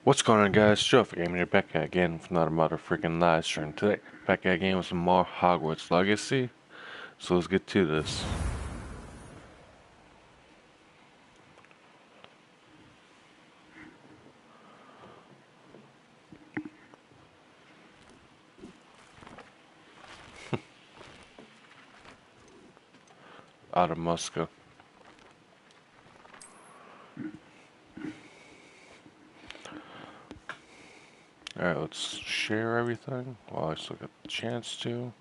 What's going on, guys? Joe for Gaming here, back again with another mother freaking live stream today. Back again with some more Hogwarts Legacy. So let's get to this. Out of Musca. Alright, let's share everything while I still get the chance to.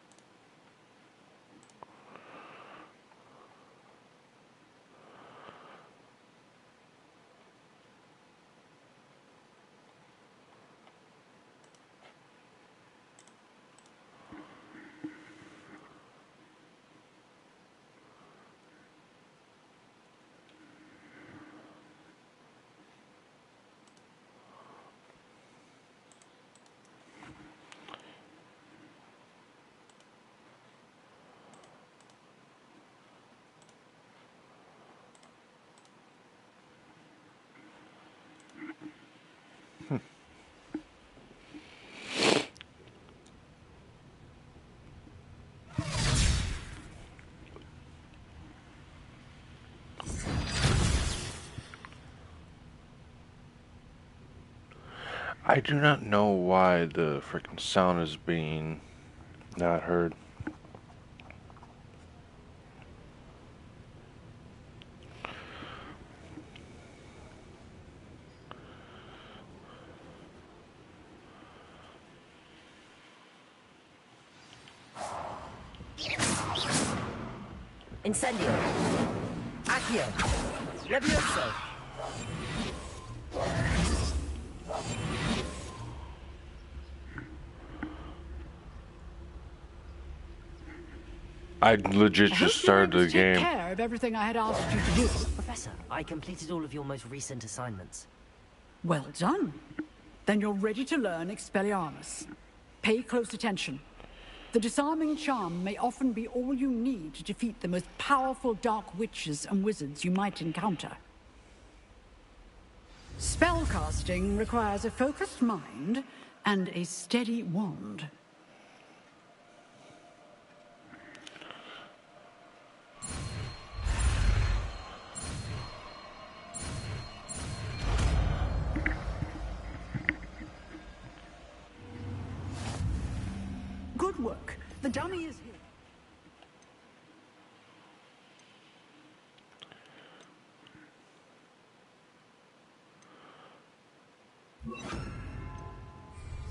I do not know why the freaking sound is being not heard. Incendio. Accio. Levioso. I legit just started the game. Take care of everything I had asked you to do. Professor, I completed all of your most recent assignments. Well done. Then you're ready to learn Expelliarmus. Pay close attention. The disarming charm may often be all you need to defeat the most powerful dark witches and wizards you might encounter. Spellcasting requires a focused mind and a steady wand. Good work. The dummy is here.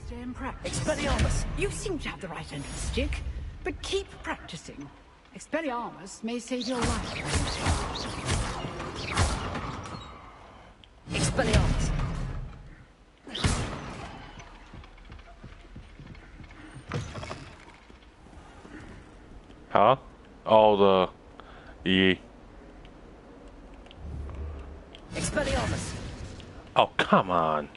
Stay in practice. Expelliarmus! You seem to have the right end of the stick, but keep practicing. Expelliarmus may save your life. Expelliarmus! Huh? Oh, the Expelliarmus! Oh, come on.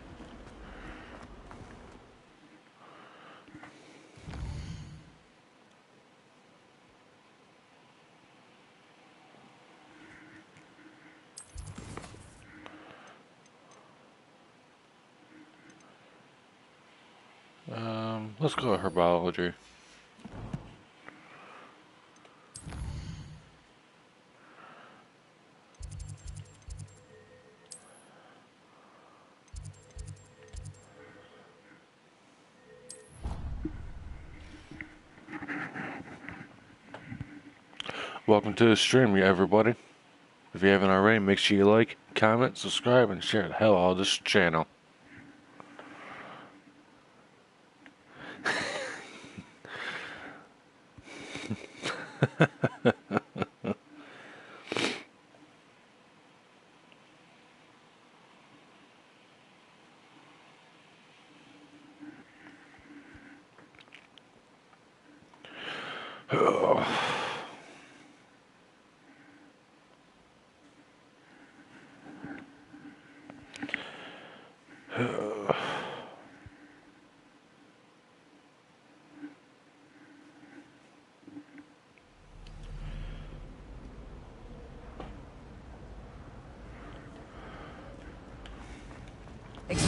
Let's go to herbology. Welcome to the stream, everybody. If you haven't already, make sure you like, comment, subscribe, and share the hell out of this channel.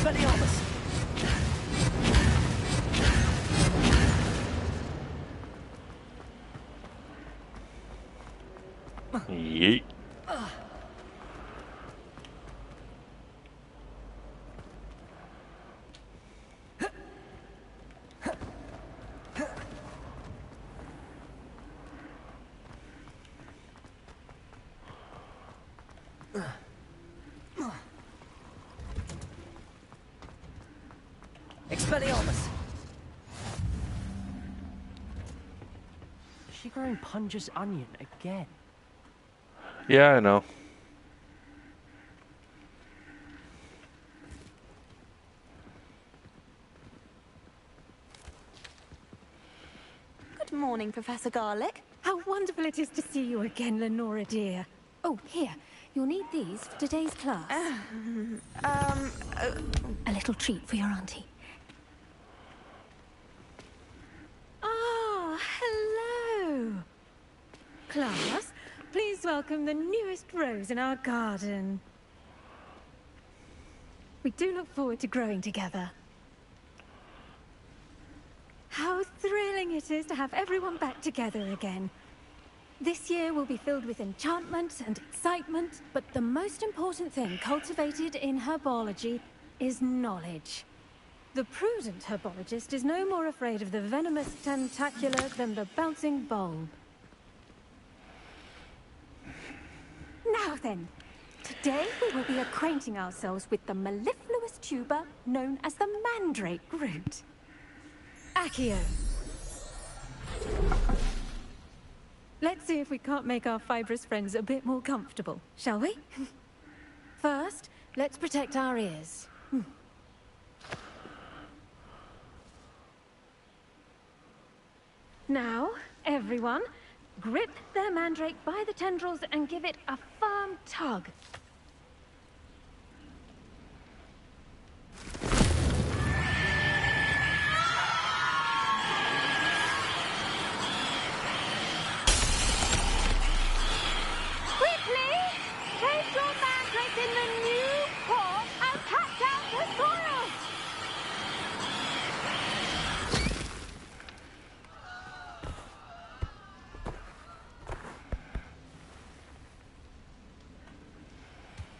Expelliarmus! Yeet. Expelliarmus! Is she growing Punja's onion again? Yeah, I know. Good morning, Professor Garlick. How wonderful it is to see you again, Lenora dear. Oh, here. You'll need these for today's class. A little treat for your auntie. Ah, hello. Class, please welcome the newest rose in our garden. We do look forward to growing together. How thrilling it is to have everyone back together again. This year will be filled with enchantment and excitement, but the most important thing cultivated in herbology is knowledge. The prudent herbologist is no more afraid of the venomous tentacula than the bouncing bulb. Now then, today we will be acquainting ourselves with the mellifluous tuber known as the mandrake root. Accio. Let's see if we can't make our fibrous friends a bit more comfortable, shall we? First, let's protect our ears. Now, everyone, grip their mandrake by the tendrils and give it a firm tug.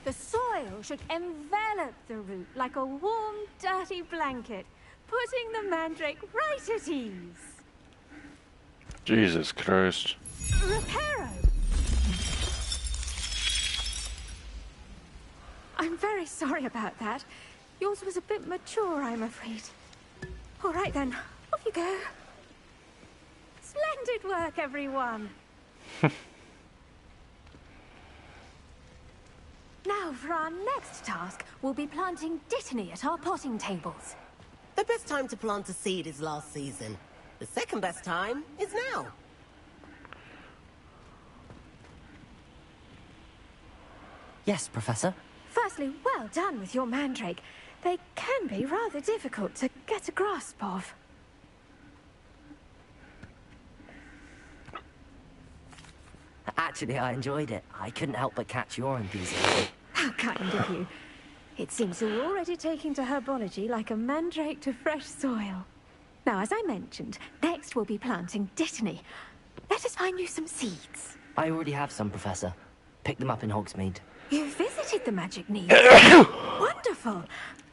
The soil should envelop the root like a warm, dirty blanket, putting the mandrake right at ease. Jesus Christ. Reparo! I'm very sorry about that. Yours was a bit mature, I'm afraid. All right then, off you go. Splendid work, everyone. Now, for our next task, we'll be planting dittany at our potting tables. The best time to plant a seed is last season. The second best time is now. Yes, Professor. Firstly, well done with your mandrake. They can be rather difficult to get a grasp of. Actually, I enjoyed it. I couldn't help but catch your enthusiasm. How kind of you. It seems you're already taking to herbology like a mandrake to fresh soil. Now, as I mentioned, next we'll be planting dittany. Let us find you some seeds. I already have some, Professor. Picked them up in Hogsmeade. You visited the magic needs. Wonderful.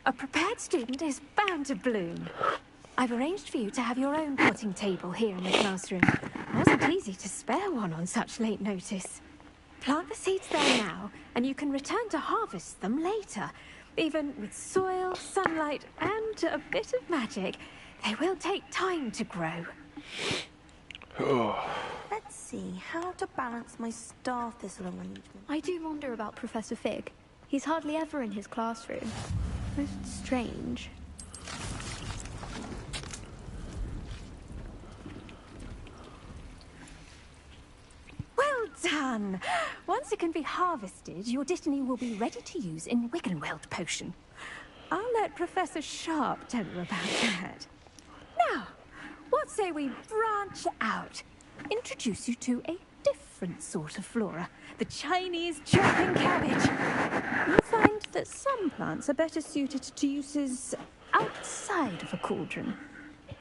A prepared student is bound to bloom. I've arranged for you to have your own potting table here in the classroom. It wasn't easy to spare one on such late notice. Plant the seeds there now, and you can return to harvest them later. Even with soil, sunlight, and a bit of magic, they will take time to grow. Let's see how to balance my star thistle arrangement. I do wonder about Professor Fig. He's hardly ever in his classroom. Most strange. Well done! Once it can be harvested, your dittany will be ready to use in Wiggenweld potion. I'll let Professor Sharp tell you about that. Now, what say we branch out? Introduce you to a different different sort of flora. The Chinese chopping cabbage. You'll find that some plants are better suited to uses outside of a cauldron.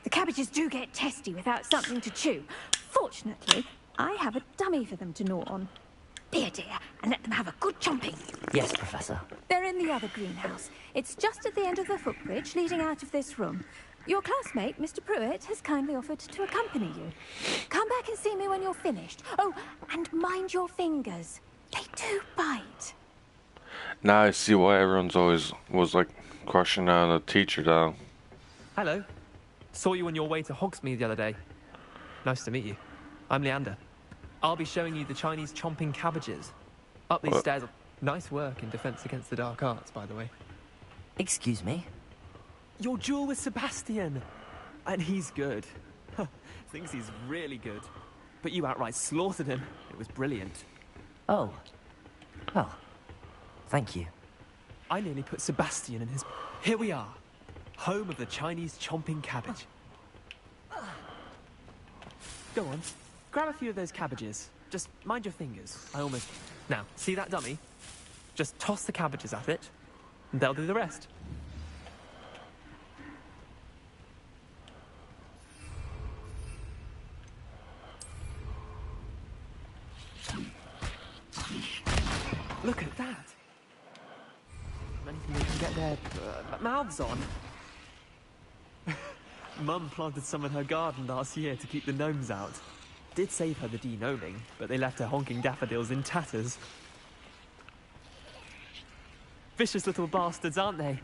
The cabbages do get testy without something to chew. Fortunately, I have a dummy for them to gnaw on. Be a dear and let them have a good chomping. Yes, Professor. They're in the other greenhouse. It's just at the end of the footbridge leading out of this room. Your classmate, Mr. Pruitt, has kindly offered to accompany you. Come back and see me when you're finished. Oh, and mind your fingers. They do bite. Now I see why everyone's always was like crushing on a teacher though. Hello. Saw you on your way to Hogsmeade the other day. Nice to meet you. I'm Leander. I'll be showing you the Chinese chomping cabbages. Up these stairs. Nice work in Defense Against the Dark Arts, by the way. Excuse me? Your duel with Sebastian. And he's good. Thinks he's really good. But you outright slaughtered him. It was brilliant. Oh. Well, thank you. I nearly put Sebastian in his... Here we are. Home of the Chinese chomping cabbage. Go on. Grab a few of those cabbages. Just mind your fingers. Now, see that dummy? Just toss the cabbages at it, and they'll do the rest. Look at that. Anything they can get their mouths on. Mum planted some in her garden last year to keep the gnomes out. Did save her the de-gnoming, but they left her honking daffodils in tatters. Vicious little bastards, aren't they?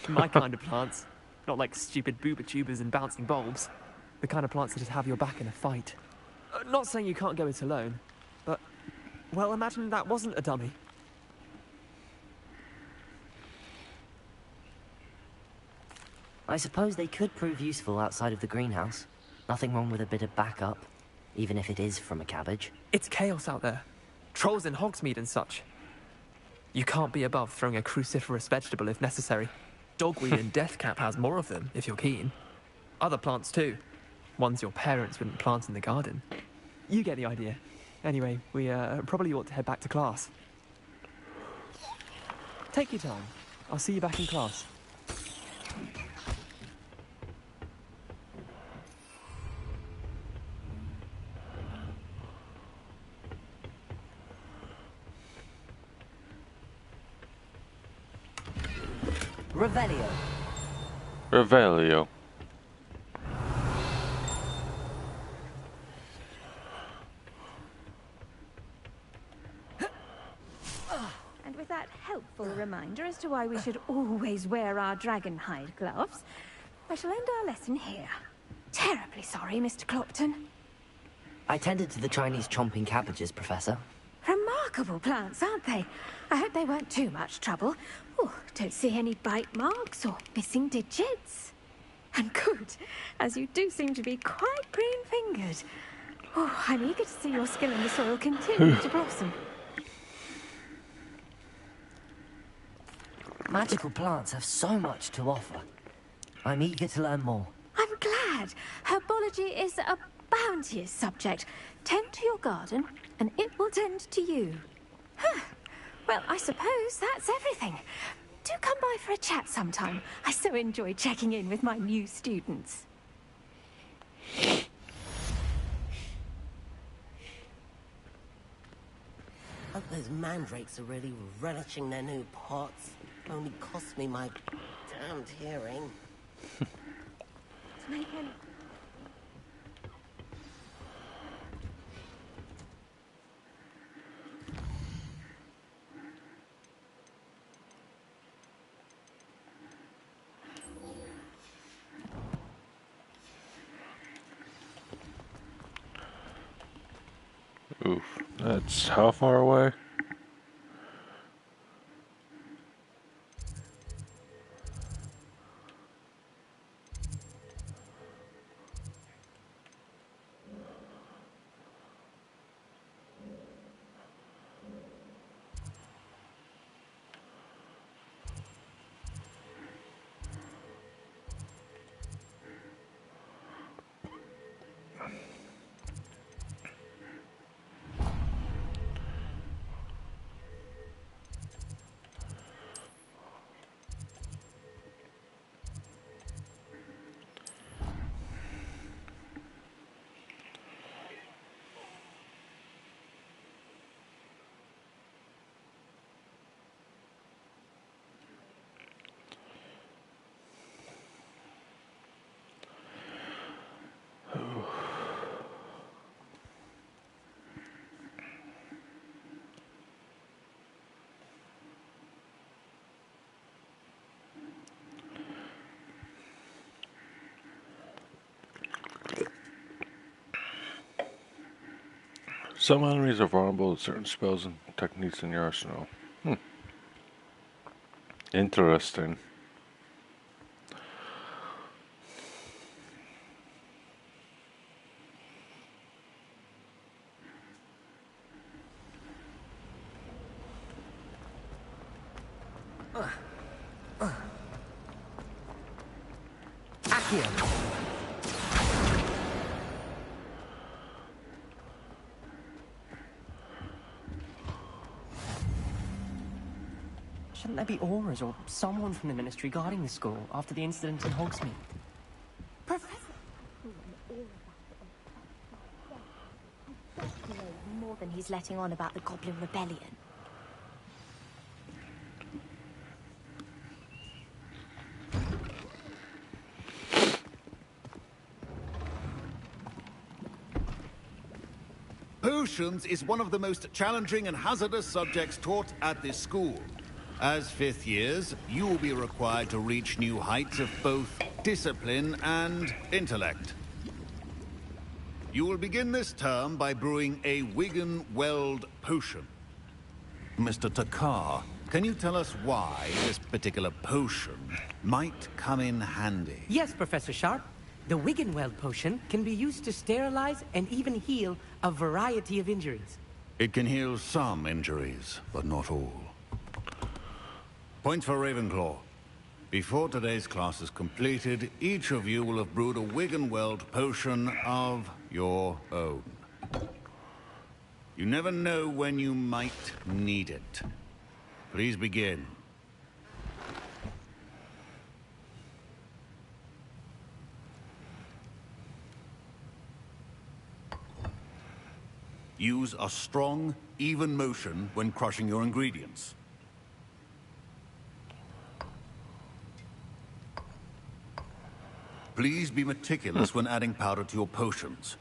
My kind of plants. Not like stupid booba tubers and bouncing bulbs. The kind of plants that'd have your back in a fight. Not saying you can't go it alone, but... Well, imagine that wasn't a dummy. I suppose they could prove useful outside of the greenhouse. Nothing wrong with a bit of backup, even if it is from a cabbage. It's chaos out there. Trolls in Hogsmeade and such. You can't be above throwing a cruciferous vegetable if necessary. Dogweed and deathcap has more of them, if you're keen. Other plants too. Ones your parents wouldn't plant in the garden. You get the idea. Anyway, we probably ought to head back to class. Take your time. I'll see you back in class. Revelio. Revelio. And with that helpful reminder as to why we should always wear our dragonhide gloves, I shall end our lesson here. Terribly sorry, Mr. Clopton. I tended to the Chinese chomping cabbages, Professor. Remarkable plants, aren't they? I hope they weren't too much trouble. Oh, don't see any bite marks or missing digits. And good, as you do seem to be quite green-fingered. Oh, I'm eager to see your skill in the soil continue to blossom. Magical plants have so much to offer. I'm eager to learn more. I'm glad. Herbology is a bounteous subject. Tend to your garden, and it will tend to you. Huh. Well, I suppose that's everything. Do come by for a chat sometime. I so enjoy checking in with my new students. Hope those mandrakes are really relishing their new pots. Only cost me my damned hearing. To make any... Oof. That's how far away? Some enemies are vulnerable to certain spells and techniques in your arsenal. Interesting. Accio! Shouldn't there be auras or someone from the Ministry guarding the school after the incident in Hogsmeade? Professor... more than he's letting on about the Goblin Rebellion. Potions is one of the most challenging and hazardous subjects taught at this school. As fifth years, you will be required to reach new heights of both discipline and intellect. You will begin this term by brewing a Wigan Weld potion. Mr. Takar, can you tell us why this particular potion might come in handy? Yes, Professor Sharp. The Wiggenweld potion can be used to sterilize and even heal a variety of injuries. It can heal some injuries, but not all. Points for Ravenclaw. Before today's class is completed, each of you will have brewed a Wiggenweld potion of your own. You never know when you might need it. Please begin. Use a strong, even motion when crushing your ingredients. Please be meticulous when adding powder to your potions.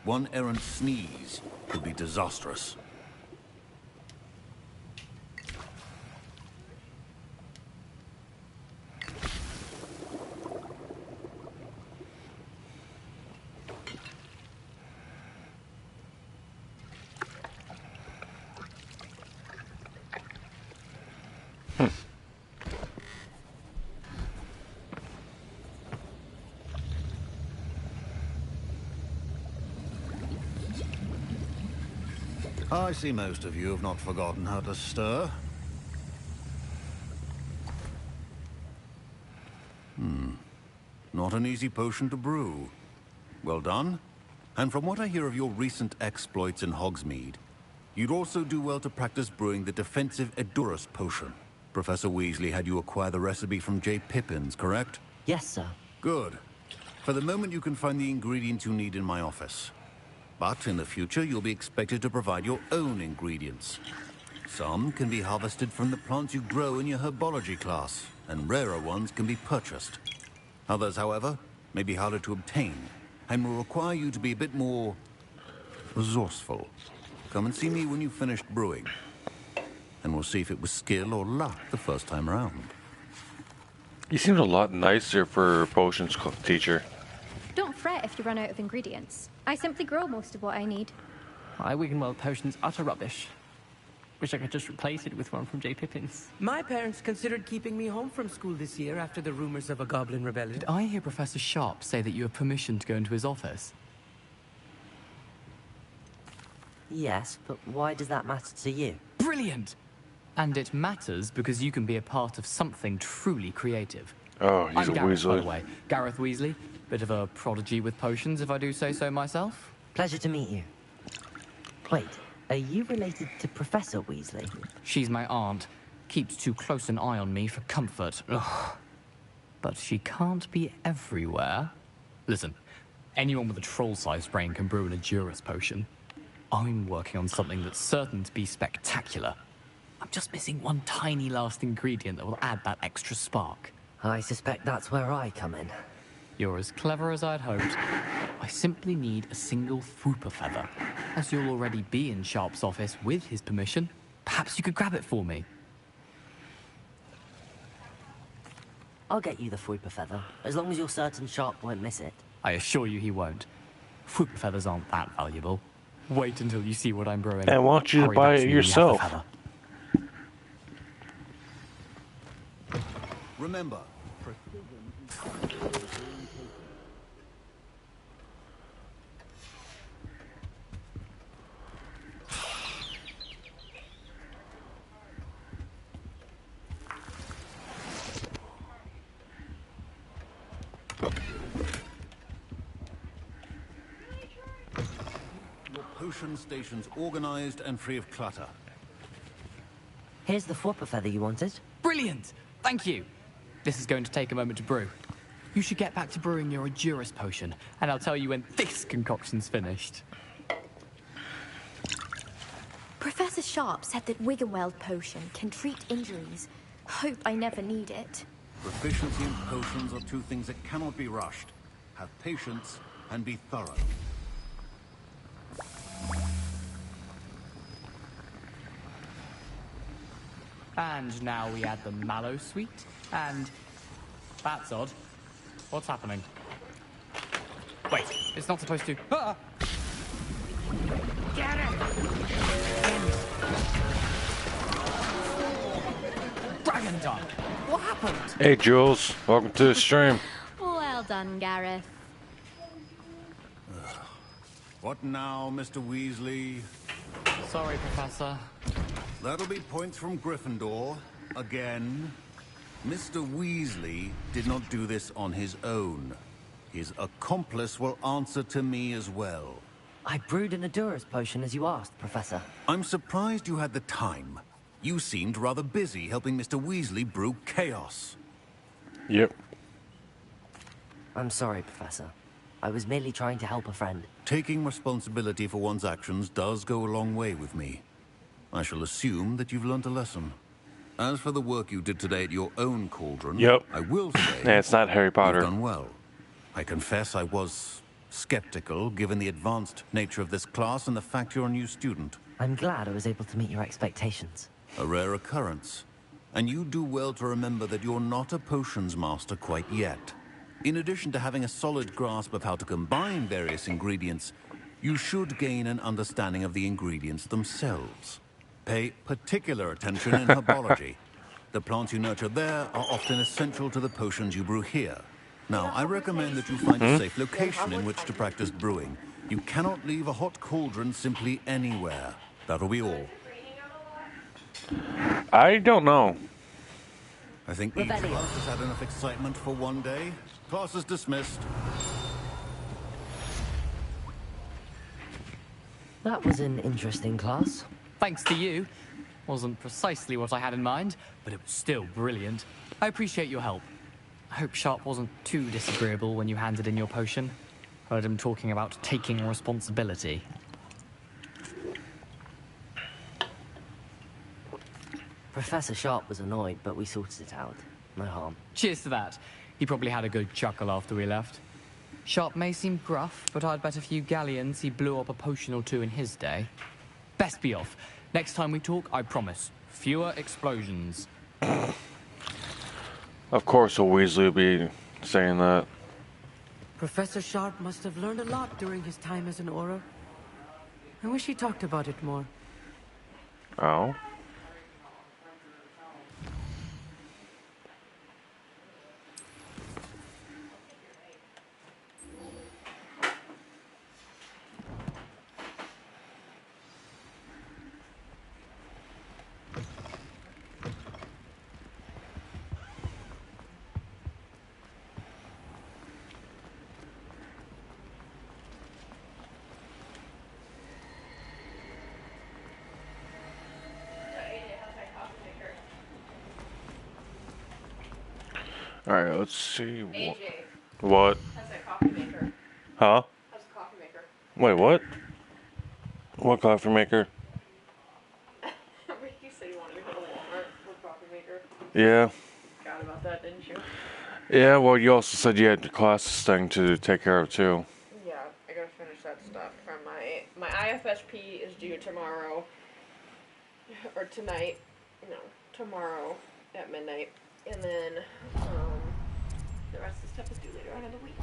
One errant sneeze could be disastrous. I see most of you have not forgotten how to stir. Not an easy potion to brew. Well done. And from what I hear of your recent exploits in Hogsmeade, you'd also do well to practice brewing the defensive Edurus potion. Professor Weasley had you acquire the recipe from J. Pippin's, correct? Yes, sir. Good. For the moment, you can find the ingredients you need in my office. But in the future, you'll be expected to provide your own ingredients. Some can be harvested from the plants you grow in your herbology class, and rarer ones can be purchased. Others, however, may be harder to obtain, and will require you to be a bit more resourceful. Come and see me when you've finished brewing, and we'll see if it was skill or luck the first time around. You seem a lot nicer for potions teacher. Don't fret if you run out of ingredients. I simply grow most of what I need. My Wiggenweld potion's utter rubbish. Wish I could just replace it with one from J. Pippin's. My parents considered keeping me home from school this year after the rumors of a goblin rebellion. Did I hear Professor Sharp say that you have permission to go into his office? Yes, but why does that matter to you? Brilliant! And it matters because you can be a part of something truly creative. Oh, he's I'm a Gareth, by Weasley. the way. Gareth Weasley. Bit of a prodigy with potions, if I do say so myself. Pleasure to meet you. Wait, are you related to Professor Weasley? She's my aunt. Keeps too close an eye on me for comfort. Ugh. But she can't be everywhere. Listen, anyone with a troll-sized brain can brew an Edurus potion. I'm working on something that's certain to be spectacular. I'm just missing one tiny last ingredient that will add that extra spark. I suspect that's where I come in. You're as clever as I'd hoped. I simply need a single Fwooper feather. As you'll already be in Sharp's office with his permission, perhaps you could grab it for me. I'll get you the Fwooper feather, as long as you're certain Sharp won't miss it. I assure you he won't. Fwooper feathers aren't that valuable. Wait until you see what I'm brewing. And why don't you Hurry buy back it to me when you have the yourself? feather. Remember, your potion station's organized and free of clutter. Here's the Fwopper feather you wanted. Brilliant! Thank you. This is going to take a moment to brew. You should get back to brewing your Edurus potion, and I'll tell you when this concoction's finished. Professor Sharp said that Wiggenweld potion can treat injuries. Hope I never need it. Proficiency in potions are two things that cannot be rushed. Have patience and be thorough. And now we add the mallow sweet, and... That's odd. What's happening? Wait, it's not supposed to... Ah! Get it! Dragon Dunk! What happened? Hey, Jules. Welcome to the stream. Well done, Gareth. What now, Mr. Weasley? Sorry, Professor. That'll be points from Gryffindor. Again. Mr. Weasley did not do this on his own. His accomplice will answer to me as well. I brewed an Edurus potion as you asked, Professor. I'm surprised you had the time. You seemed rather busy helping Mr. Weasley brew chaos. Yep. I'm sorry, Professor. I was merely trying to help a friend. Taking responsibility for one's actions does go a long way with me. I shall assume that you've learnt a lesson. As for the work you did today at your own cauldron, Yep. I will say... Yeah, it's not Harry Potter. You've done well. I confess I was skeptical, given the advanced nature of this class and the fact you're a new student. I'm glad I was able to meet your expectations. A rare occurrence. And you do well to remember that you're not a potions master quite yet. In addition to having a solid grasp of how to combine various ingredients, you should gain an understanding of the ingredients themselves. Pay particular attention in herbology. The plants you nurture there are often essential to the potions you brew here. Now, I recommend that you find a safe location in which to practice brewing. You cannot leave a hot cauldron simply anywhere. That'll be all. I don't know. I think each of us has had enough excitement for one day. Class is dismissed. That was an interesting class. Thanks to you. Wasn't precisely what I had in mind, but it was still brilliant. I appreciate your help. I hope Sharp wasn't too disagreeable when you handed in your potion. Heard him talking about taking responsibility. Professor Sharp was annoyed, but we sorted it out. No harm. Cheers to that. He probably had a good chuckle after we left. Sharp may seem gruff, but I'd bet a few galleons he blew up a potion or two in his day. Best be off. Next time we talk, I promise. Fewer explosions. Of course, a Weasley will be saying that. Professor Sharp must have learned a lot during his time as an Auror. I wish he talked about it more. Oh. Alright, let's see. AJ. What? How's that coffee maker? Huh? How's the coffee maker? Wait, what? What coffee maker? Remember you said you wanted to go to Walmart for a coffee maker? Yeah. Forgot about that, didn't you? Yeah, well, you also said you had the classes thing to take care of, too. Yeah, I gotta finish that stuff from my IFSP is due tomorrow. Or tonight. No, tomorrow at midnight. And then, the rest of the stuff is due later on in the week.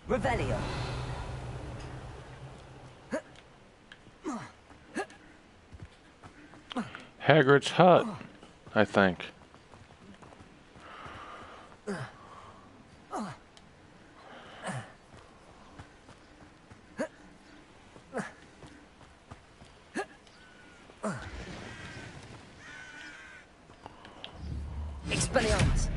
Revelio. Hagrid's hut, I think. Expelliarmus.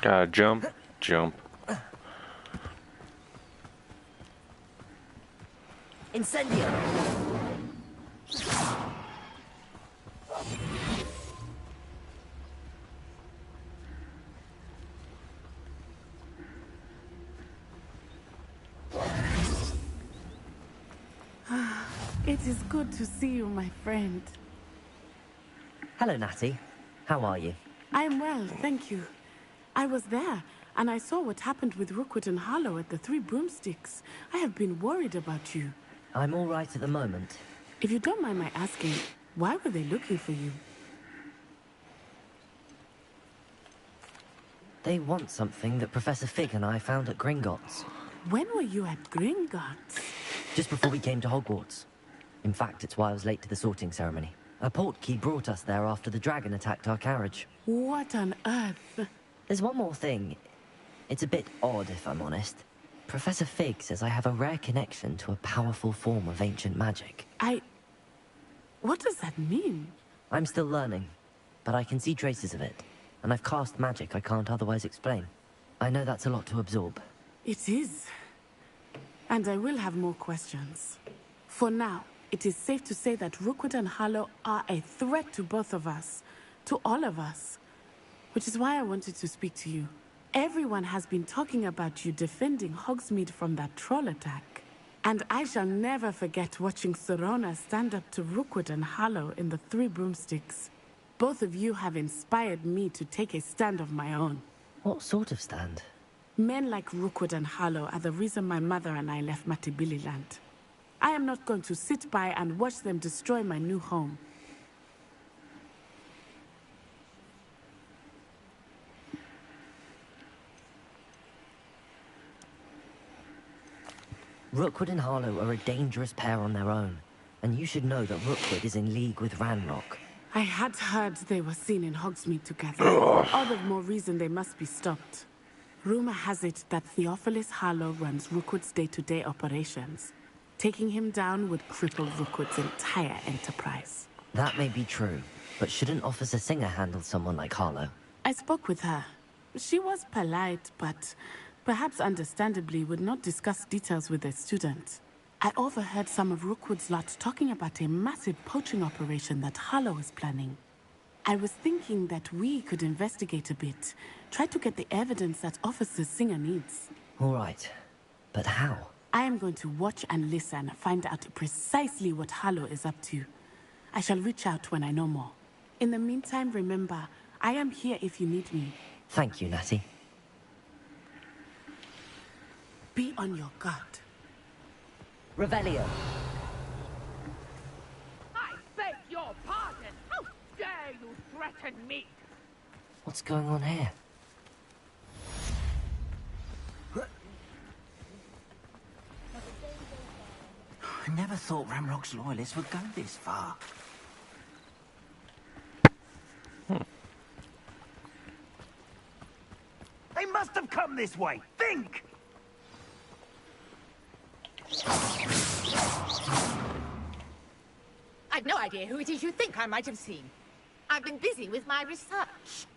Gotta jump, jump. Incendio. It is good to see you, my friend. Hello, Natty. How are you? I am well, thank you. I was there, and I saw what happened with Rookwood and Harlow at the Three Broomsticks. I have been worried about you. I'm all right at the moment. If you don't mind my asking, why were they looking for you? They want something that Professor Fig and I found at Gringotts. When were you at Gringotts? Just before we came to Hogwarts. In fact, it's why I was late to the sorting ceremony. A portkey brought us there after the dragon attacked our carriage. What on earth? There's one more thing. It's a bit odd, if I'm honest. Professor Fig says I have a rare connection to a powerful form of ancient magic. What does that mean? I'm still learning, but I can see traces of it. And I've cast magic I can't otherwise explain. I know that's a lot to absorb. It is. And I will have more questions. For now, it is safe to say that Rookwood and Harlow are a threat to both of us. To all of us. Which is why I wanted to speak to you. Everyone has been talking about you defending Hogsmeade from that troll attack. And I shall never forget watching Serona stand up to Rookwood and Harlow in the Three Broomsticks. Both of you have inspired me to take a stand of my own. What sort of stand? Men like Rookwood and Harlow are the reason my mother and I left Matibililand. I am not going to sit by and watch them destroy my new home. Rookwood and Harlow are a dangerous pair on their own, and you should know that Rookwood is in league with Ranrock. I had heard they were seen in Hogsmeade together. All the more reason they must be stopped. Rumor has it that Theophilus Harlow runs Rookwood's day-to-day operations. Taking him down would cripple Rookwood's entire enterprise. That may be true, but shouldn't Officer Singer handle someone like Harlow? I spoke with her. She was polite, but perhaps understandably would not discuss details with a student. I overheard some of Rookwood's lot talking about a massive poaching operation that Harlow is planning. I was thinking that we could investigate a bit, try to get the evidence that Officer Singer needs. All right, but how? I am going to watch and listen, find out precisely what Harlow is up to. I shall reach out when I know more. In the meantime, remember, I am here if you need me. Thank you, Natty. Be on your guard. Revelio. I beg your pardon! How dare you threaten me? What's going on here? I never thought Ramrock's loyalists would go this far. They must have come this way. Think! I've no idea who it is you think I might have seen. I've been busy with my research.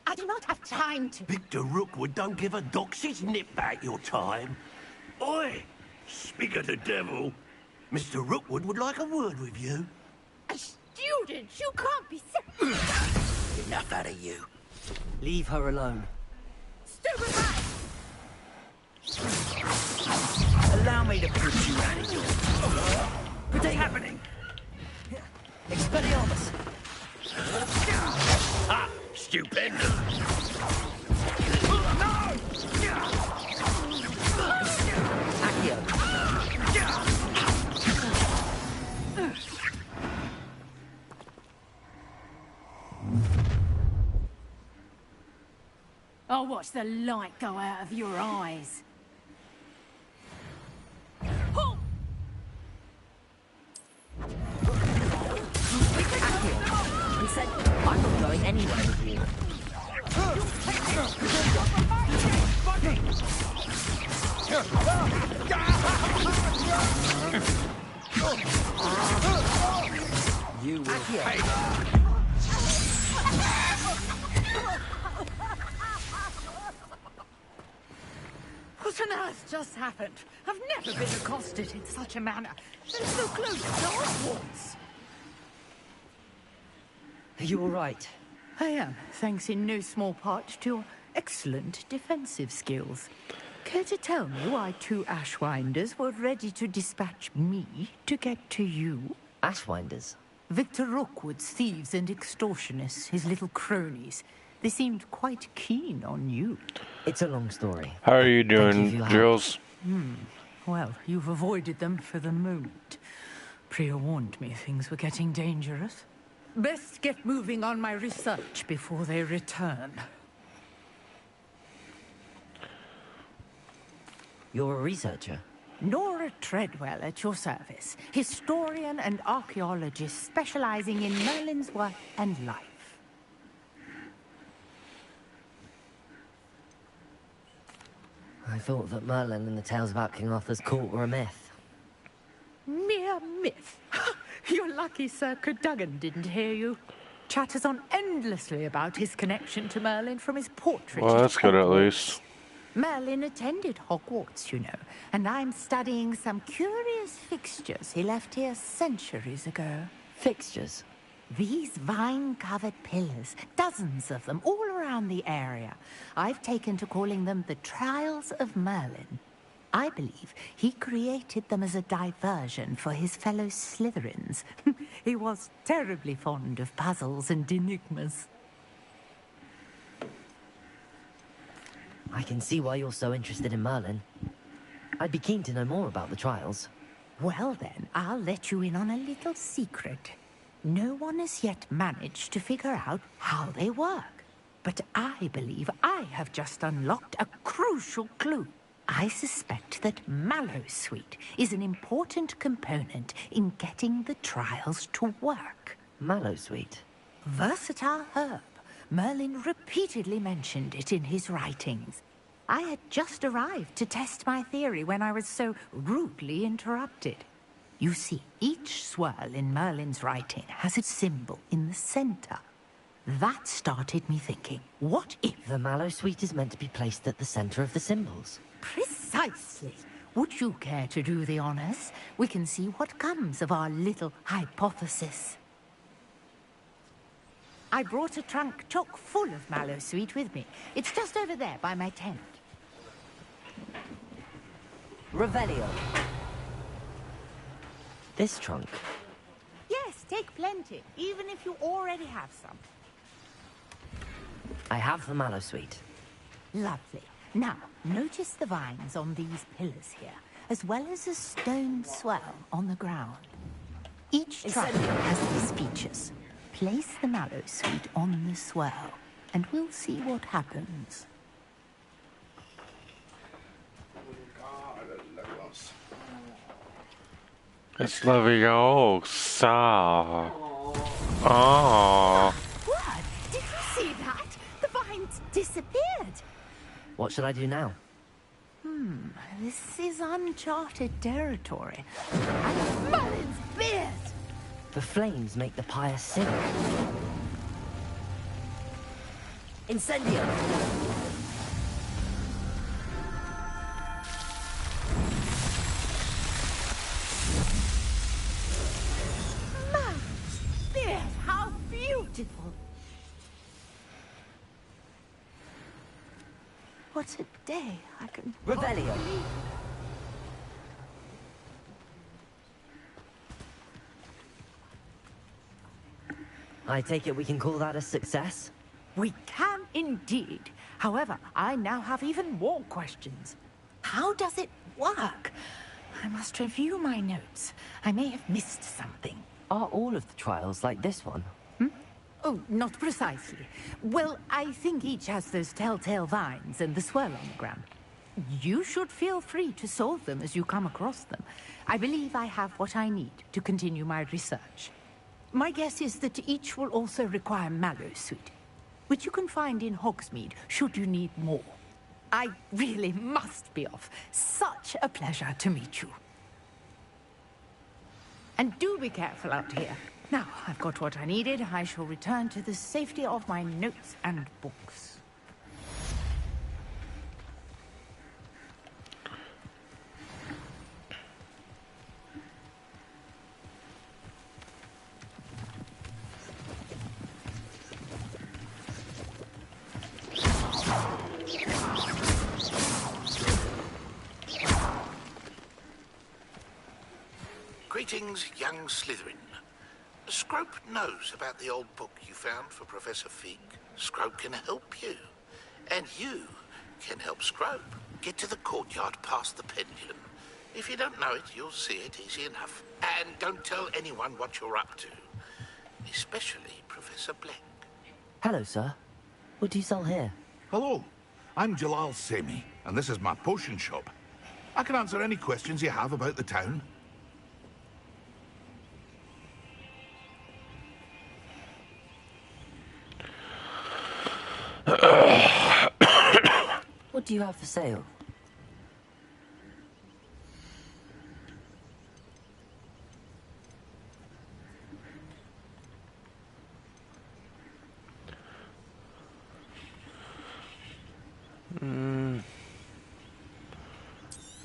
I do not have time to... Victor Rookwood don't give a dock. She's nipped back your time. Oi! Speak of the devil. Mr. Rookwood would like a word with you. A student? You can't be... Enough out of you. Leave her alone. Stupefy! Allow me to push you out of your... What's happening? Expelliarmus! stupendous. I'll watch the light go out of your eyes. He said, I'm not going anywhere with you. You will pay. What on earth just happened? I've never been accosted in such a manner. And so close to Hogwarts. Are you all right? I am, thanks in no small part to your excellent defensive skills. Care to tell me why two Ashwinders were ready to dispatch me to get to you? Ashwinders? Victor Rookwood's thieves and extortionists, his little cronies. They seemed quite keen on you. It's a long story. How are you doing, Jules? Well, you've avoided them for the moment. Priya warned me things were getting dangerous. Best get moving on my research before they return. You're a researcher? Nora Treadwell at your service. Historian and archaeologist specializing in Merlin's work and life. I thought that Merlin and the tales about King Arthur's court were a myth. Mere myth. You're lucky Sir Cadogan didn't hear you. Chatters on endlessly about his connection to Merlin from his portrait. Well, that's good at least. Merlin attended Hogwarts, you know, and I'm studying some curious fixtures he left here centuries ago. Fixtures? These vine-covered pillars, dozens of them, all around the area. I've taken to calling them the Trials of Merlin. I believe he created them as a diversion for his fellow Slytherins. He was terribly fond of puzzles and enigmas. I can see why you're so interested in Merlin. I'd be keen to know more about the trials. Well then, I'll let you in on a little secret. No one has yet managed to figure out how they work. But I believe I have just unlocked a crucial clue. I suspect that Mallowsweet is an important component in getting the trials to work. Mallowsweet? Versatile herb. Merlin repeatedly mentioned it in his writings. I had just arrived to test my theory when I was so rudely interrupted. You see, each swirl in Merlin's writing has a symbol in the center. That started me thinking, what if... The Mallowsweet is meant to be placed at the center of the symbols. Precisely. Would you care to do the honors? We can see what comes of our little hypothesis. I brought a trunk chock full of Mallowsweet with me. It's just over there by my tent. Revelio. This trunk? Yes, take plenty, even if you already have some. I have the Mallowsweet. Lovely. Now, notice the vines on these pillars here, as well as a stone swell on the ground. Each trunk has these features. Place the Mallowsweet on the swell, and we'll see what happens. It's Leviosa. Oh. What? Did you see that? The vines disappeared. What should I do now? This is uncharted territory. And Merlin's beard! The flames make the pyre sing. Incendio! Merlin's beard! How beautiful! What a day! I can... Revelio! I take it we can call that a success? We can indeed. However, I now have even more questions. How does it work? I must review my notes. I may have missed something. Are all of the trials like this one? Oh, not precisely. Well, I think each has those telltale vines and the swirl on the ground. You should feel free to solve them as you come across them. I believe I have what I need to continue my research. My guess is that each will also require mallow sweet, which you can find in Hogsmeade should you need more. I really must be off. Such a pleasure to meet you. And do be careful out here. Now, I've got what I needed. I shall return to the safety of my notes and books. Greetings, young Slytherin. Scrope knows about the old book you found for Professor Fig. Scrope can help you. And you can help Scrope. Get to the courtyard past the pendulum. If you don't know it, you'll see it easy enough. And don't tell anyone what you're up to. Especially Professor Black. Hello, sir. What do you sell here? Hello, I'm Jalal Semi, and this is my potion shop. I can answer any questions you have about the town. What do you have for sale?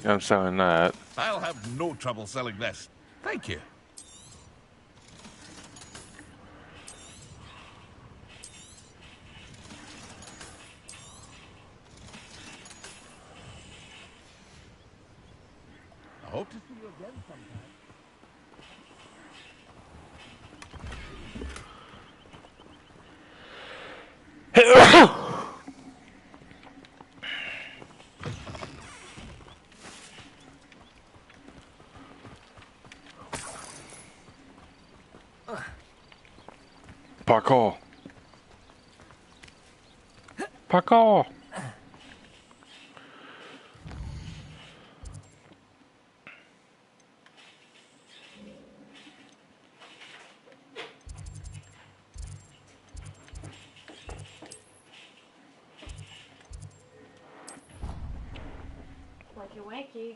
I'm selling that. I'll have no trouble selling this. Thank you. I hope to see you again sometime. Parkour. Parkour. Wakey wakey.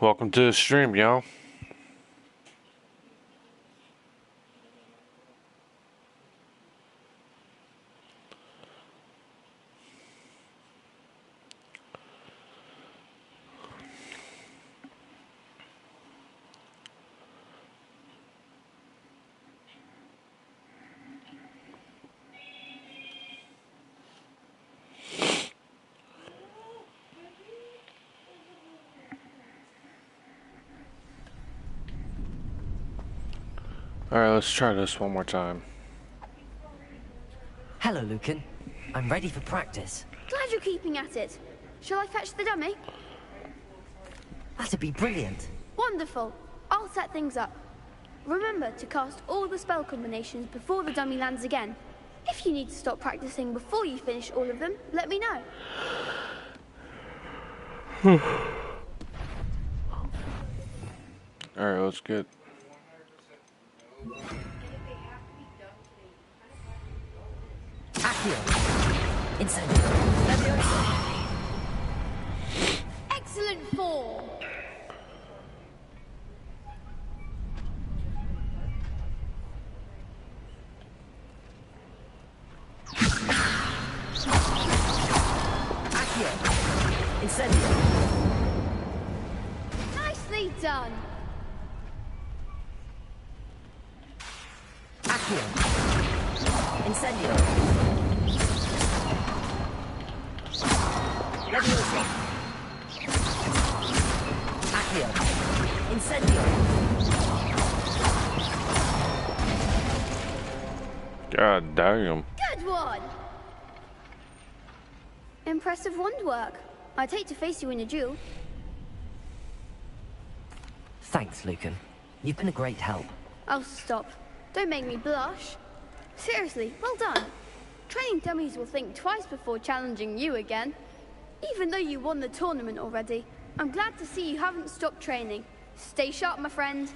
Welcome to the stream, y'all. Alright, let's try this one more time. Hello, Lucan. I'm ready for practice. Glad you're keeping at it. Shall I fetch the dummy? That'd be brilliant. Wonderful. I'll set things up. Remember to cast all the spell combinations before the dummy lands again. If you need to stop practicing before you finish all of them, let me know. Alright, let's get... Excellent form. Nicely done. Accio. Incendio. Leviosa. Accio. Incendio. God damn. Good one. Impressive wand work. I'd hate to face you in a duel. Thanks, Lucan. You've been a great help. Oh, stop. Don't make me blush. Seriously, well done. Training dummies will think twice before challenging you again. Even though you won the tournament already, I'm glad to see you haven't stopped training. Stay sharp, my friend.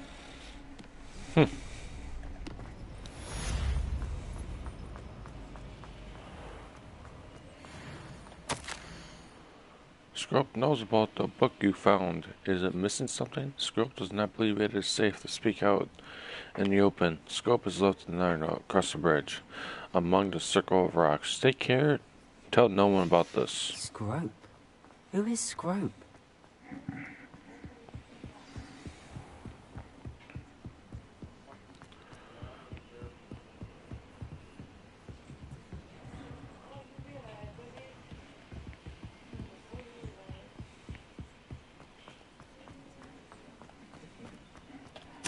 Scrope knows about the book you found. Is it missing something? Scrope does not believe it is safe to speak out in the open. Scrope is left in there across the bridge, among the circle of rocks. Take care. Tell no one about this. Scrope? Who is Scrope?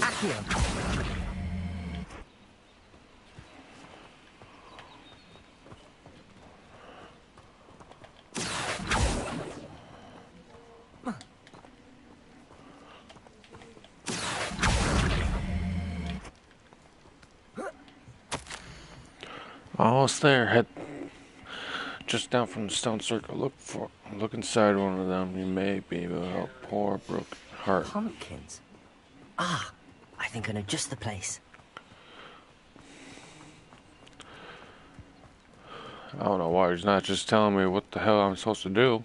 Accio. Almost there. Head just down from the stone circle. Look inside one of them. You may be able to help poor broken heart. Pumpkins? Ah, I think I know just the place. I don't know why he's not just telling me what the hell I'm supposed to do.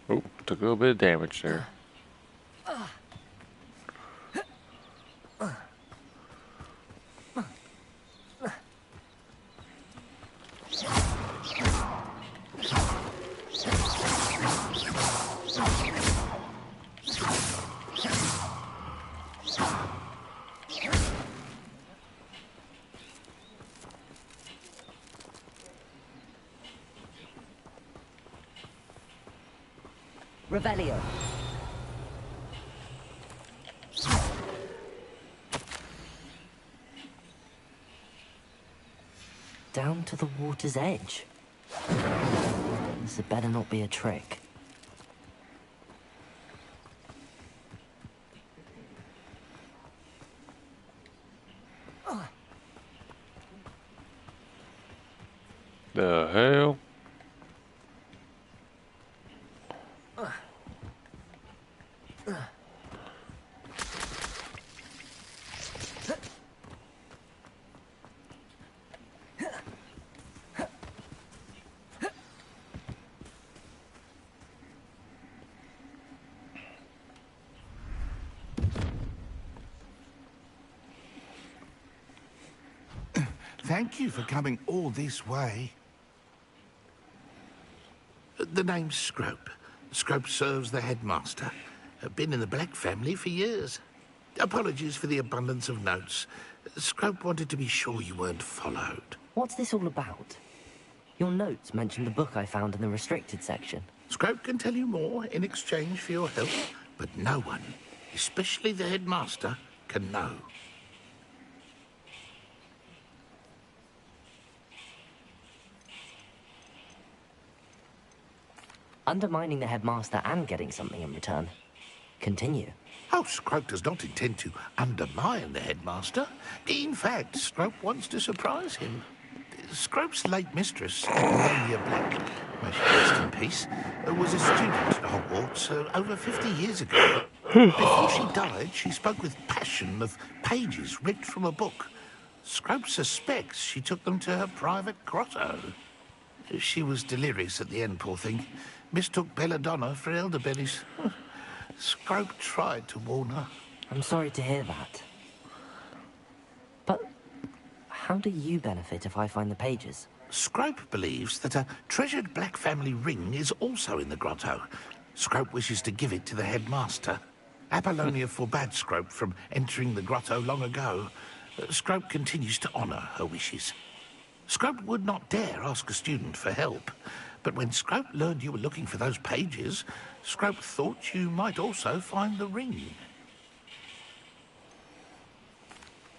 Oh, took a little bit of damage there. Revelio. Down to the water's edge. This had better not be a trick. The hell? Thank you for coming all this way. The name's Scrope. Scrope serves the headmaster. Been in the Black family for years. Apologies for the abundance of notes. Scrope wanted to be sure you weren't followed. What's this all about? Your notes mentioned the book I found in the restricted section. Scrope can tell you more in exchange for your help, but no one, especially the headmaster, can know. Undermining the headmaster and getting something in return. Continue. Oh, Scrope does not intend to undermine the headmaster. In fact, Scrope wants to surprise him. Scrope's late mistress, Amelia Black, may she rest in peace, was a student at Hogwarts over 50 years ago. Before she died, she spoke with passion of pages ripped from a book. Scrope suspects she took them to her private grotto. She was delirious at the end, poor thing. Mistook belladonna for elderberries. Scrope tried to warn her. I'm sorry to hear that. But how do you benefit if I find the pages? Scrope believes that a treasured Black family ring is also in the grotto. Scrope wishes to give it to the headmaster. Apollonia forbade Scrope from entering the grotto long ago. Scrope continues to honour her wishes. Scrope would not dare ask a student for help, but when Scrope learned you were looking for those pages, Scrope thought you might also find the ring.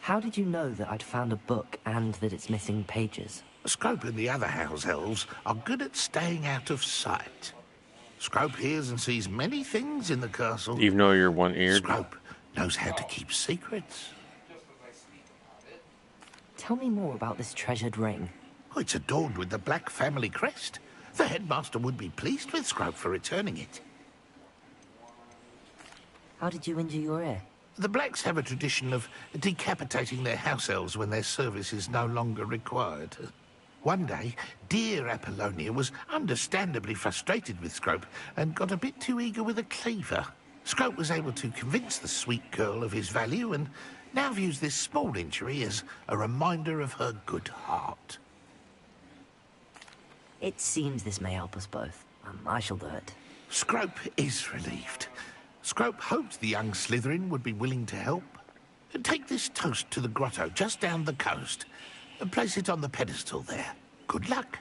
How did you know that I'd found a book and that it's missing pages? Scrope and the other house elves are good at staying out of sight. Scrope hears and sees many things in the castle. Even though you're one-eared? Scrope knows how to keep secrets. Tell me more about this treasured ring. Oh, it's adorned with the Black family crest. The headmaster would be pleased with Scrope for returning it. How did you injure your ear? The Blacks have a tradition of decapitating their house elves when their service is no longer required. One day, dear Apollonia was understandably frustrated with Scrope and got a bit too eager with a cleaver. Scrope was able to convince the sweet girl of his value and now views this small injury as a reminder of her good heart. It seems this may help us both. I shall do it. Scrope is relieved. Scrope hoped the young Slytherin would be willing to help. Take this toast to the grotto just down the coast and place it on the pedestal there. Good luck.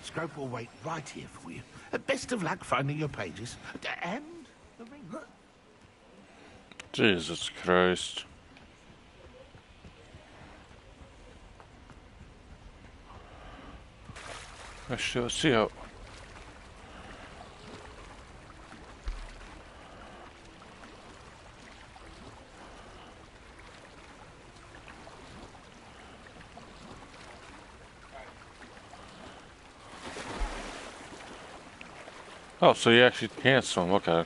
Scrope will wait right here for you. Best of luck finding your pages. And the ring. Jesus Christ. I shall see how. Oh, so you actually can swim, okay.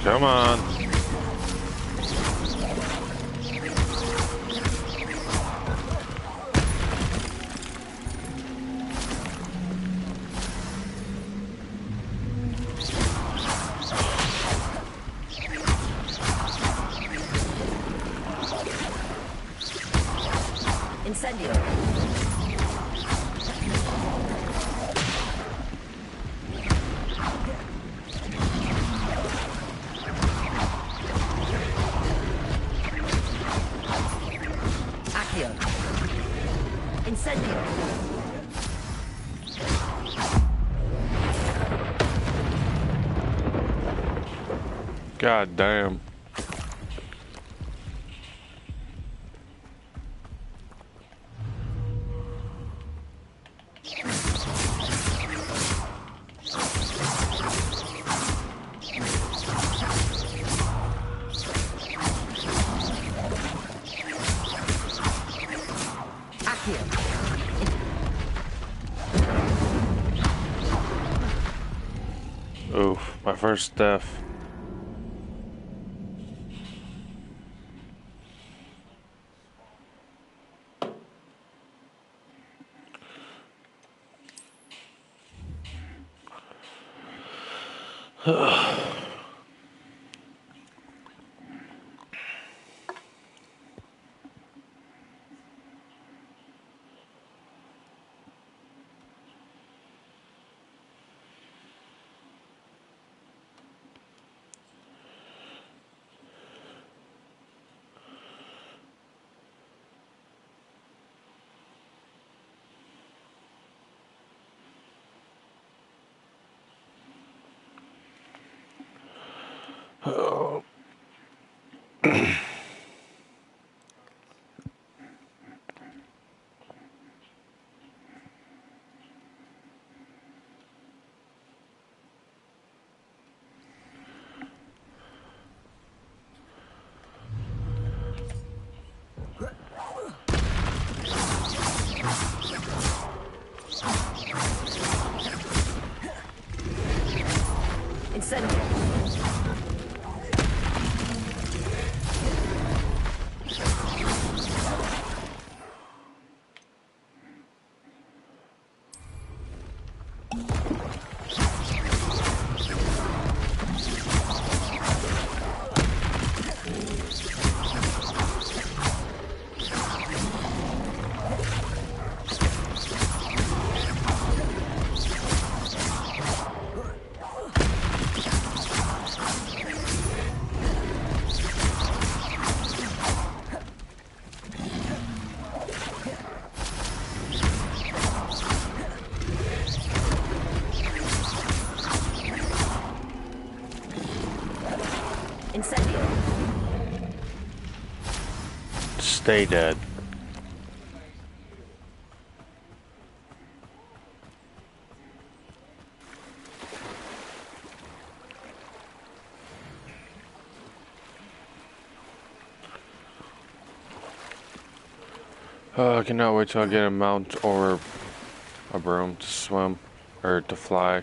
Come on. God damn. Oof, my first death. Stay dead. I cannot wait till I get a mount or a broom to swim or to fly.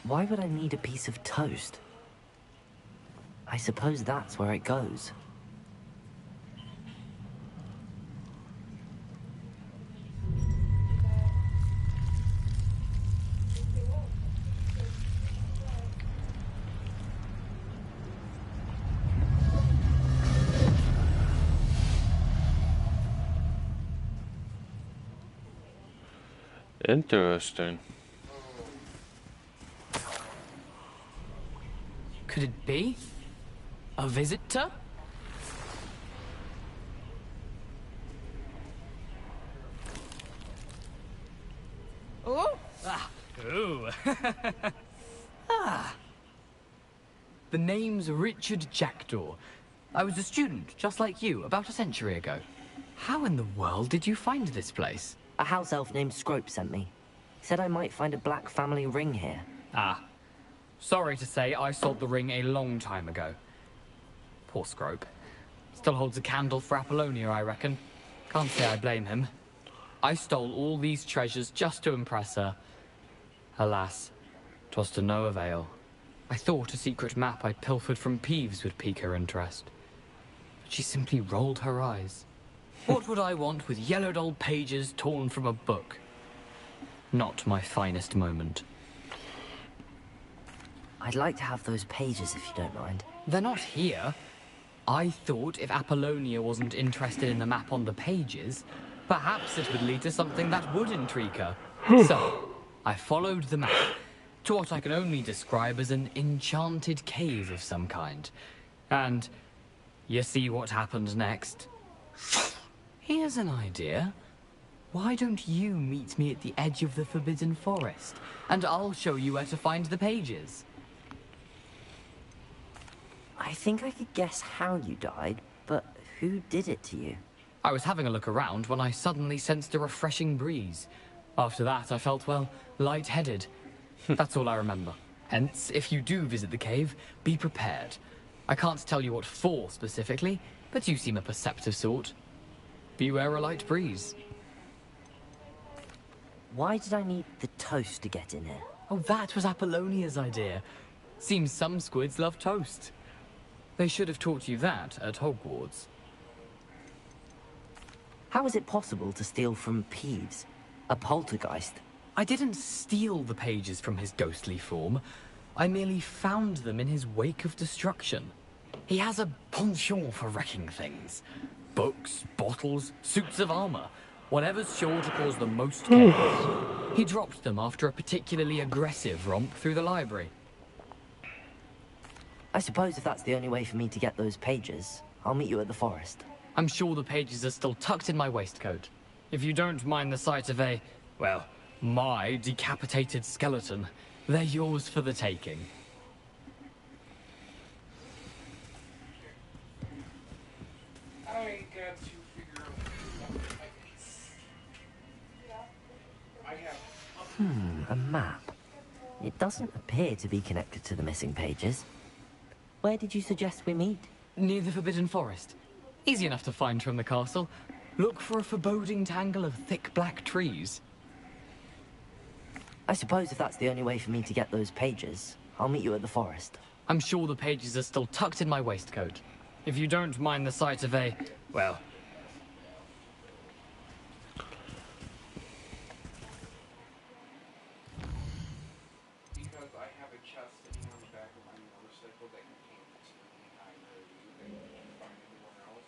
Why would I need a piece of toast? I suppose that's where it goes. Interesting. Could it be? A visitor? Oh? Ah. Ooh. Ah. The name's Richard Jackdaw. I was a student, just like you, about a century ago. How in the world did you find this place? A house elf named Scrope sent me. Said I might find a black family ring here. Ah. Sorry to say, I sold the ring a long time ago. Poor Scrope. Still holds a candle for Apollonia, I reckon. Can't say I blame him. I stole all these treasures just to impress her. Alas, 'twas to no avail. I thought a secret map I pilfered from Peeves would pique her interest. But she simply rolled her eyes. What would I want with yellowed old pages torn from a book? Not my finest moment. I'd like to have those pages if you don't mind. They're not here. I thought if Apollonia wasn't interested in the map on the pages, perhaps it would lead to something that would intrigue her. So, I followed the map to what I can only describe as an enchanted cave of some kind. And you see what happened next? Here's an idea. Why don't you meet me at the edge of the Forbidden Forest, and I'll show you where to find the pages? I think I could guess how you died, but who did it to you? I was having a look around when I suddenly sensed a refreshing breeze. After that, I felt, well, lightheaded. That's all I remember. Hence, if you do visit the cave, be prepared. I can't tell you what for specifically, but you seem a perceptive sort. Beware a light breeze. Why did I need the toast to get in here? Oh, that was Apollonia's idea. Seems some squids love toast. They should have taught you that at Hogwarts. How is it possible to steal from Peeves? A poltergeist? I didn't steal the pages from his ghostly form. I merely found them in his wake of destruction. He has a penchant for wrecking things. Books, bottles, suits of armor. Whatever's sure to cause the most chaos. He dropped them after a particularly aggressive romp through the library. I suppose if that's the only way for me to get those pages, I'll meet you at the forest. I'm sure the pages are still tucked in my waistcoat. If you don't mind the sight of a, well, My decapitated skeleton. They're yours for the taking. I got to figure out I have A map. It doesn't appear to be connected to the missing pages. Where did you suggest we meet? Near the Forbidden Forest. Easy enough to find from the castle. Look for a foreboding tangle of thick black trees. I suppose if that's the only way for me to get those pages, I'll meet you at the forest. I'm sure the pages are still tucked in my waistcoat. If you don't mind the sight of a, well... because I have a chest sitting on the back of my motorcycle that you can't see either you can find anywhere else.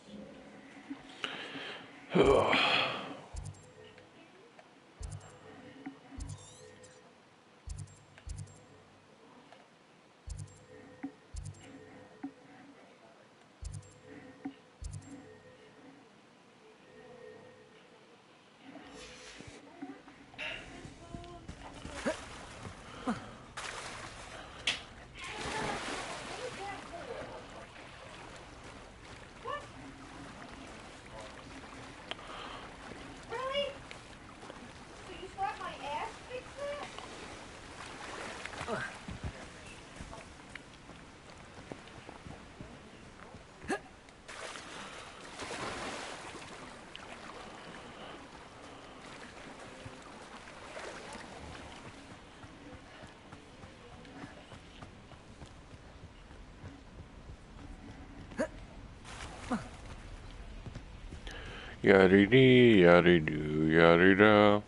Yaddy-dee, yaddy-doo, yaddy-da.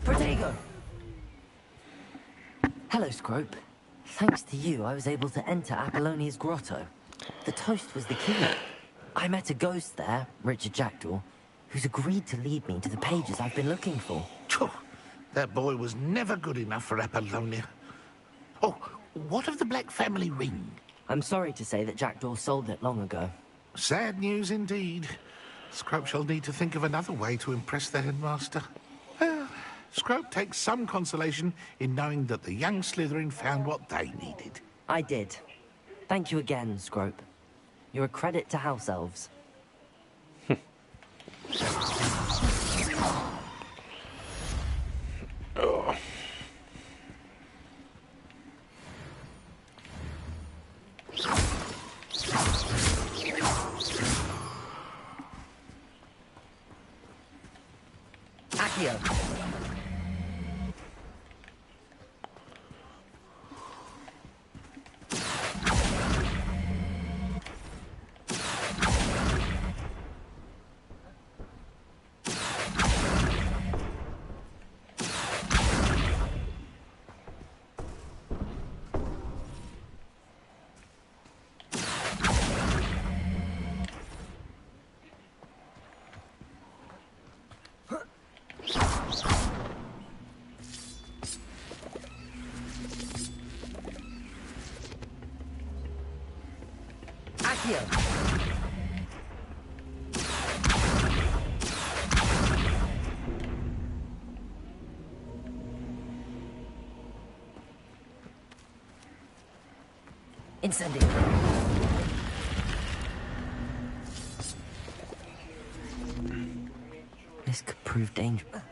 Protego! Hello, Scrope. Thanks to you, I was able to enter Apollonia's grotto. The toast was the key. I met a ghost there, Richard Jackdaw, who's agreed to lead me to the pages I've been looking for. That boy was never good enough for Apollonia. Oh, what of the Black family ring? I'm sorry to say that Jackdaw sold it long ago. Sad news indeed. Scrope shall need to think of another way to impress the headmaster. Well, Scrope takes some consolation in knowing that the young Slytherin found what they needed. I did. Thank you again, Scrope. You're a credit to house elves. Oh. Accio. Incendio. This could prove dangerous.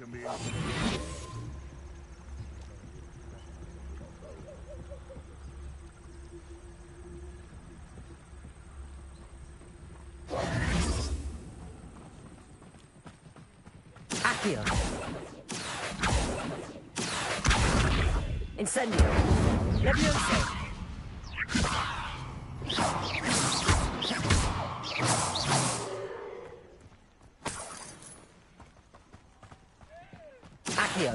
Can be Accio. Incendio. Levioso. Accio.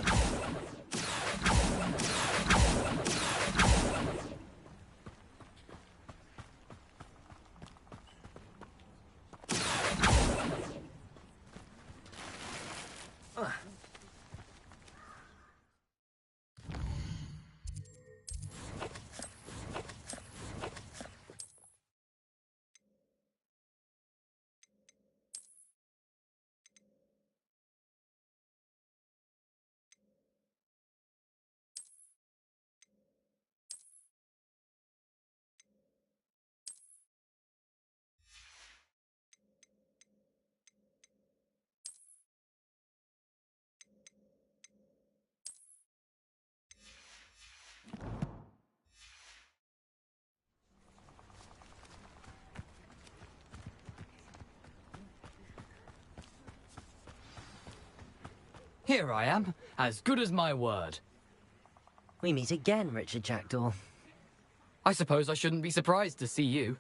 Here I am, as good as my word. We meet again, Richard Jackdaw. I suppose I shouldn't be surprised to see you.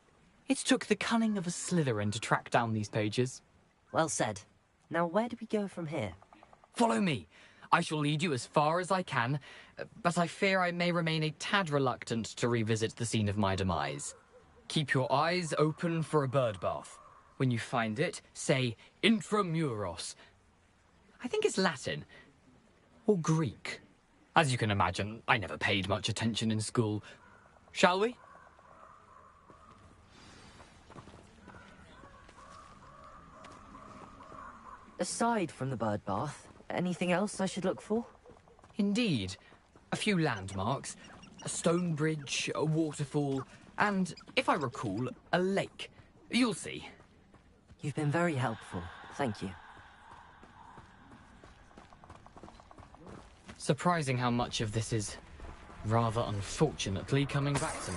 It took the cunning of a Slytherin to track down these pages. Well said. Now where do we go from here? Follow me. I shall lead you as far as I can, but I fear I may remain a tad reluctant to revisit the scene of my demise. Keep your eyes open for a bird bath. When you find it, say intramuros. I think it's Latin. Or Greek. As you can imagine, I never paid much attention in school. Shall we? Aside from the bird bath, anything else I should look for? Indeed. A few landmarks. A stone bridge, a waterfall, and, if I recall, a lake. You'll see. You've been very helpful. Thank you. Surprising how much of this is, rather unfortunately, coming back to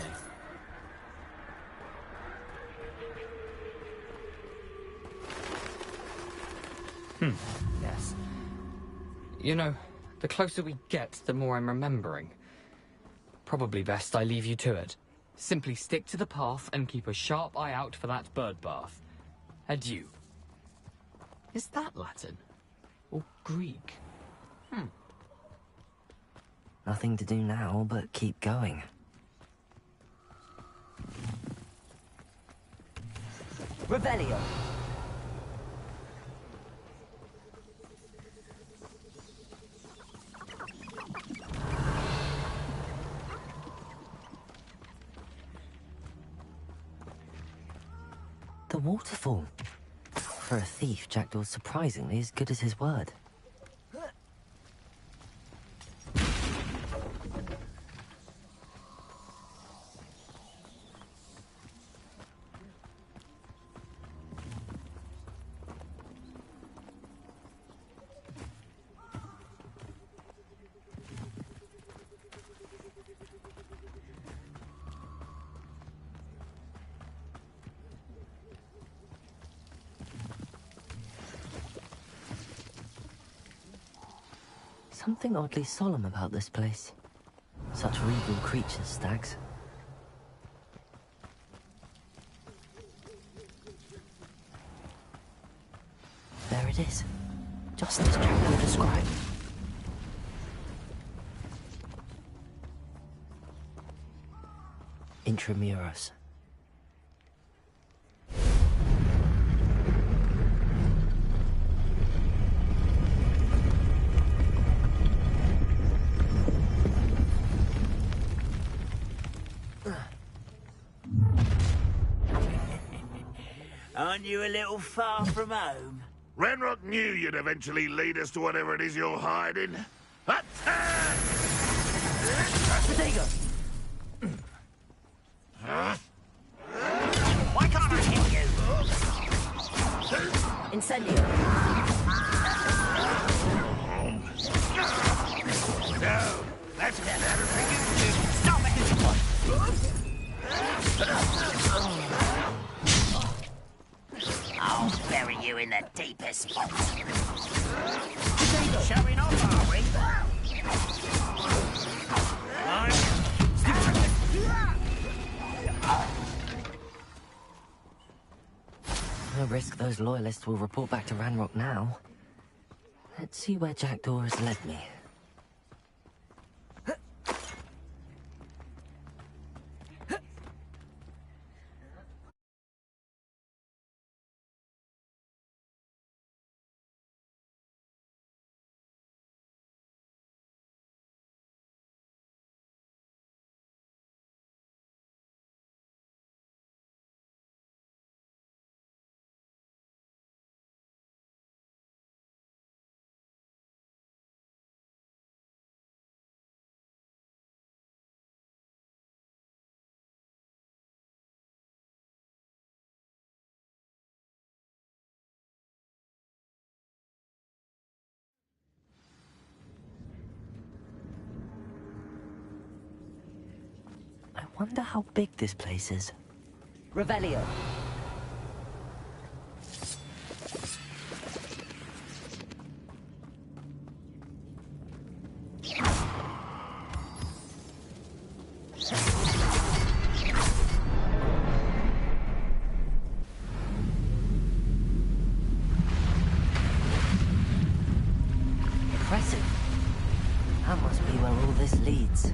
me. Yes. You know, the closer we get, the more I'm remembering. Probably best I leave you to it. Simply stick to the path and keep a sharp eye out for that bird bath. Adieu. Is that Latin? Or Greek? Nothing to do now but keep going. Revelio. The waterfall. For a thief, Jackdaw's surprisingly as good as his word. Something oddly solemn about this place. Such regal creatures, stags. There it is. Just as Jackdaw described. Intramuros. Aren't you a little far from home? Renrock knew you'd eventually lead us to whatever it is you're hiding. Attack! Potato! Why can't I hit you? Incendio! No, that's better for you two. Stop it! I'll bury you in the deepest spot. risk those loyalists will report back to Ranrock now. Let's see where Jackdaw has led me. I wonder how big this place is. Revelio. Impressive. That must be where all this leads.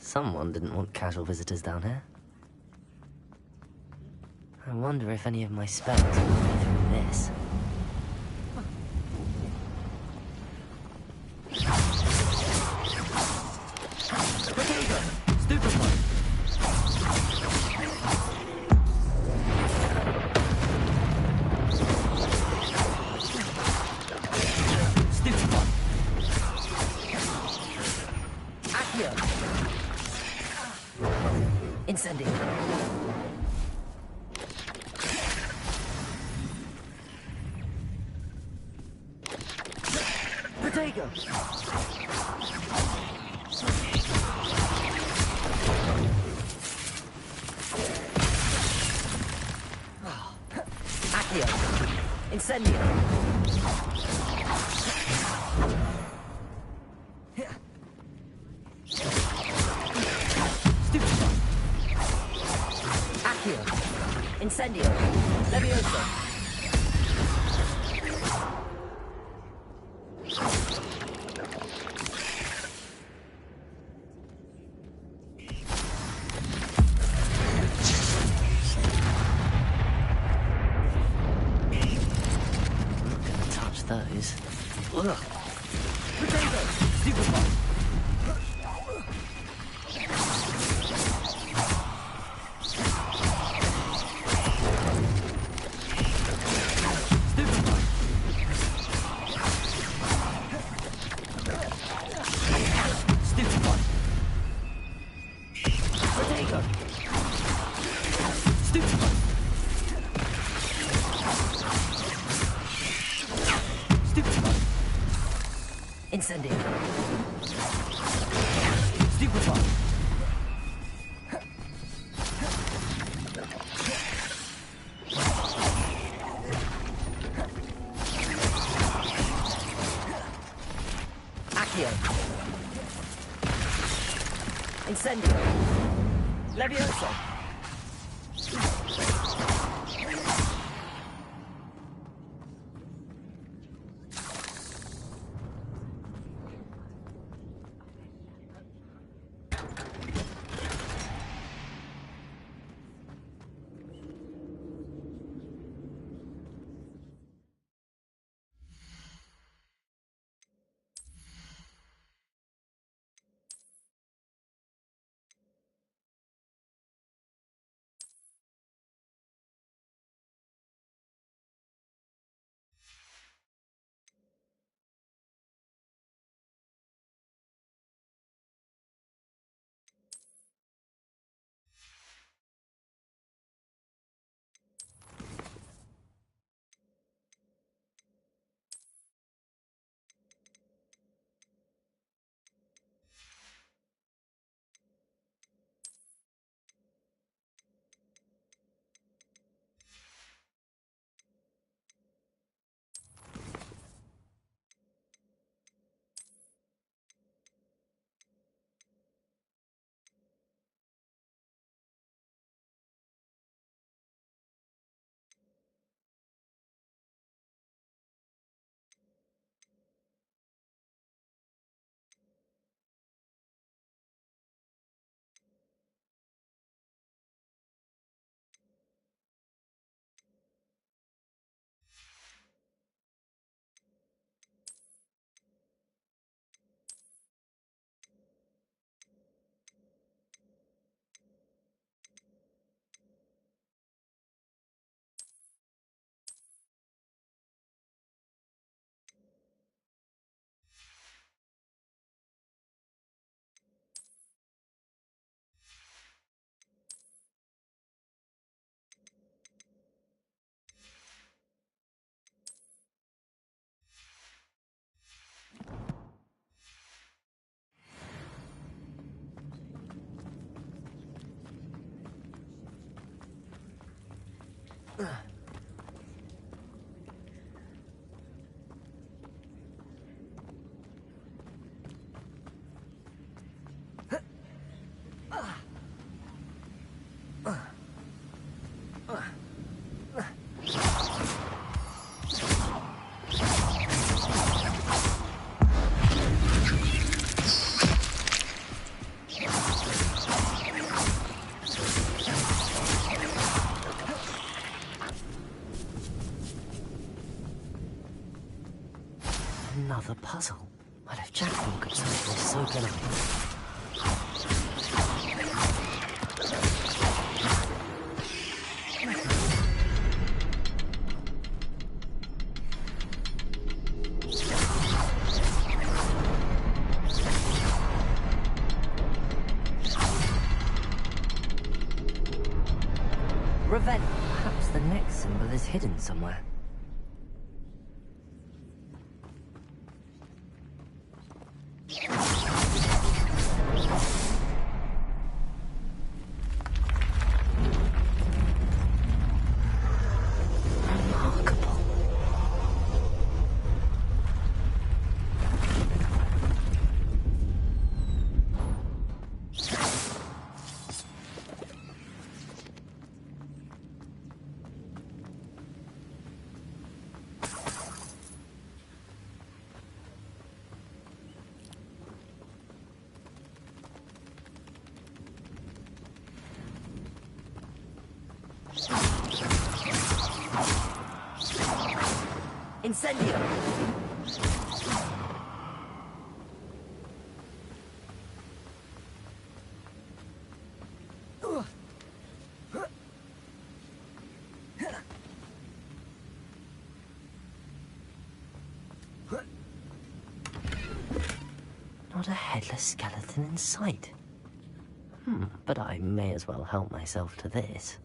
Someone didn't want casual visitors down here. I wonder if any of my spells will be through this. Incendio. Protego. Accio. Incendio. Incendio. Levioso. I'm not gonna touch those. Ugh. Potato. Super. Incendio. Stupefy. Accio. Incendio. Levioso. Another puzzle. Well, if Jackdaw could solve this, so can I. Revenge. Perhaps the next symbol is hidden somewhere. Incendio! Not a headless skeleton in sight. But I may as well help myself to this.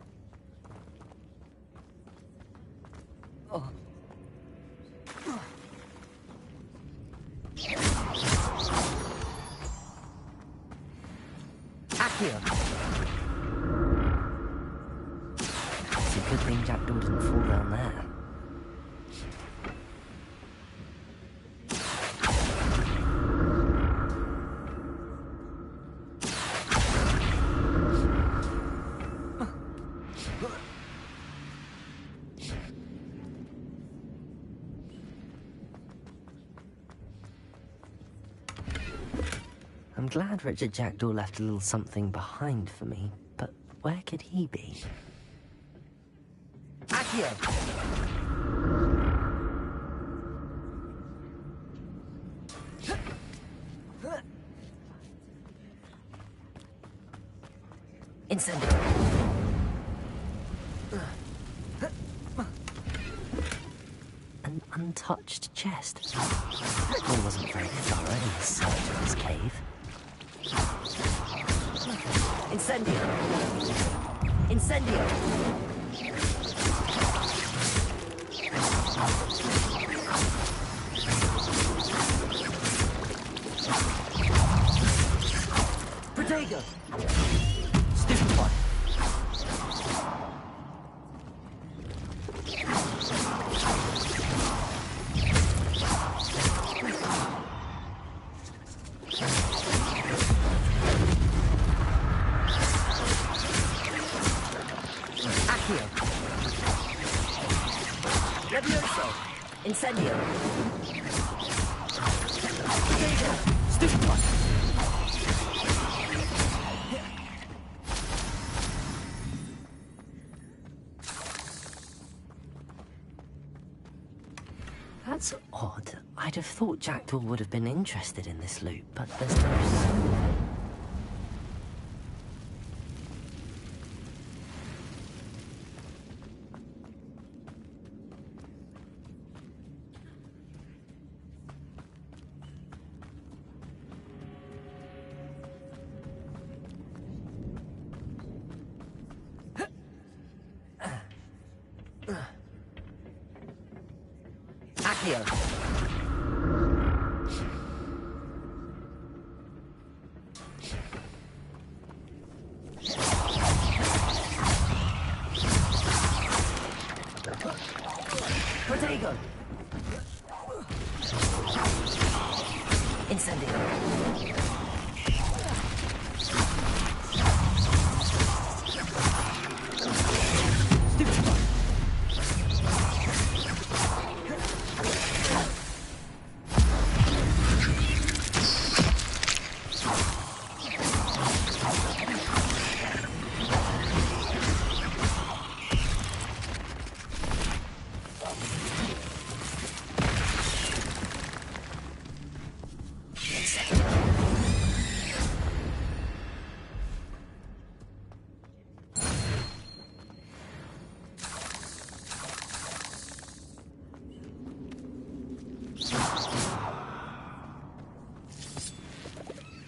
Oh. Accio! It's a good thing Jackdaw didn't fall down there. I'm glad Richard Jackdaw left a little something behind for me, but where could he be? Accio! Incendio! An untouched chest. Jackdaw wasn't very thorough in his search of this cave. Incendio! Incendio! Protego! Stupid one! Incendio! Stupid one! That's odd. I'd have thought Jackdaw would have been interested in this loot, but there's no sign. Rodrigo! Incendio!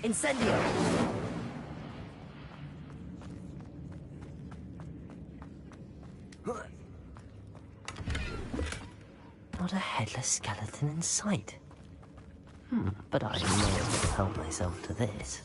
Incendio! Not a headless skeleton in sight. But I may as well help myself to this.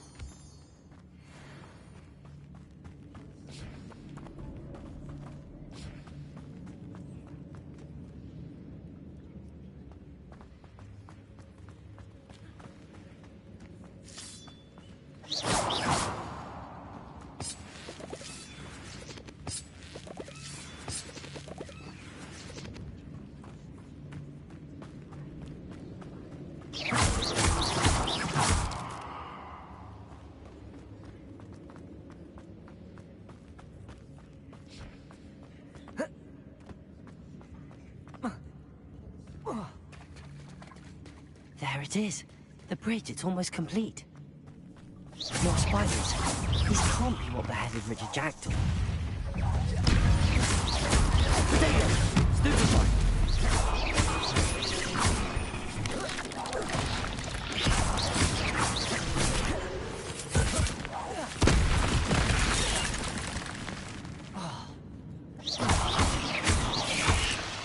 There it is. The bridge, it's almost complete. More spiders. These can't be what beheaded Richard Jackdaw. Potato! Stupefy!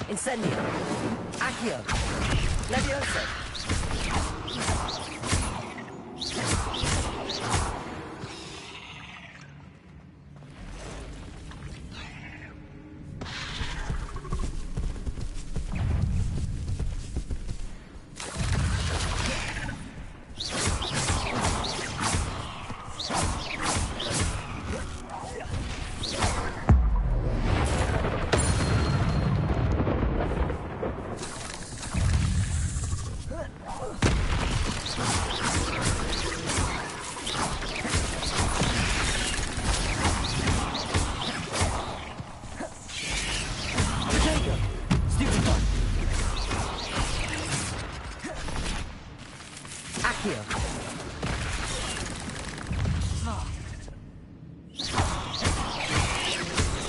Incendio! Accio! Levioso!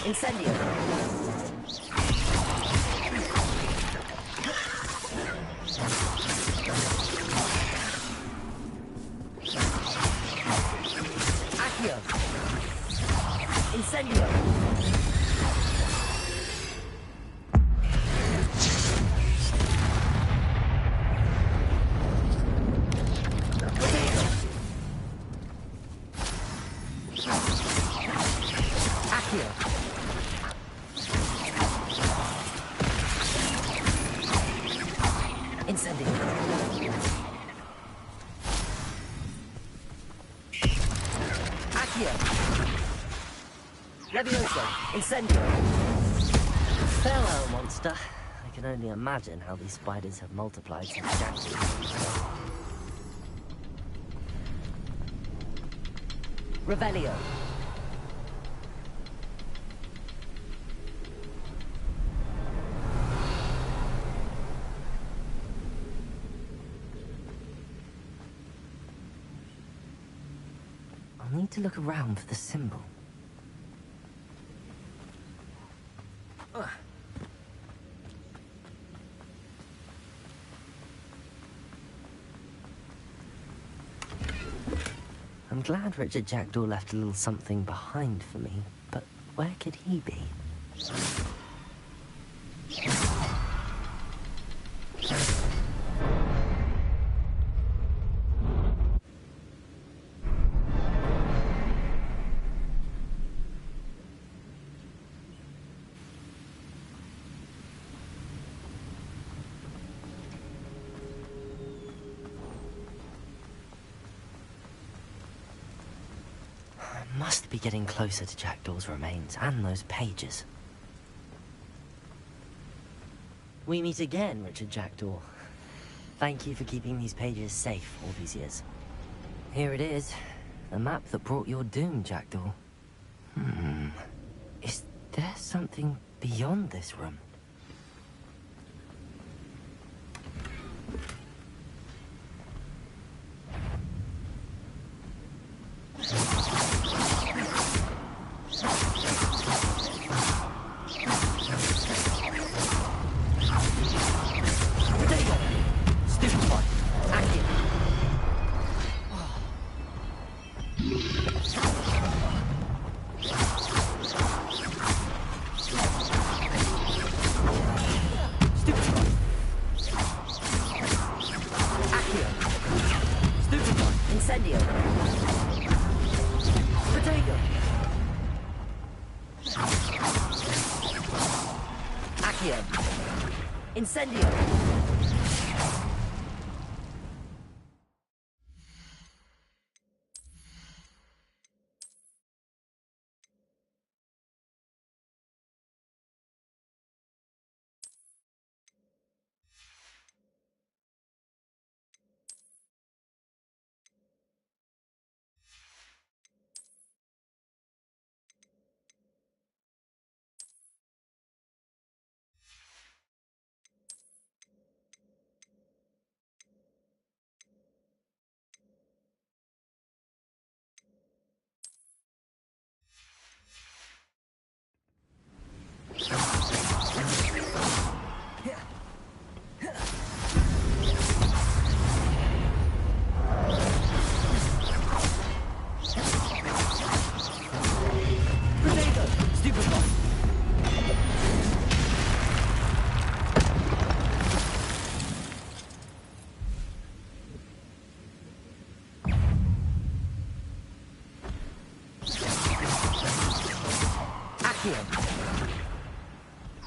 Incendio! Accio! Incendio! Levioso! Incendio! Farewell, monster. I can only imagine how these spiders have multiplied since Jackson. Revelio! I'll need to look around for the symbol. I'm glad Richard Jackdaw left a little something behind for me, but where could he be? must be getting closer to Jackdaw's remains and those pages. We meet again, Richard Jackdaw. Thank you for keeping these pages safe all these years. Here it is. The map that brought your doom, Jackdaw. Is there something beyond this room? Incendio!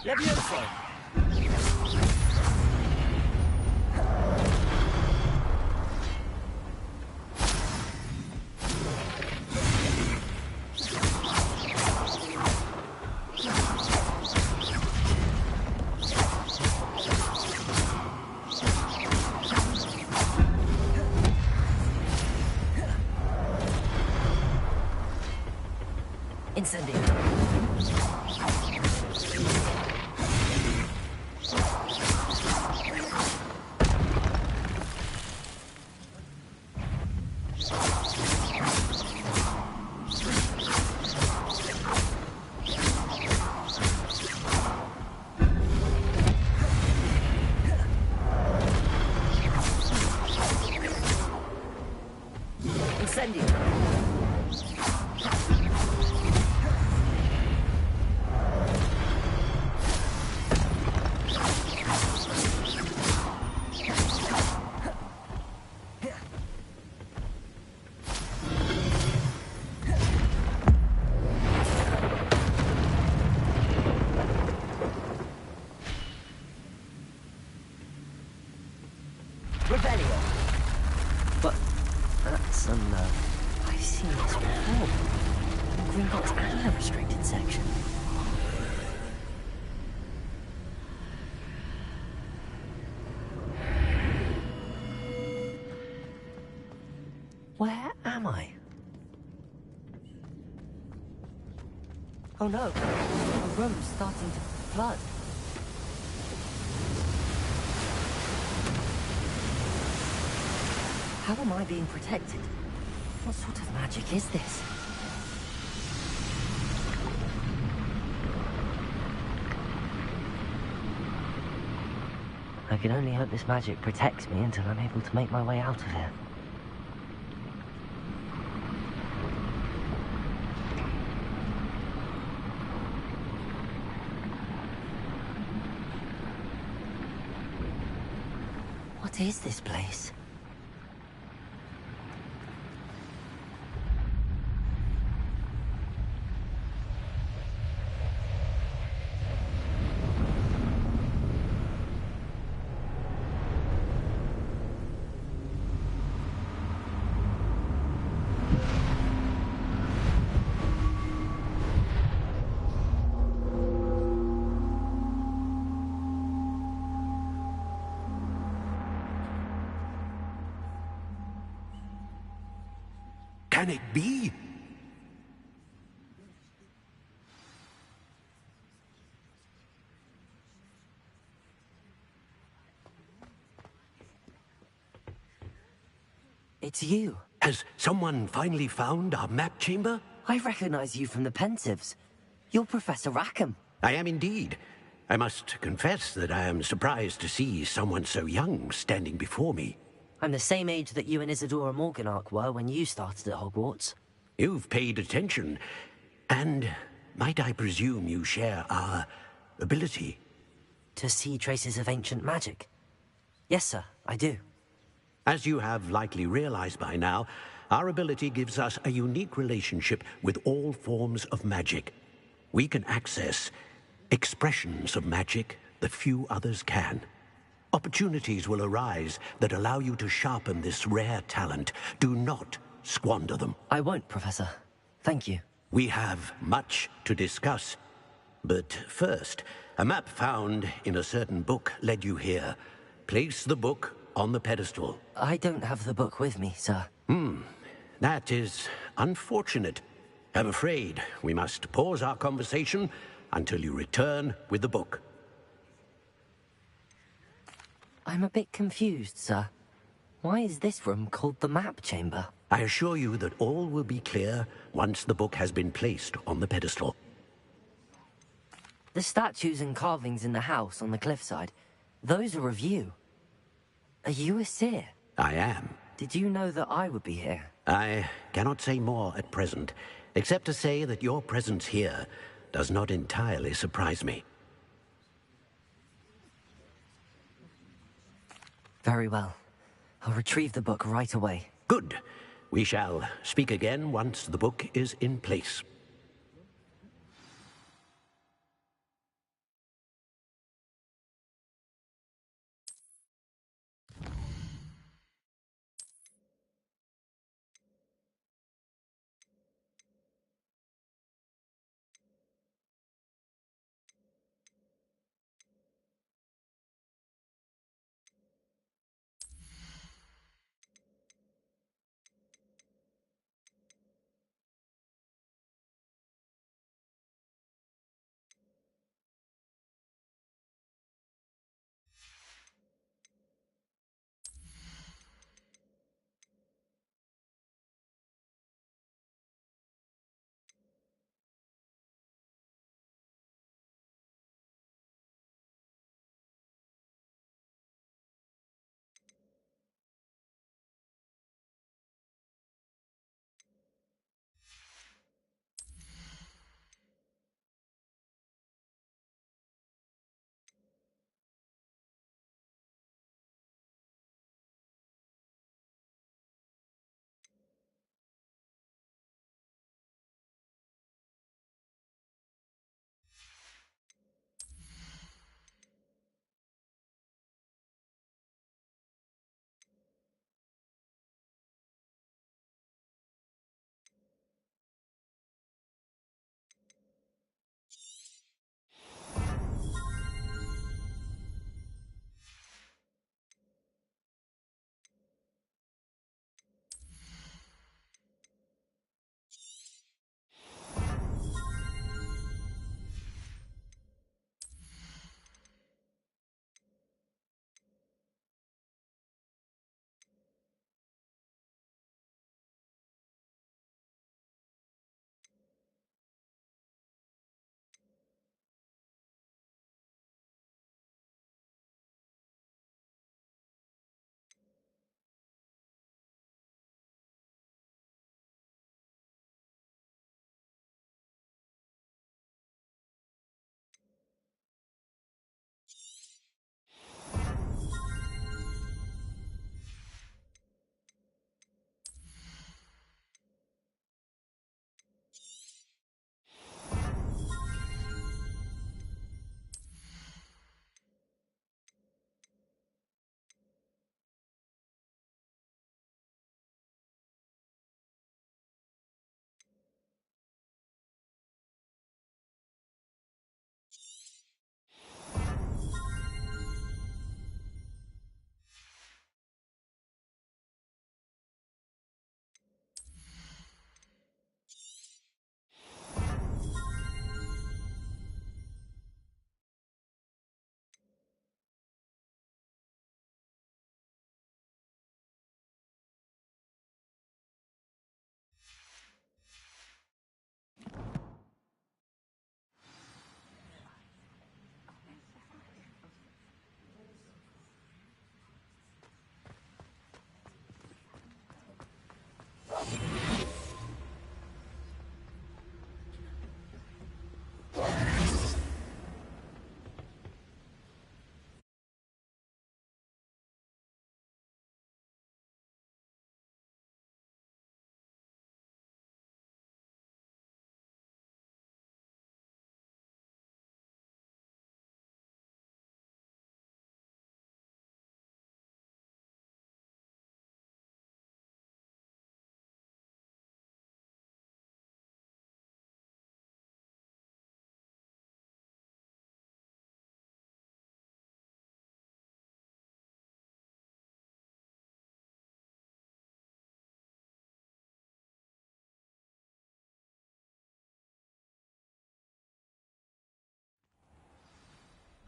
Levioso! Incendio. But that's I've seen this before. Gringotts and the restricted section. Where am I? Oh no, the room's starting to flood. How am I being protected? What sort of magic is this? I can only hope this magic protects me until I'm able to make my way out of here. What is this place? can it be? It's you. Has someone finally found our map chamber? I recognize you from the Pensieves. You're Professor Rackham. I am indeed. I must confess that I am surprised to see someone so young standing before me. I'm the same age that you and Isadora Morganach were when you started at Hogwarts. You've paid attention, and might I presume you share our ability? To see traces of ancient magic? Yes, sir, I do. As you have likely realized by now, our ability gives us a unique relationship with all forms of magic. We can access expressions of magic that few others can. Opportunities will arise that allow you to sharpen this rare talent. Do not squander them. I won't, Professor. Thank you. We have much to discuss. But first, a map found in a certain book led you here. Place the book on the pedestal. I don't have the book with me, sir. That is unfortunate. I'm afraid we must pause our conversation until you return with the book. I'm a bit confused, sir. Why is this room called the map chamber? I assure you that all will be clear once the book has been placed on the pedestal. The statues and carvings in the house on the cliffside, those are of you. Are you a seer? I am. Did you know that I would be here? I cannot say more at present, except to say that your presence here does not entirely surprise me. Very well. I'll retrieve the book right away. Good. We shall speak again once the book is in place.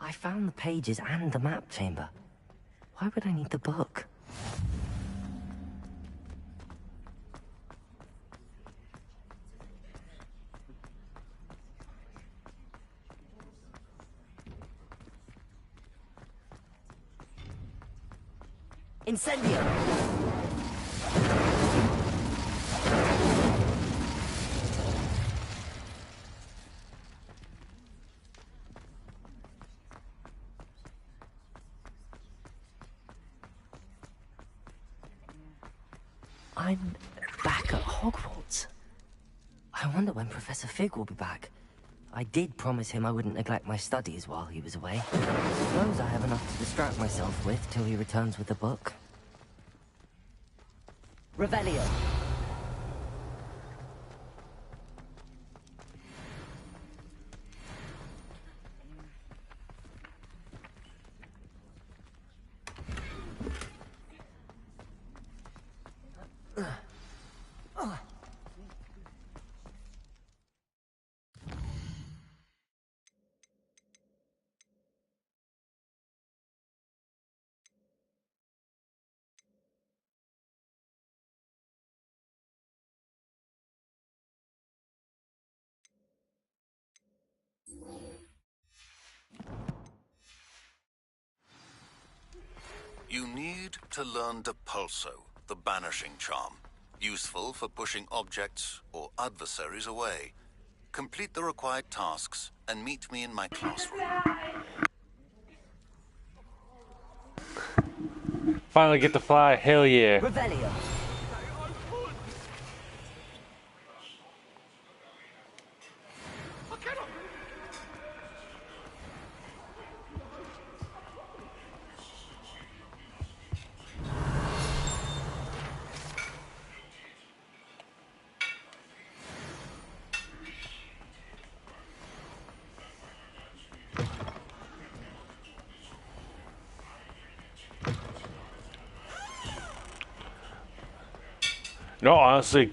I found the pages and the map chamber. Why would I need the book? Incendio! I'm back at Hogwarts. I wonder when Professor Fig will be back. I did promise him I wouldn't neglect my studies while he was away. I suppose I have enough to distract myself with till he returns with the book. Revelio. You need to learn Depulso, the banishing charm. Useful for pushing objects or adversaries away. Complete the required tasks and meet me in my classroom. Finally get to fly, hell yeah. Revelio. No, honestly, the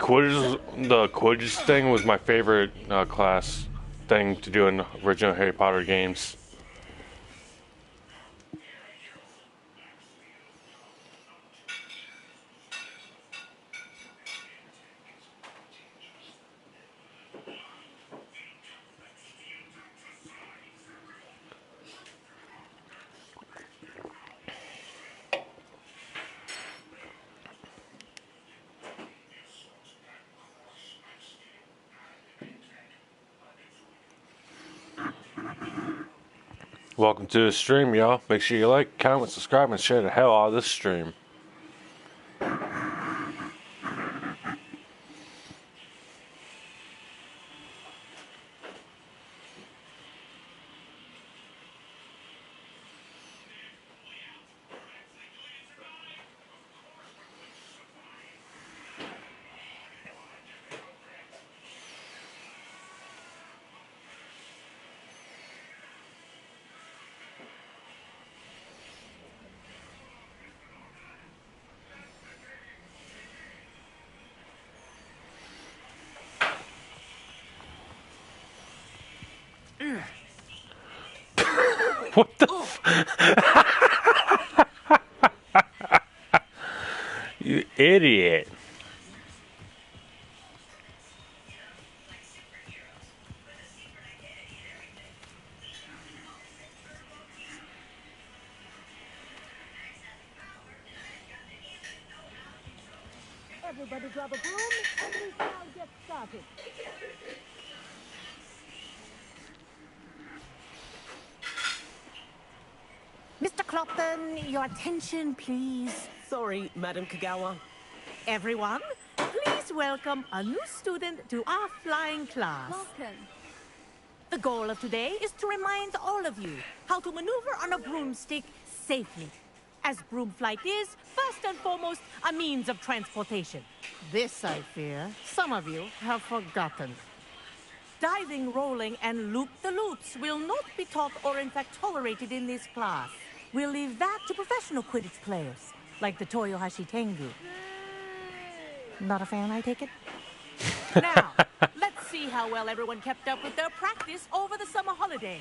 Quidditch thing was my favorite class thing to do in original Harry Potter games. Welcome to the stream, y'all. Make sure you like, comment, subscribe, and share the hell out of this stream. What the You idiot. Everybody grab a broom and we shall get started. Mr. Clopton, your attention, please. Sorry, Madam Kagawa. Everyone, please welcome a new student to our flying class. Welcome. The goal of today is to remind all of you how to maneuver on a broomstick safely. As broom flight is, first and foremost, a means of transportation. This, I fear, some of you have forgotten. Diving, rolling, and loop-the-loops will not be taught or in fact tolerated in this class. We'll leave that to professional Quidditch players, like the Toyohashi Tengu. Not a fan, I take it? Now, let's see how well everyone kept up with their practice over the summer holidays.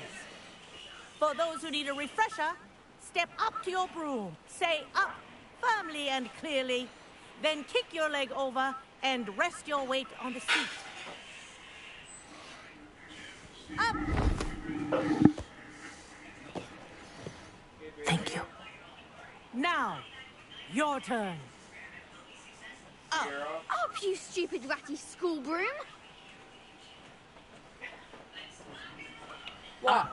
For those who need a refresher, step up to your broom, say up firmly and clearly, then kick your leg over and rest your weight on the seat. Up! Thank you. Now, your turn. Up, you stupid ratty school broom! What?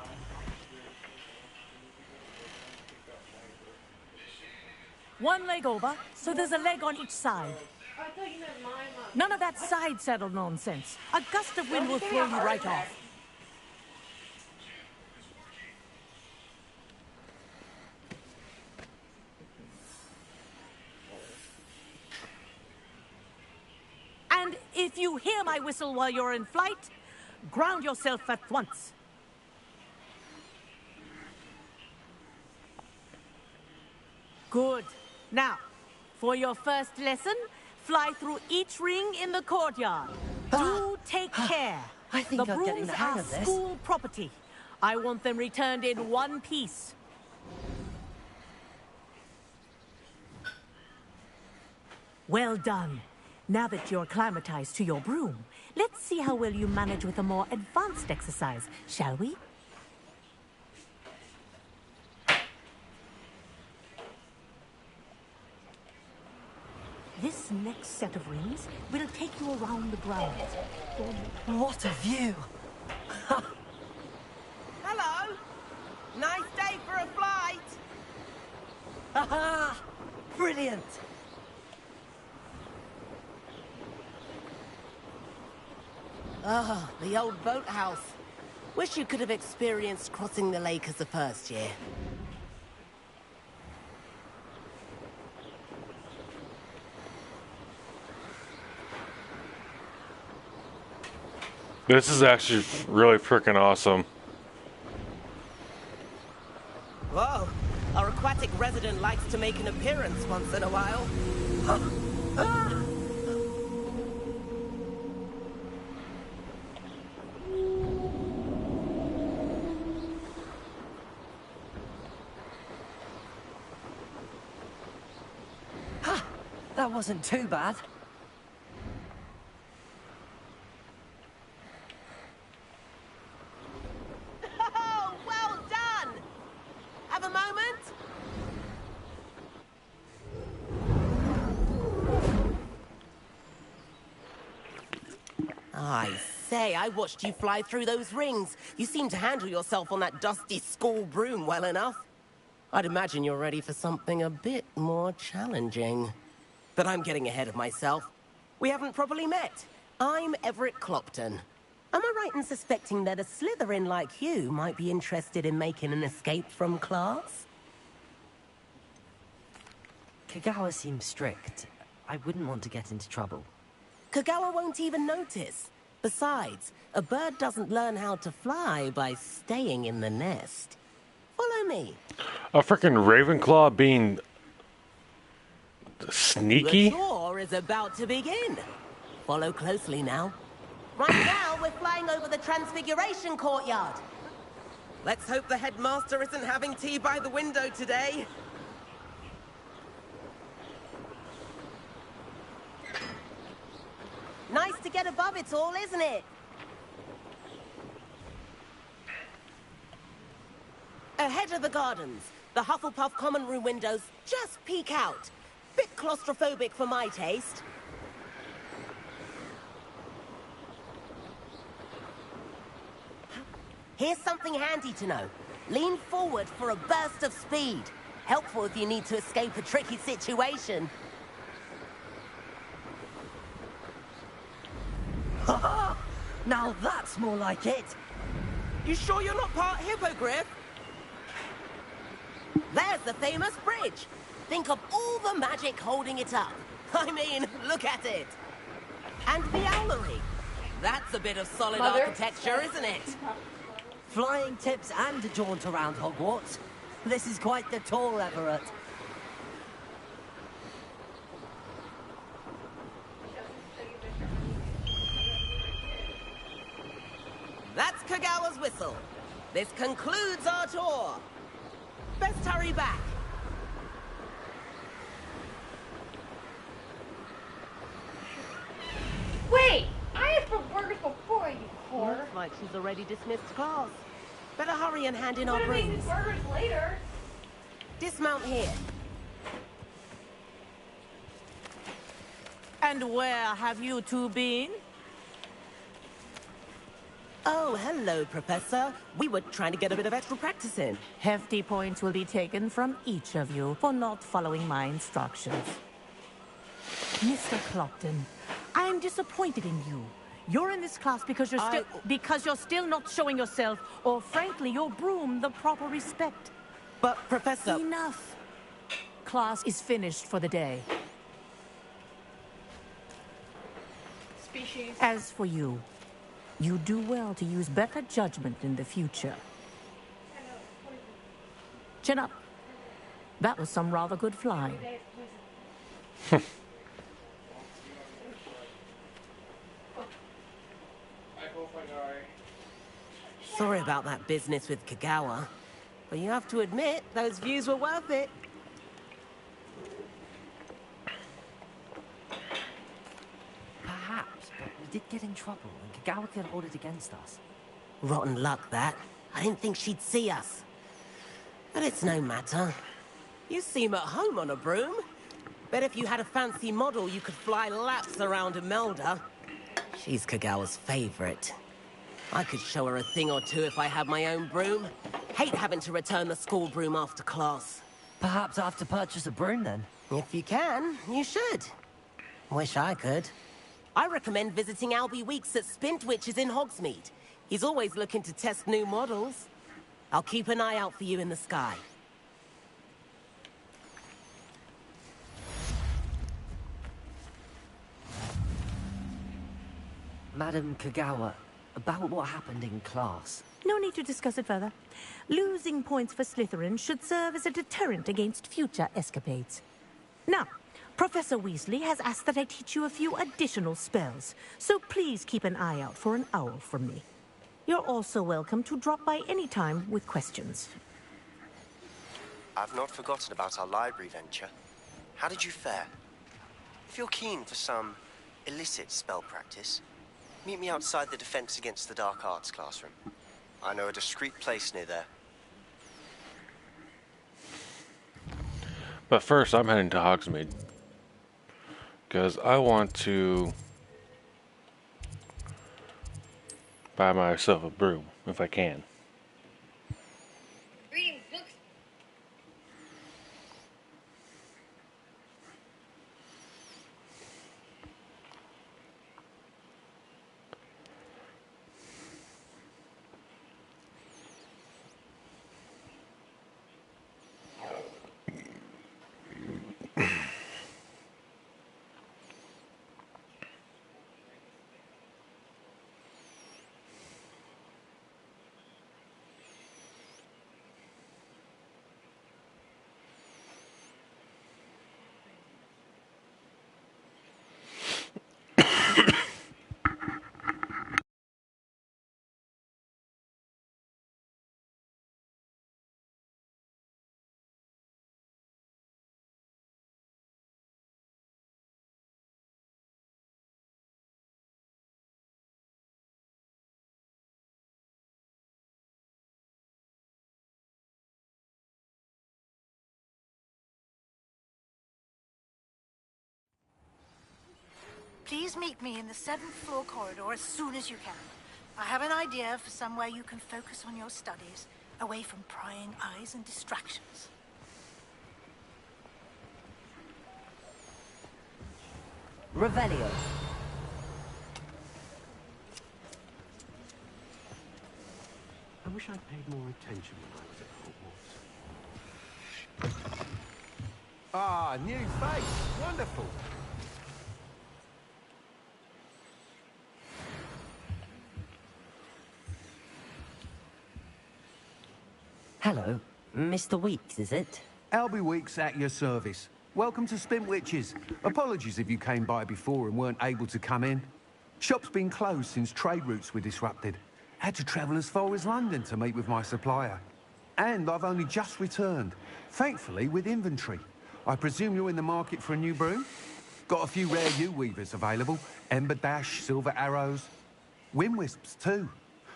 One leg over, so there's a leg on each side. I thought you meant my mom. None of that side saddle nonsense. A gust of wind will throw you right off. And if you hear my whistle while you're in flight, ground yourself at once. Good. Now, for your first lesson, fly through each ring in the courtyard. Do take care. I think the I'm getting brooms the hang are of this. school property. I want them returned in one piece. Well done. Now that you're acclimatized to your broom, let's see how well you manage with a more advanced exercise, shall we? This next set of rings will take you around the grounds. What a view! Hello! Nice day for a flight! Aha! Brilliant! Ah, the old boathouse. Wish you could have experienced crossing the lake as the first year. This is actually really freaking awesome. Whoa, our aquatic resident likes to make an appearance once in a while. That wasn't too bad. Oh, well done! Have a moment? I say, I watched you fly through those rings. You seem to handle yourself on that dusty school broom well enough. I'd imagine you're ready for something a bit more challenging. But I'm getting ahead of myself. We haven't properly met. I'm Everett Clopton. Am I right in suspecting that a Slytherin like you might be interested in making an escape from class? Kagawa seems strict. I wouldn't want to get into trouble. Kagawa won't even notice. Besides, a bird doesn't learn how to fly by staying in the nest. Follow me. A freaking Ravenclaw being sneaky? The tour is about to begin. Follow closely now. Right now, we're flying over the Transfiguration Courtyard. Let's hope the headmaster isn't having tea by the window today. Nice to get above it all, isn't it? Ahead of the gardens, the Hufflepuff common room windows just peek out. Bit claustrophobic for my taste. Here's something handy to know. Lean forward for a burst of speed. Helpful if you need to escape a tricky situation. Now that's more like it. You sure you're not part hippogriff? There's the famous bridge. Think of all the magic holding it up. I mean, look at it. And the owlery. That's a bit of solid architecture, isn't it? Flying tips and a jaunt around Hogwarts. This is quite the tour, Everett. That's Kagawa's whistle. This concludes our tour. Best hurry back. Wait! I asked for burgers before you, whore. Looks like she's already dismissed class. Better hurry and hand in I'm our gonna make brooms. burgers later. Dismount here. And where have you two been? Oh, hello, Professor. We were trying to get a bit of extra practice in. Hefty points will be taken from each of you for not following my instructions. Mr. Clopton, I am disappointed in you. You're in this class because you're still not showing yourself, or frankly, your broom the proper respect. But, Professor... Enough. Class is finished for the day. Species. As for you, you do well to use better judgment in the future. Chin up. That was some rather good flying. Sorry about that business with Kagawa, but you have to admit, those views were worth it. Perhaps, but we did get in trouble, and Kagawa could hold it against us. Rotten luck, that. I didn't think she'd see us. But it's no matter. You seem at home on a broom. Bet if you had a fancy model, you could fly laps around Imelda. She's Kagawa's favorite. I could show her a thing or two if I had my own broom. Hate having to return the school broom after class. Perhaps I have to purchase a broom then? If you can, you should. Wish I could. I recommend visiting Albie Weeks at Spintwitches in Hogsmeade. He's always looking to test new models. I'll keep an eye out for you in the sky. Madam Kagawa, about what happened in class. No need to discuss it further. Losing points for Slytherin should serve as a deterrent against future escapades. Now, Professor Weasley has asked that I teach you a few additional spells, so please keep an eye out for an owl from me. You're also welcome to drop by any time with questions. I've not forgotten about our library venture. How did you fare? If you're keen for some illicit spell practice, meet me outside the Defense Against the Dark Arts classroom. I know a discreet place near there. But first, I'm heading to Hogsmeade. Because I want to buy myself a broom, if I can. Reading books. Please meet me in the 7th floor corridor as soon as you can. I have an idea for somewhere you can focus on your studies, away from prying eyes and distractions. Revelio. I wish I'd paid more attention when I was at Hogwarts. Ah, new face. Wonderful. Hello, Mr. Weeks, is it? Albie Weeks at your service. Welcome to Spintwitches. Apologies if you came by before and weren't able to come in. Shop's been closed since trade routes were disrupted. Had to travel as far as London to meet with my supplier. And I've only just returned, thankfully with inventory. I presume you're in the market for a new broom? Got a few rare yew-weavers available. Ember Dash, Silver Arrows. Wind-wisps too.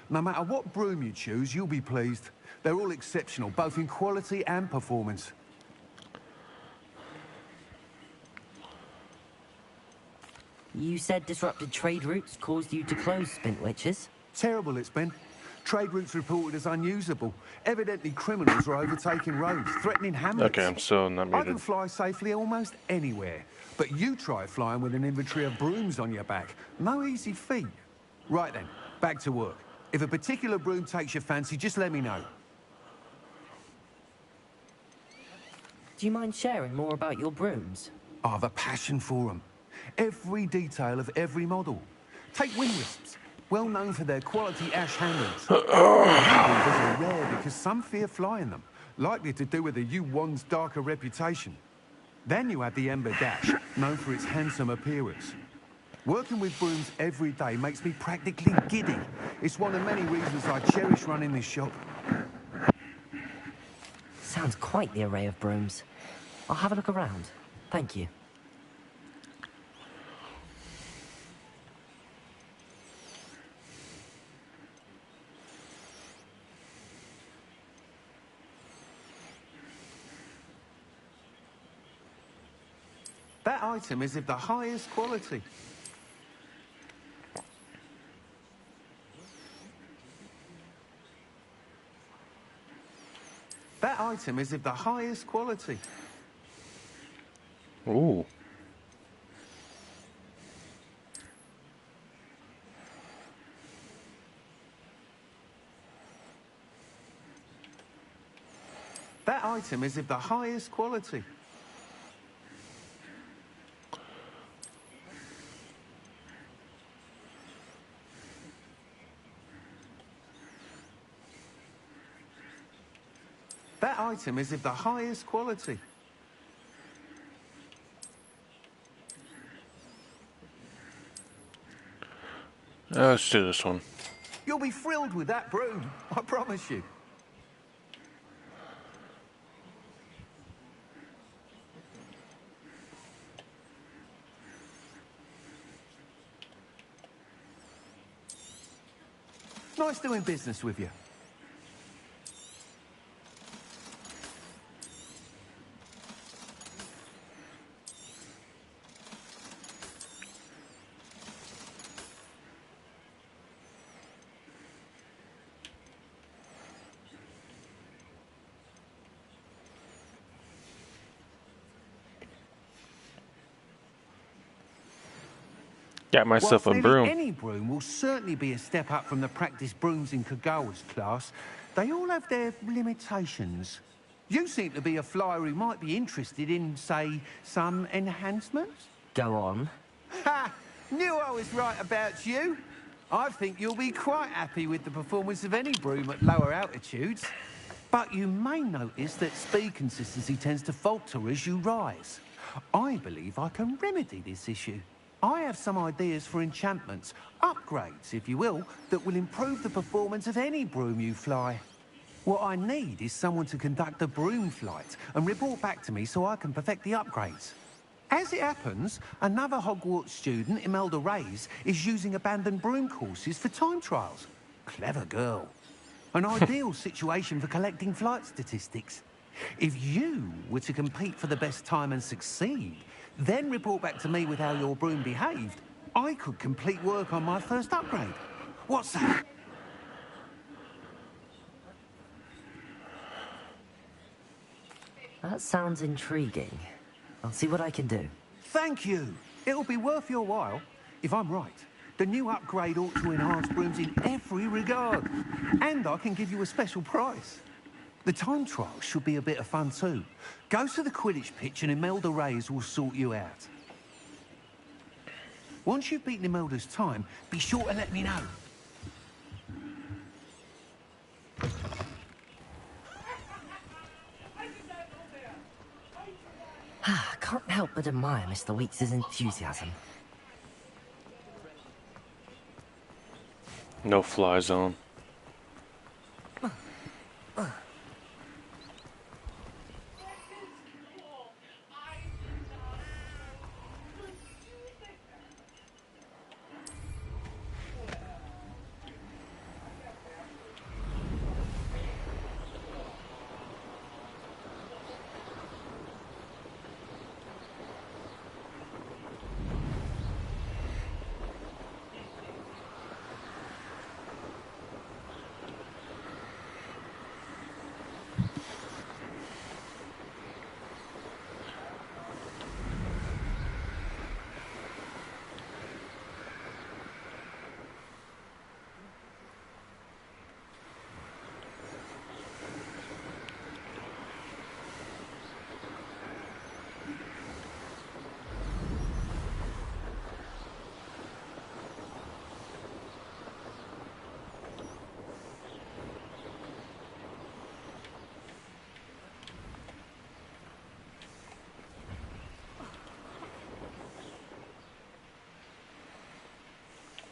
No matter what broom you choose, you'll be pleased. They're all exceptional, both in quality and performance. You said disrupted trade routes caused you to close Spintwitches? Terrible it's been. Trade routes reported as unusable. Evidently criminals are overtaking roads, threatening hamlets. Okay, I'm still not I muted. can fly safely almost anywhere. But you try flying with an inventory of brooms on your back. No easy feat. Right then, back to work. If a particular broom takes your fancy, just let me know. Do you mind sharing more about your brooms? I have a passion for them. Every detail of every model. Take wind-wisps, well known for their quality ash handles. Wind-weavers are rare because some fear flying them, likely to do with the yew-wand's darker reputation. Then you have the Ember Dash, known for its handsome appearance. Working with brooms every day makes me practically giddy. It's one of many reasons I cherish running this shop. Sounds quite the array of brooms. I'll have a look around. Thank you. That item is of the highest quality. That item is of the highest quality. Ooh. That item is of the highest quality. That item is of the highest quality. Let's do this one. You'll be thrilled with that broom, I promise you. Nice doing business with you. Got myself Whilst a nearly broom. any broom will certainly be a step up from the practice brooms in Kagawa's class, they all have their limitations. You seem to be a flyer who might be interested in, say, some enhancements? Go on. Ha! Knew I was right about you. I think you'll be quite happy with the performance of any broom at lower altitudes. But you may notice that speed consistency tends to falter as you rise. I believe I can remedy this issue. I have some ideas for enchantments, upgrades, if you will, that will improve the performance of any broom you fly. What I need is someone to conduct a broom flight and report back to me so I can perfect the upgrades. As it happens, another Hogwarts student, Imelda Reyes, is using abandoned broom courses for time trials. Clever girl. An ideal situation for collecting flight statistics. If you were to compete for the best time and succeed, then report back to me with how your broom behaved, I could complete work on my first upgrade. What's that? That sounds intriguing. I'll see what I can do. Thank you. It'll be worth your while. If I'm right, the new upgrade ought to enhance brooms in every regard. And I can give you a special price. The time trial should be a bit of fun too. Go to the Quidditch pitch and Imelda Reyes will sort you out. Once you've beaten Imelda's time, be sure to let me know. I can't help but admire Mr. Weeks' enthusiasm. No fly zone.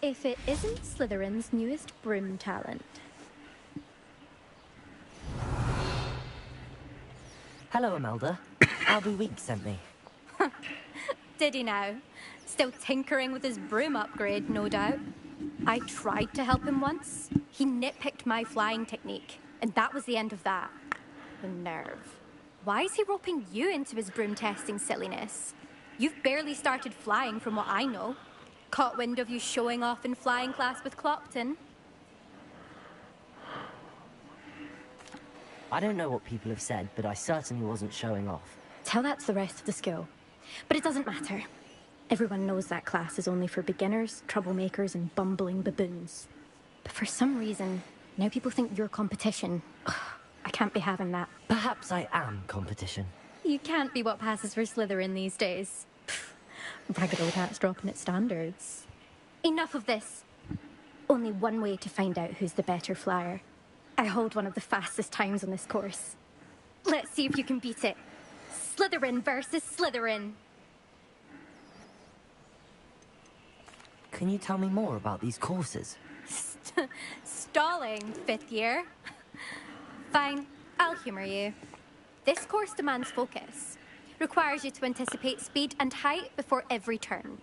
If it isn't Slytherin's newest broom talent. Hello, Imelda. Albie Week sent me. Did he now? Still tinkering with his broom upgrade, no doubt. I tried to help him once. He nitpicked my flying technique, and that was the end of that. The nerve. Why is he roping you into his broom testing silliness? You've barely started flying from what I know. Caught wind of you showing off in flying class with Clopton. I don't know what people have said, but I certainly wasn't showing off. Tell that to the rest of the school. But it doesn't matter. Everyone knows that class is only for beginners, troublemakers, and bumbling baboons. But for some reason, now people think you're competition. Ugh, I can't be having that. Perhaps I am competition. You can't be what passes for Slytherin these days. Pfft, ragged old hat's dropping its standards. Enough of this. Only one way to find out who's the better flyer. I hold one of the fastest times on this course. Let's see if you can beat it. Slytherin versus Slytherin. Can you tell me more about these courses? Stalling, 5th year. Fine, I'll humor you. This course demands focus. Requires you to anticipate speed and height before every turn.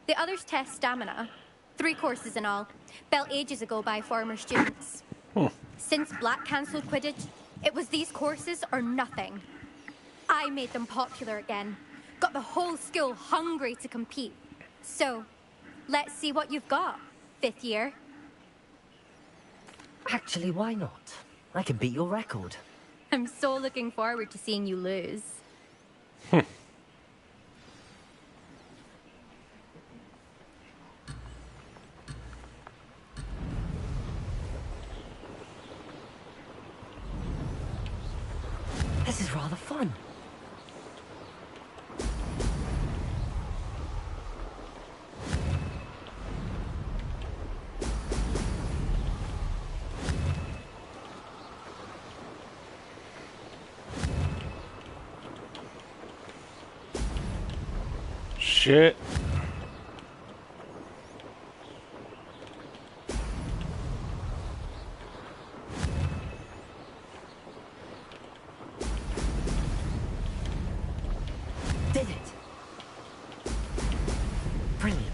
The others test stamina. 3 courses in all, built ages ago by former students. Since Black cancelled Quidditch, it was these courses or nothing. I made them popular again. Got the whole school hungry to compete. So, let's see what you've got, 5th year. Actually, why not? I can beat your record. I'm so looking forward to seeing you lose. This is rather fun. Shit. Did it. Brilliant.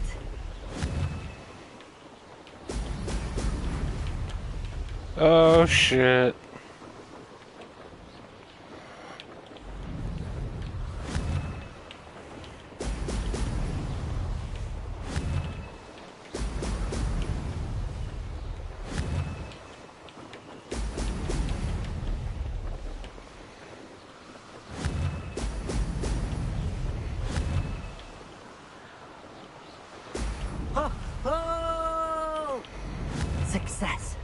Oh shit. Oh! Success.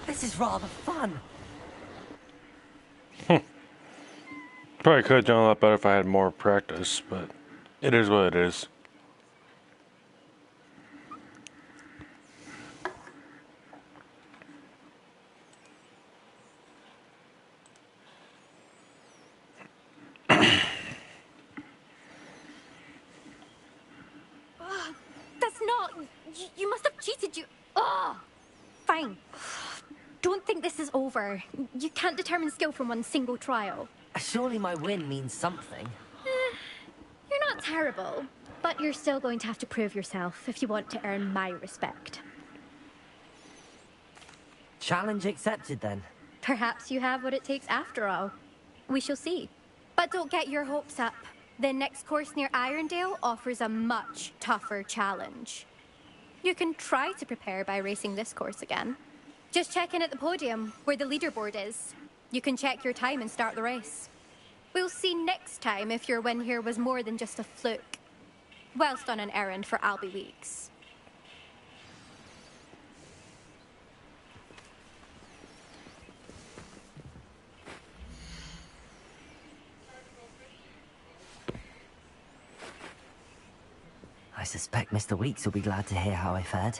This is rather fun. Probably could have done a lot better if I had more practice, but it is what it is. That's not... You must have cheated, you... Ugh! Fine. Don't think this is over. You can't determine skill from one single trial. Surely my win means something. You're not terrible, but you're still going to have to prove yourself if you want to earn my respect. Challenge accepted, then. Perhaps you have what it takes after all. We shall see. But don't get your hopes up. The next course near Irondale offers a much tougher challenge. You can try to prepare by racing this course again. Just check in at the podium, where the leaderboard is. You can check your time and start the race. We'll see next time if your win here was more than just a fluke. whilst on an errand for Albie Weeks. I suspect Mr. Weeks will be glad to hear how I fared.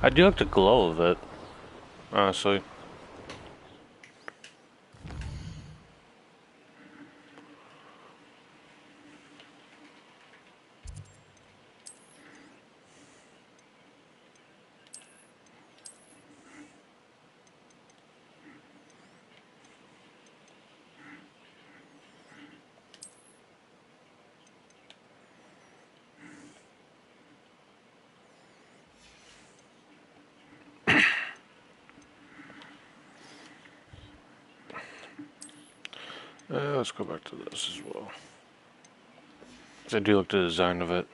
I do like the glow of it, honestly. Let's go back to this as well. I do like the design of it.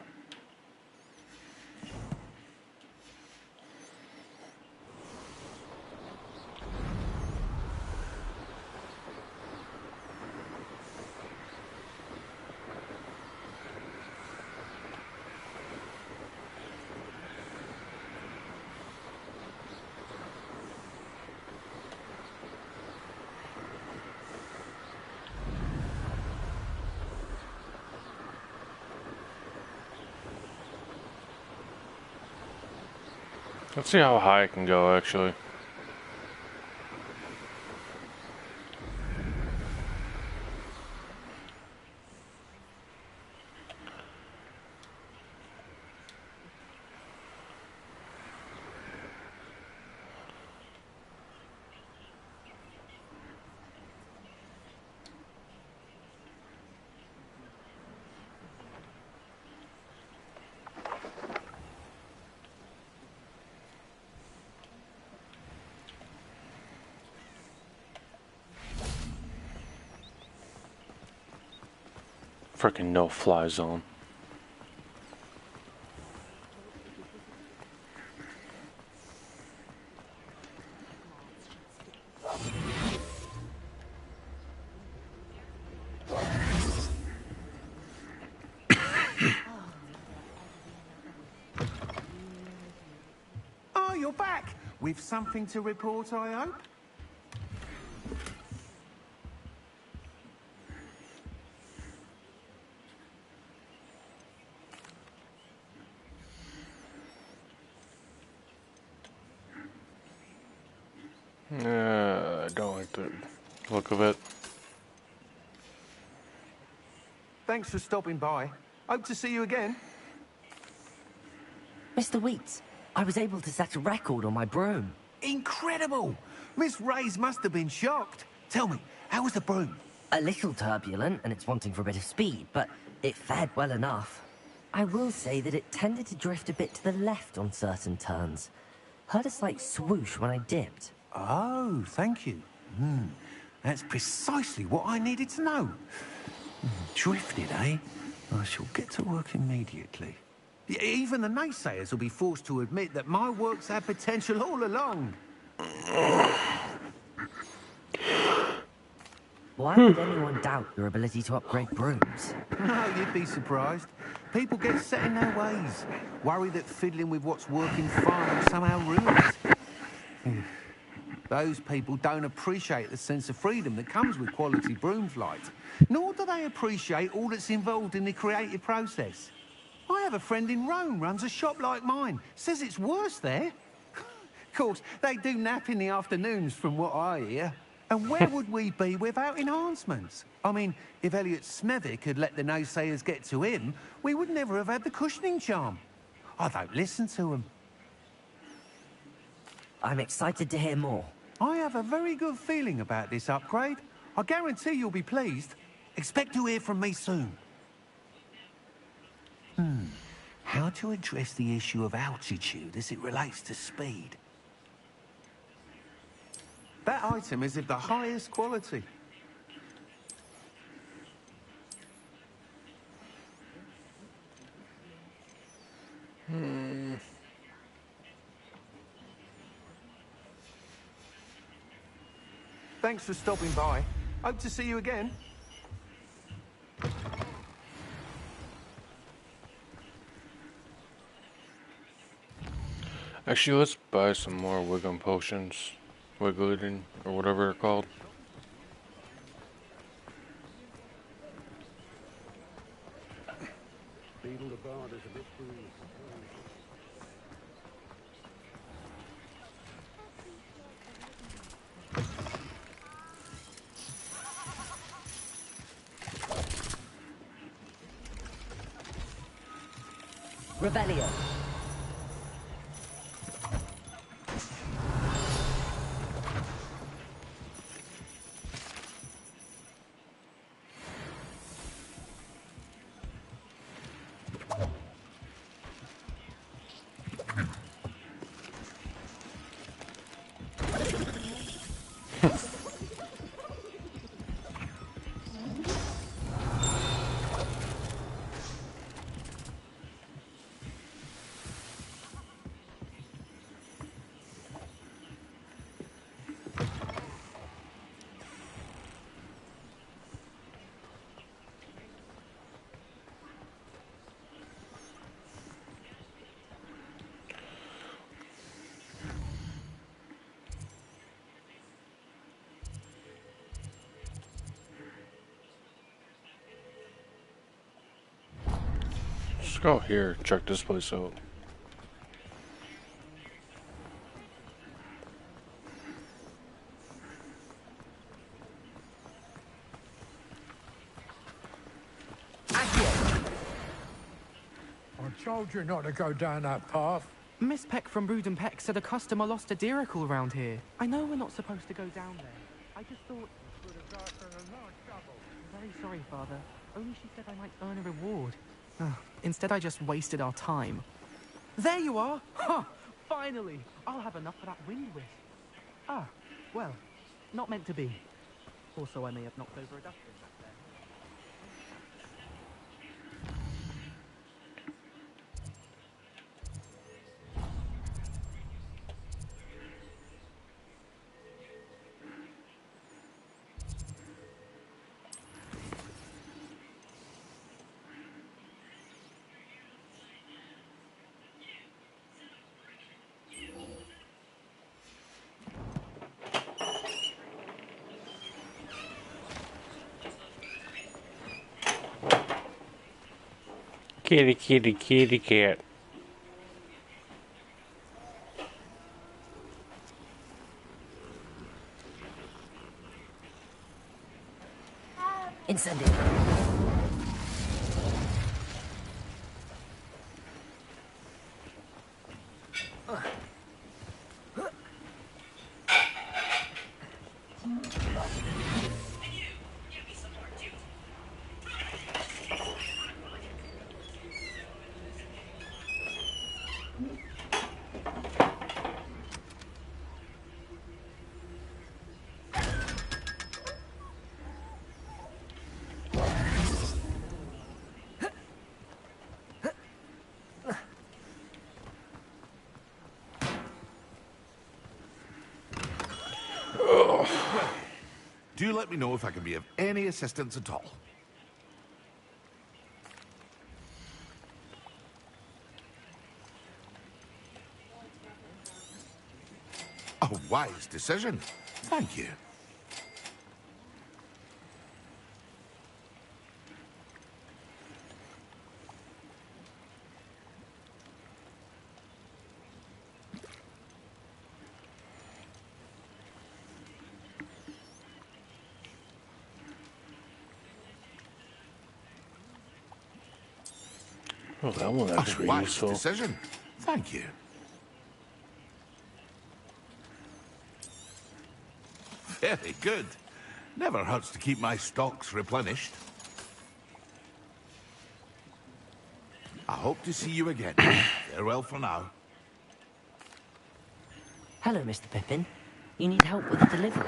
Let's see how high I can go, actually. Freaking no-fly zone. Oh, you're back! With something to report, I hope? I don't like the look of it. Thanks for stopping by. Hope to see you again. Mr. Weeks, I was able to set a record on my broom. Incredible! Miss Reyes must have been shocked. Tell me, how was the broom? A little turbulent, and it's wanting for a bit of speed, but it fared well enough. I will say that it tended to drift a bit to the left on certain turns. Heard a slight swoosh when I dipped. Oh, thank you. That's precisely what I needed to know. Drifted, eh? I shall get to work immediately. Even the naysayers will be forced to admit that my work's had potential all along. Why would anyone doubt your ability to upgrade brooms? No, you'd be surprised. People get set in their ways, worry that fiddling with what's working fine will somehow ruin it. Those people don't appreciate the sense of freedom that comes with quality broom flight, nor do they appreciate all that's involved in the creative process. I have a friend in Rome runs a shop like mine, says it's worse there. Of course, they do nap in the afternoons from what I hear. And where would we be without enhancements? I mean, if Elliot Smethwick had let the naysayers get to him, we would never have had the cushioning charm. I don't listen to them. I'm excited to hear more. I have a very good feeling about this upgrade. I guarantee you'll be pleased. Expect to hear from me soon. How to address the issue of altitude as it relates to speed? That item is of the highest quality. Thanks for stopping by. Hope to see you again. Actually, let's buy some more Wiggum potions. Wiggling, or whatever they're called. Beetle the Bard is a bit bruised. Rebellion. Let's go here, check this place out. I told you not to go down that path. Miss Peck from Brood and Peck said a customer lost a deeracle around here. I know we're not supposed to go down there. I just thought... I'm very sorry, Father. Only she said I might earn a reward. Instead, I just wasted our time. There you are! Ha! Finally! I'll have enough for that wind wisp. Ah, well, not meant to be. Also, I may have knocked over a dustbin back there. Kitty, kitty, kitty cat. Incendio. Do let me know if I can be of any assistance at all. A wise decision. Thank you. Oh, that one actually wise useful. decision. Thank you. Very good. Never hurts to keep my stocks replenished. I hope to see you again. Farewell for now. Hello, Mr. Pippin. You need help with the delivery?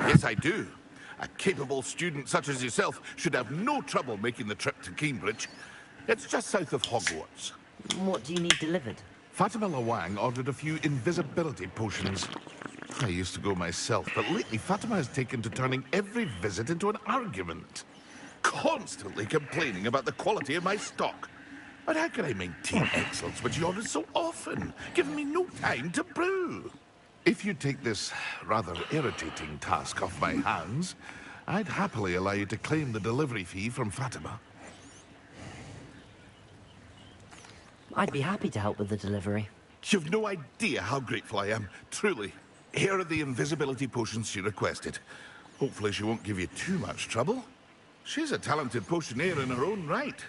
Yes, I do. A capable student such as yourself should have no trouble making the trip to Cambridge. It's just south of Hogwarts. What do you need delivered? Fatima Lawang ordered a few invisibility potions. I used to go myself, but lately Fatima has taken to turning every visit into an argument. Constantly complaining about the quality of my stock. But how can I maintain excellence when she orders so often, giving me no time to brew? If you take this rather irritating task off my hands, I'd happily allow you to claim the delivery fee from Fatima. I'd be happy to help with the delivery. You've no idea how grateful I am, truly. Here are the invisibility potions she requested. Hopefully she won't give you too much trouble. She's a talented potioneer in her own right.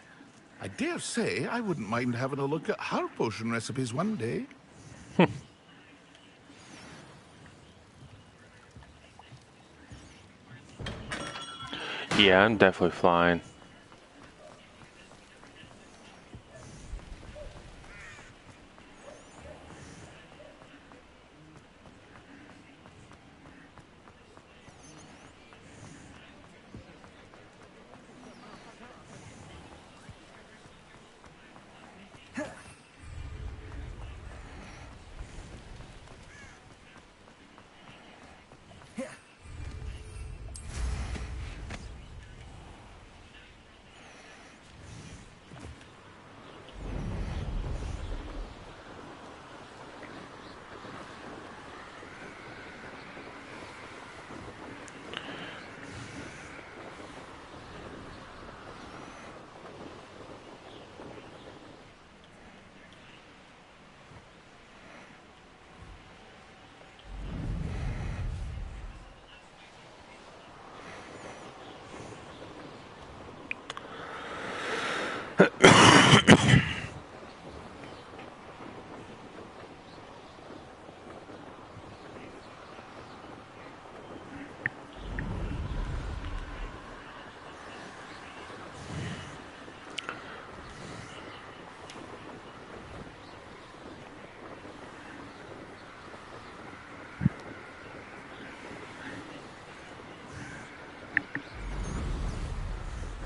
I dare say I wouldn't mind having a look at her potion recipes one day. Yeah, I'm definitely flying.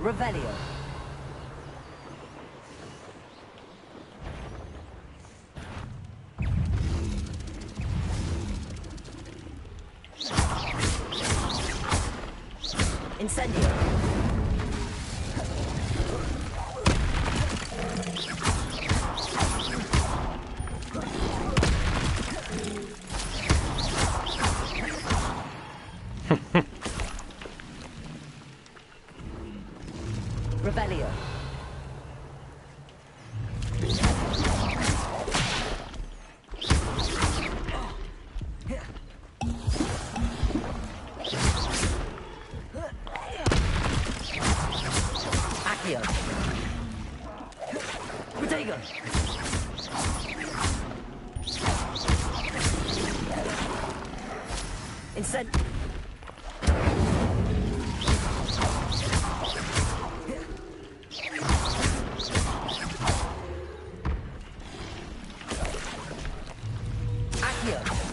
Revelio. Incendio. Revelio. Accio. Protego. Incend. Accio.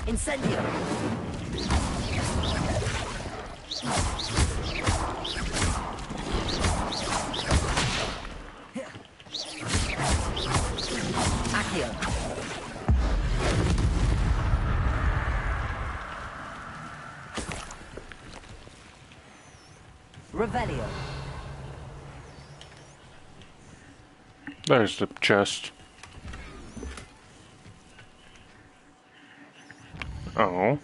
Incendio. Accio. Revelio. There's the chest. Oh.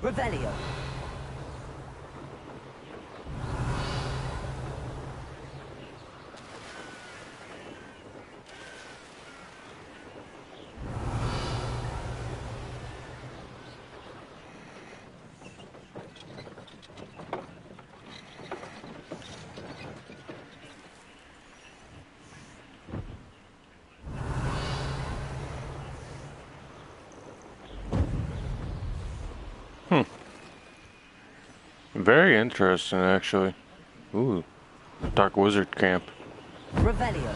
Revelio. Very interesting, actually. Ooh, Dark Wizard Camp. Revelio.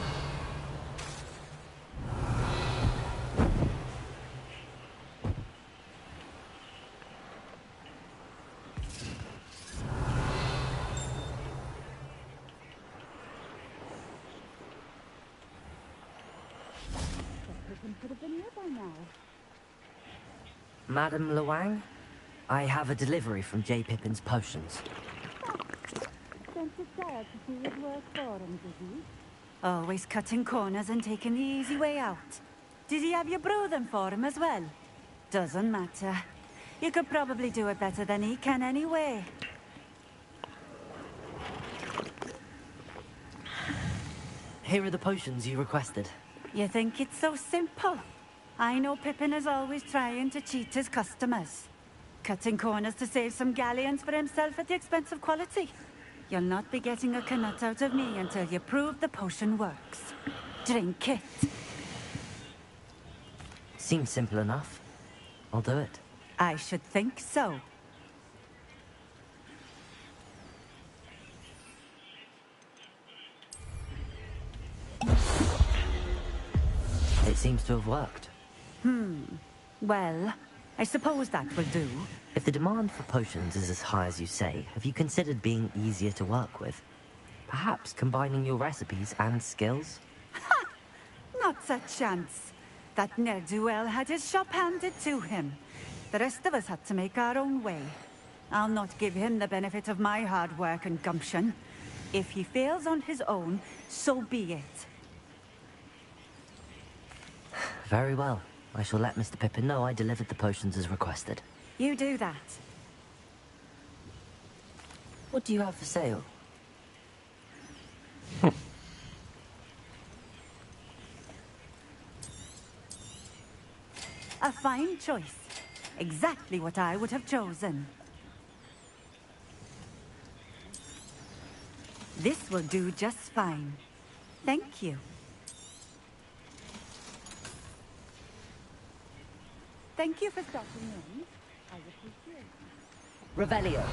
Could have been here by now. Madam Luang, I have a delivery from J. Pippin's Potions. Sent his dad to do his work for him, did he? Always cutting corners and taking the easy way out. Did he have you brew them for him as well? Doesn't matter. You could probably do it better than he can anyway. Here are the potions you requested. You think it's so simple? I know Pippin is always trying to cheat his customers. Cutting corners to save some galleons for himself at the expense of quality. You'll not be getting a canut out of me until you prove the potion works. Drink it. Seems simple enough. I'll do it. I should think so. It seems to have worked. Well, I suppose that will do. If the demand for potions is as high as you say, have you considered being easier to work with? Perhaps combining your recipes and skills? Not a chance. That ne'er-do-well had his shop handed to him. The rest of us had to make our own way. I'll not give him the benefit of my hard work and gumption. If he fails on his own, so be it. Very well. I shall let Mr. Pippin know I delivered the potions as requested. You do that. What do you have for sale? A fine choice. Exactly what I would have chosen. This will do just fine. Thank you. Thank you for stopping in. I appreciate it. Revelio.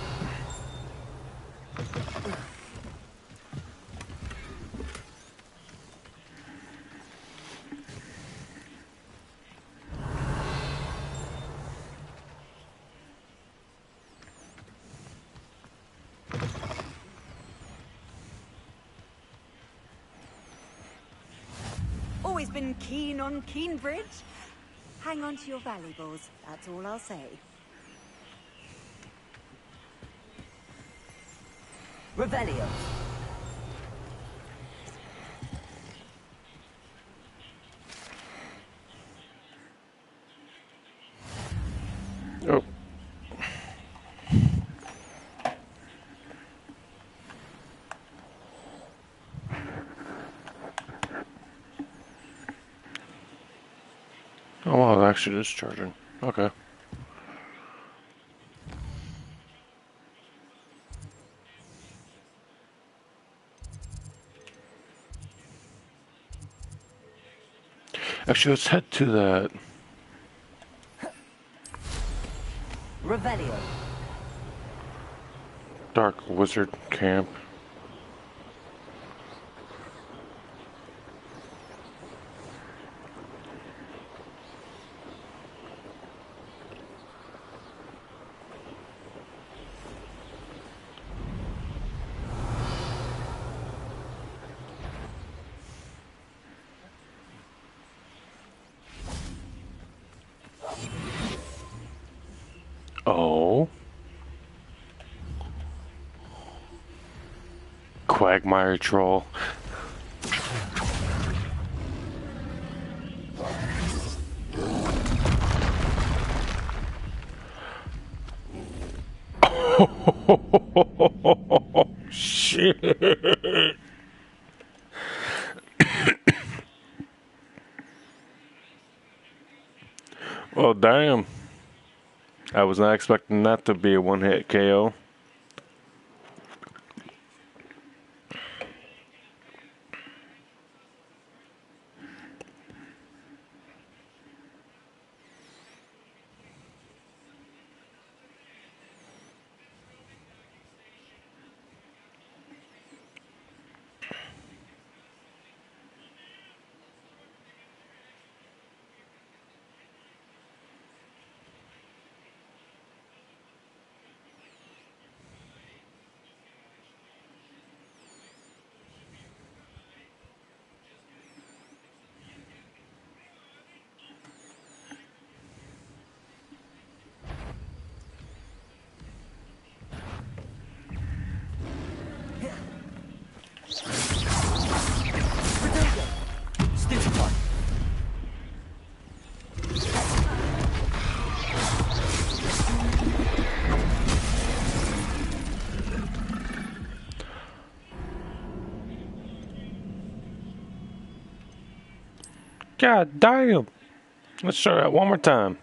Always been keen on Keenbridge. Hang on to your valuables, that's all I'll say. Revelio. Oh. Oh wow, it actually is charging. Okay. Actually, let's head to that. Revelio. Dark Wizard Camp. Oh. Quagmire troll. Shit. Well, damn. I was not expecting that to be a one-hit KO. Stupid one. God damn. Let's try that one more time.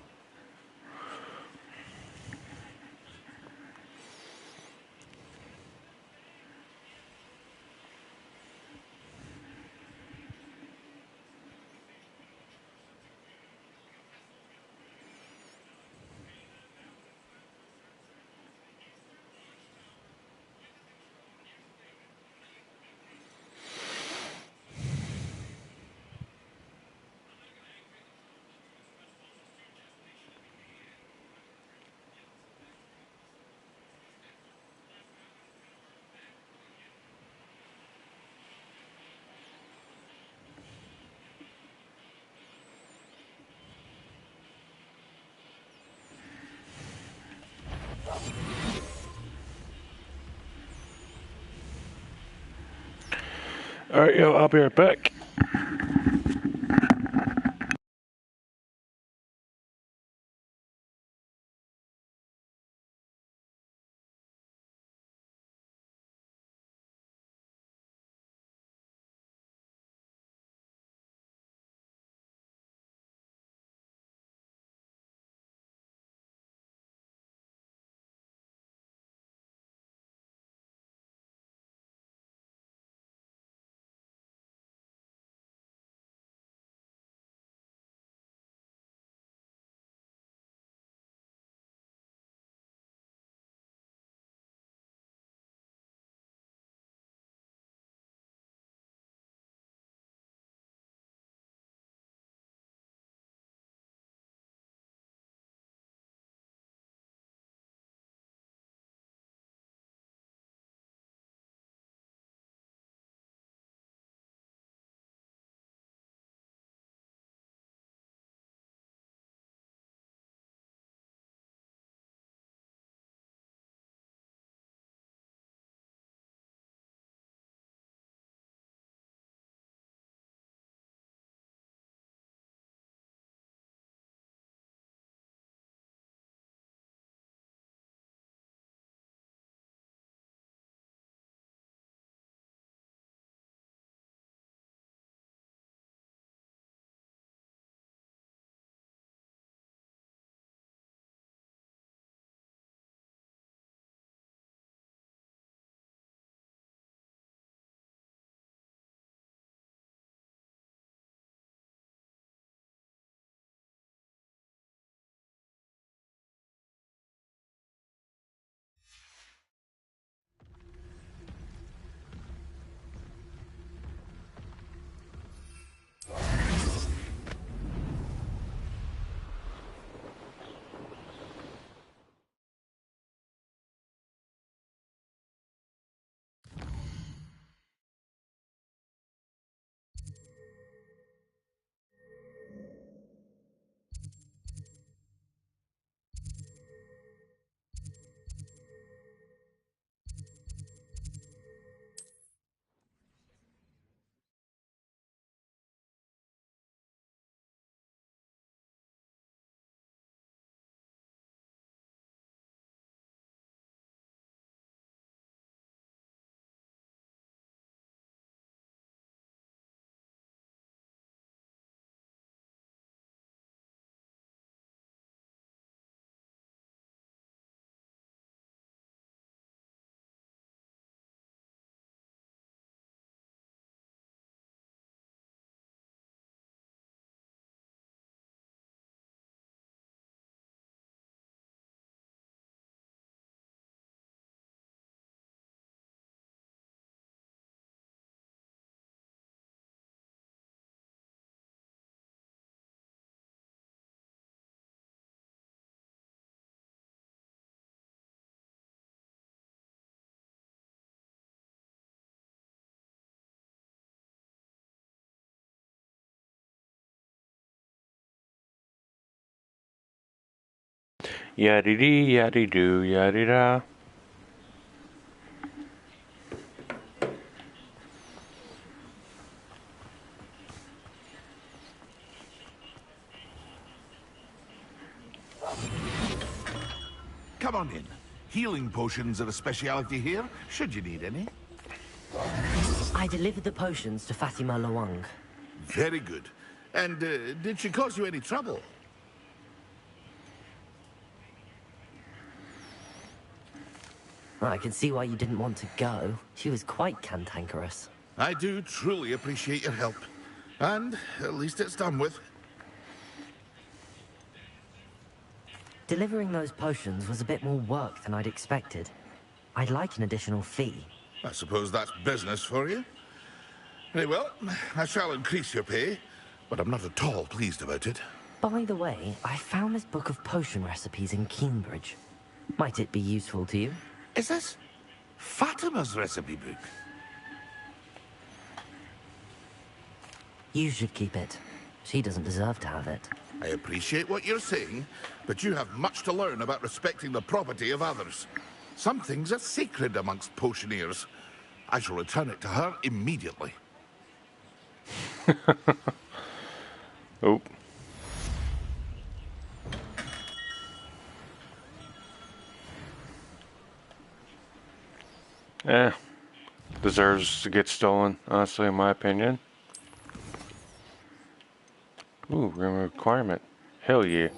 Alright, yo, I'll be right back. Yaddy-dee, yaddy-doo, yaddy-da. Come on in. Healing potions are a speciality here, should you need any. I delivered the potions to Fatima Lawang. Very good. And did she cause you any trouble? I can see why you didn't want to go. She was quite cantankerous. I do truly appreciate your help. And at least it's done with. Delivering those potions was a bit more work than I'd expected. I'd like an additional fee. I suppose that's business for you. Very well, I shall increase your pay, but I'm not at all pleased about it. By the way, I found this book of potion recipes in Cambridge. Might it be useful to you? Is this Fatima's recipe book? You should keep it. She doesn't deserve to have it. I appreciate what you're saying, but you have much to learn about respecting the property of others. Some things are sacred amongst potioneers. I shall return it to her immediately. Oh. Deserves to get stolen, honestly, in my opinion. Ooh, room requirement. Hell yeah.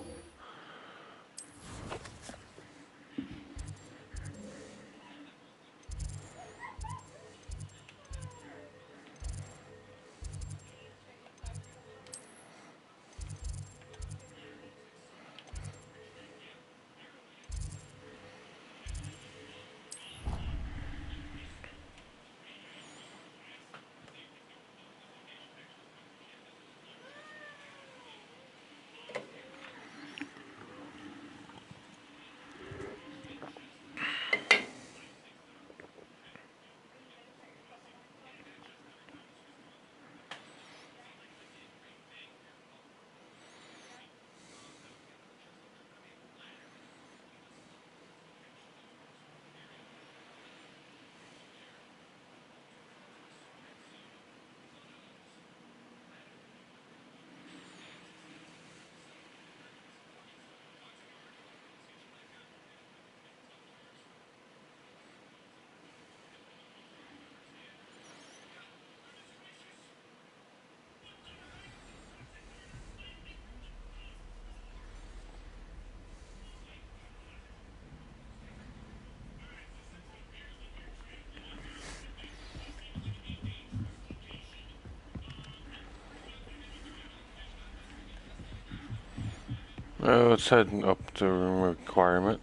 Let's head up to room requirement.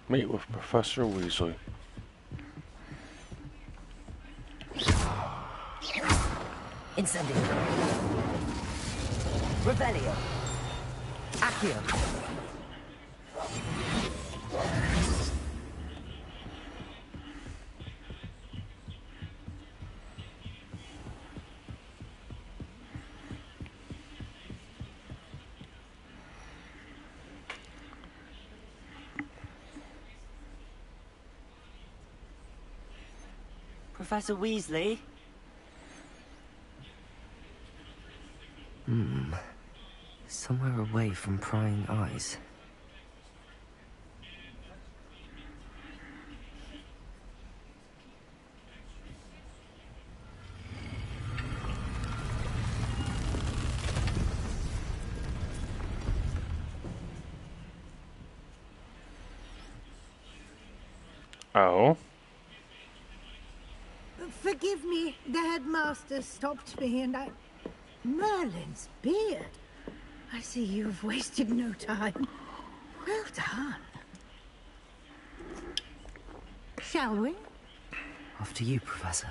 Meet with Professor Weasley. Incendio. Revelio. Accio. Professor Weasley? Somewhere away from prying eyes. Oh? Forgive me, the headmaster stopped me and I... Merlin's beard. I see you've wasted no time. Well done. Shall we? After you, Professor.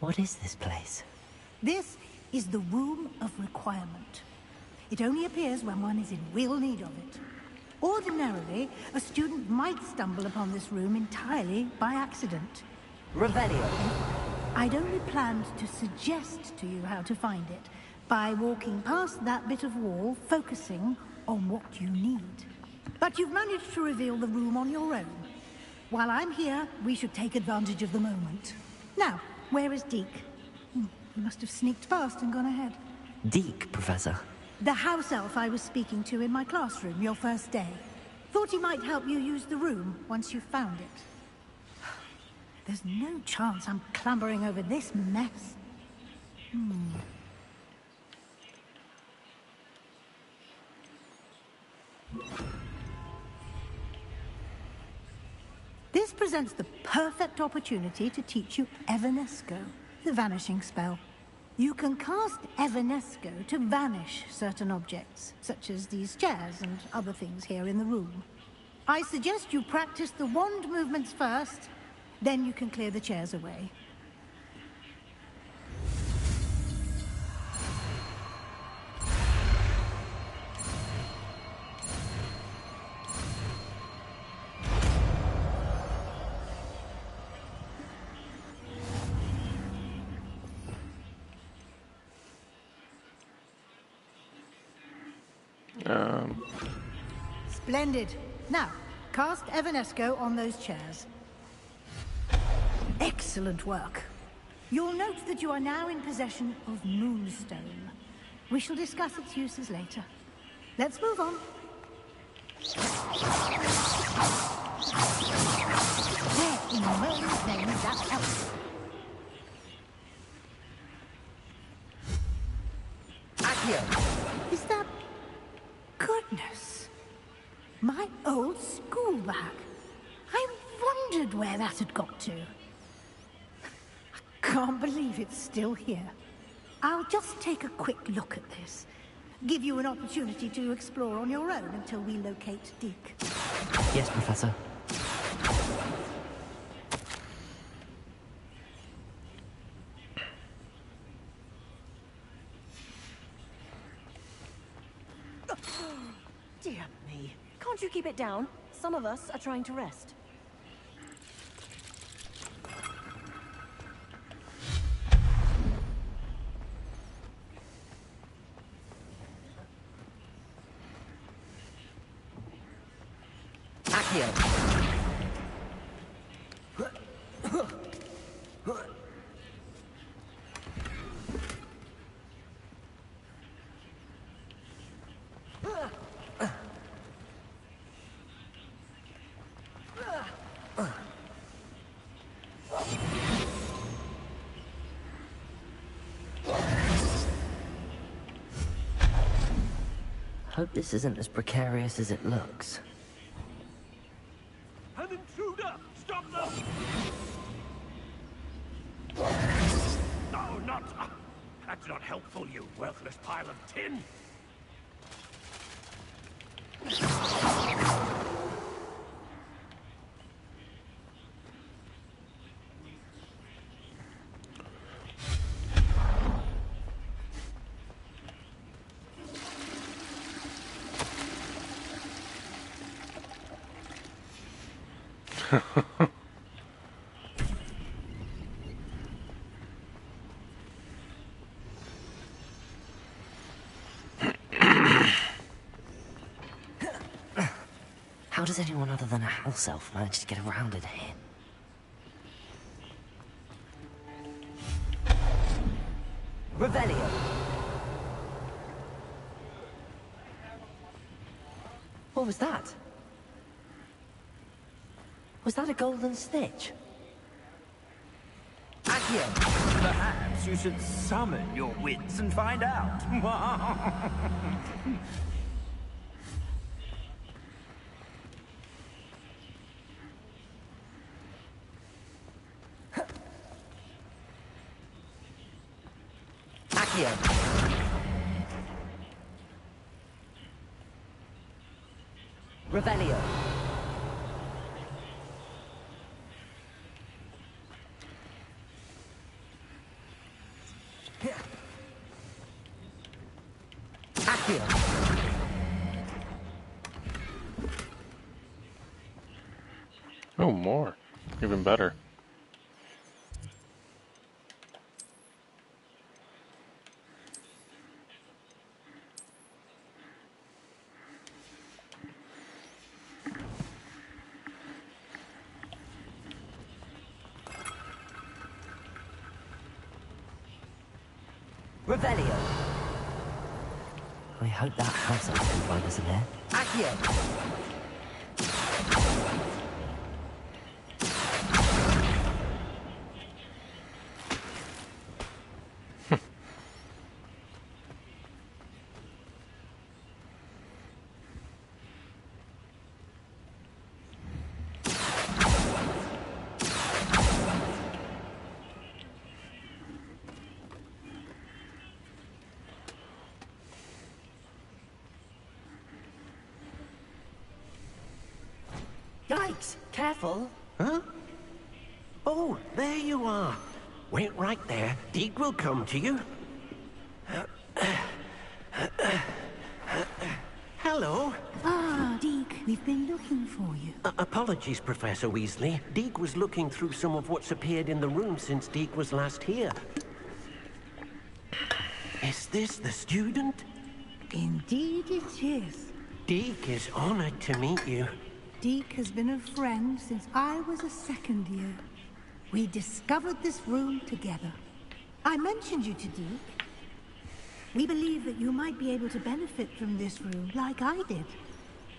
What is this place? This is the Room of Requirement. It only appears when one is in real need of it. Ordinarily, a student might stumble upon this room entirely by accident. Revelio. I'd only planned to suggest to you how to find it by walking past that bit of wall, focusing on what you need. But you've managed to reveal the room on your own. While I'm here, we should take advantage of the moment. Now, where is Deke? He must have sneaked past and gone ahead. Deke, Professor. The house elf I was speaking to in my classroom your first day. Thought he might help you use the room once you found it. There's no chance I'm clambering over this mess. This presents the perfect opportunity to teach you Evanesco, the vanishing spell. You can cast Evanesco to vanish certain objects, such as these chairs and other things here in the room. I suggest you practice the wand movements first, then you can clear the chairs away. Splendid. Now, cast Evanesco on those chairs. Excellent work. You'll note that you are now in possession of Moonstone. We shall discuss its uses later. Let's move on. Where in Merlin's name is that elf? Accio! Is that... Goodness! My old school bag. I wondered where that had got to. I can't believe it's still here. I'll just take a quick look at this. Give you an opportunity to explore on your own until we locate Deke. Yes, Professor. Dear me. Can't you keep it down? Some of us are trying to rest. Hope this isn't as precarious as it looks. An intruder! Stop them! No, not... that's not helpful, you worthless pile of tin! How does anyone other than a house elf manage to get around in here? Revelio! What was that? Was that a golden snitch? Accio! Perhaps you should summon your wits and find out. Accio! Revelio! Here. Oh, more. Even better. Revelio. I hope that house elf can find us in there. Accio. Yikes! Careful! Huh? Oh, there you are. Wait right there. Deke will come to you. Hello. Ah, Deke, we've been looking for you. Apologies, Professor Weasley. Deke was looking through some of what's appeared in the room since Deke was last here. Is this the student? Indeed it is. Deke is honored to meet you. Deke has been a friend since I was a second year. We discovered this room together. I mentioned you to Deke. We believe that you might be able to benefit from this room like I did.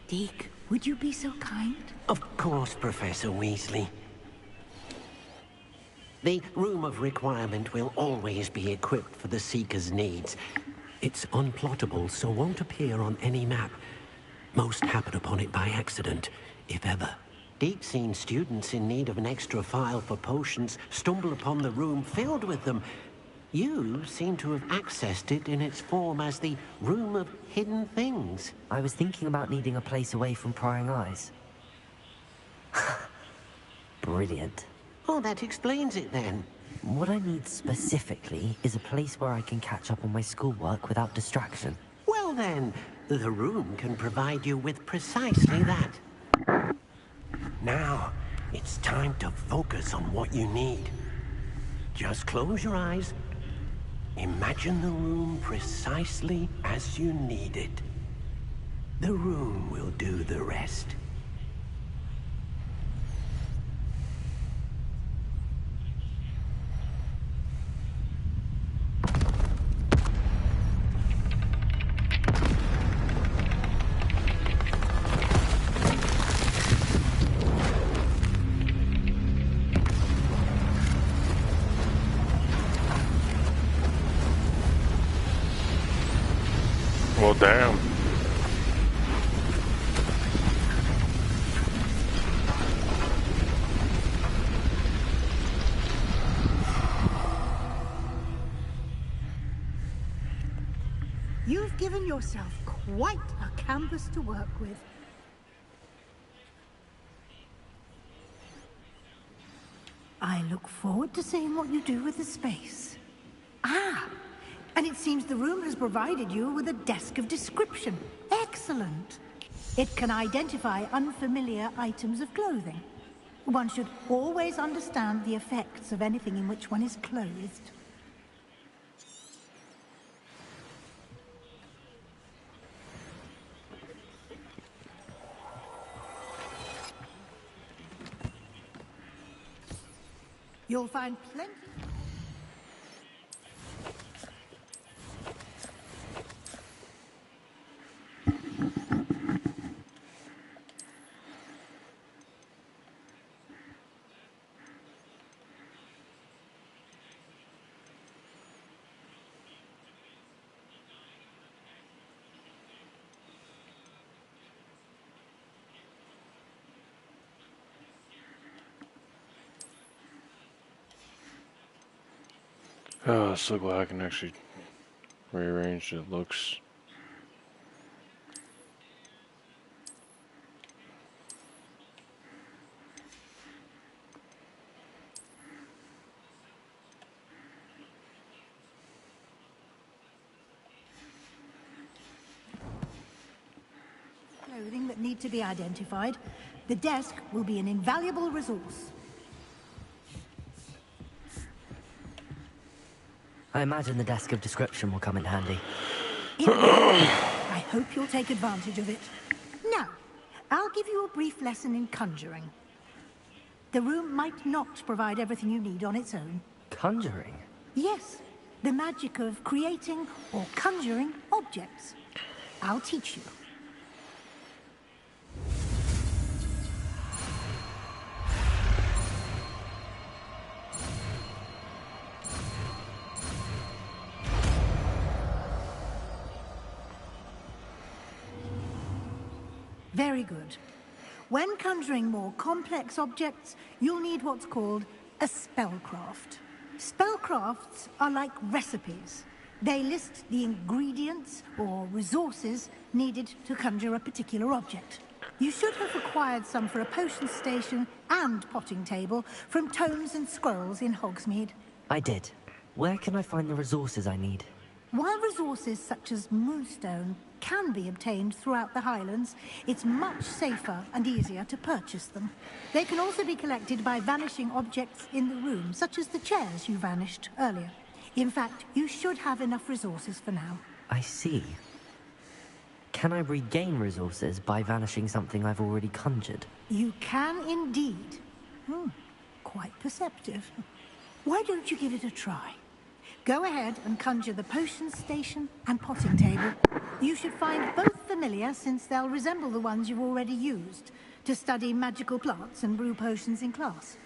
Deke, would you be so kind? Of course, Professor Weasley. The Room of Requirement will always be equipped for the Seeker's needs. It's unplottable, so won't appear on any map. Most happen upon it by accident, if ever. Deep-seen students in need of an extra file for potions stumble upon the room filled with them. You seem to have accessed it in its form as the Room of Hidden Things. I was thinking about needing a place away from prying eyes. Brilliant. Oh, that explains it then. What I need specifically is a place where I can catch up on my schoolwork without distraction. Well then, the room can provide you with precisely that. Now, it's time to focus on what you need. Just close your eyes. Imagine the room precisely as you need it. The room will do the rest. Well, damn. You've given yourself quite a canvas to work with. I look forward to seeing what you do with the space. Ah, and it seems the room has provided you with a desk of description. Excellent. It can identify unfamiliar items of clothing. One should always understand the effects of anything in which one is clothed. You'll find plenty... Oh, so glad I can actually rearrange the looks. need to be identified, the desk will be an invaluable resource. I imagine the desk of description will come in handy. I hope you'll take advantage of it. Now, I'll give you a brief lesson in conjuring. The room might not provide everything you need on its own. Conjuring? Yes, the magic of creating or conjuring objects. I'll teach you. Very good. When conjuring more complex objects, you'll need what's called a spellcraft. Spellcrafts are like recipes. They list the ingredients or resources needed to conjure a particular object. You should have acquired some for a potion station and potting table from tomes and scrolls in Hogsmeade. I did. Where can I find the resources I need? While resources such as moonstone can be obtained throughout the Highlands, it's much safer and easier to purchase them. They can also be collected by vanishing objects in the room, such as the chairs you vanished earlier. In fact, you should have enough resources for now. I see. Can I regain resources by vanishing something I've already conjured? You can indeed. Quite perceptive. Why don't you give it a try? Go ahead and conjure the potion station and potting table. You should find both familiar, since they'll resemble the ones you've already used to study magical plants and brew potions in class.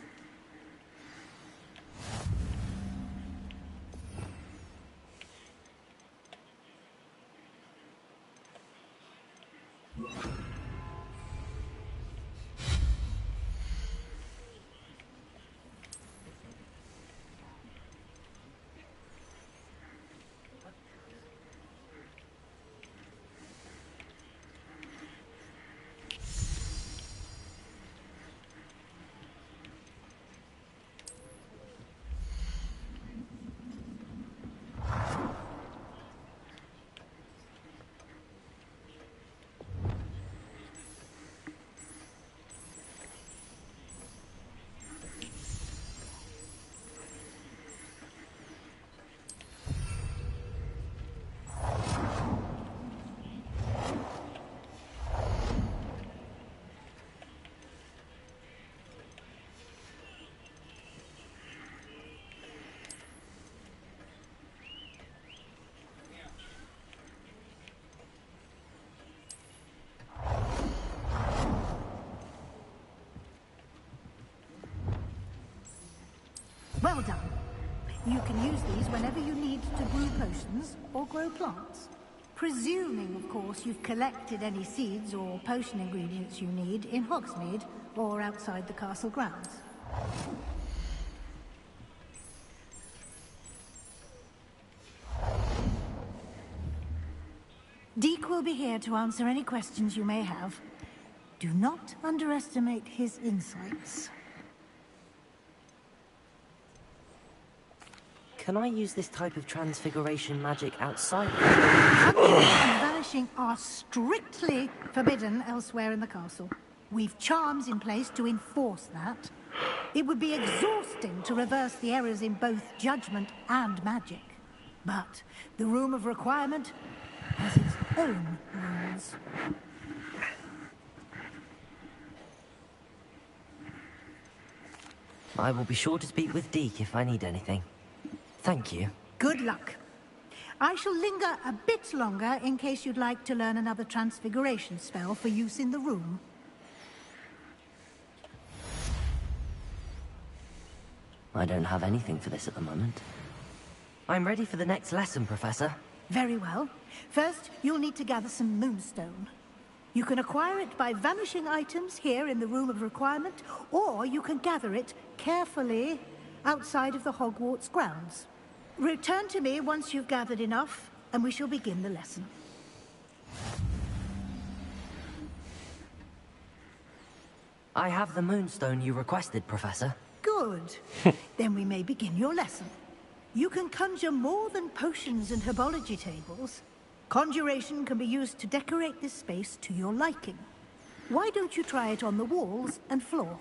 Well done. You can use these whenever you need to brew potions or grow plants. Presuming, of course, you've collected any seeds or potion ingredients you need in Hogsmeade or outside the castle grounds. Deke will be here to answer any questions you may have. Do not underestimate his insights. Can I use this type of transfiguration magic outside? Conjuring and vanishing are strictly forbidden elsewhere in the castle. We've charms in place to enforce that. It would be exhausting to reverse the errors in both judgment and magic. But the Room of Requirement has its own rules. I will be sure to speak with Deke if I need anything. Thank you. Good luck. I shall linger a bit longer in case you'd like to learn another transfiguration spell for use in the room. I don't have anything for this at the moment. I'm ready for the next lesson, Professor. Very well. First, you'll need to gather some moonstone. You can acquire it by vanishing items here in the Room of Requirement, or you can gather it carefully outside of the Hogwarts grounds. Return to me once you've gathered enough, and we shall begin the lesson. I have the moonstone you requested, Professor. Good. Then we may begin your lesson. You can conjure more than potions and herbology tables. Conjuration can be used to decorate this space to your liking. Why don't you try it on the walls and floor?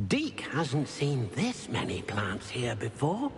Deke hasn't seen this many plants here before.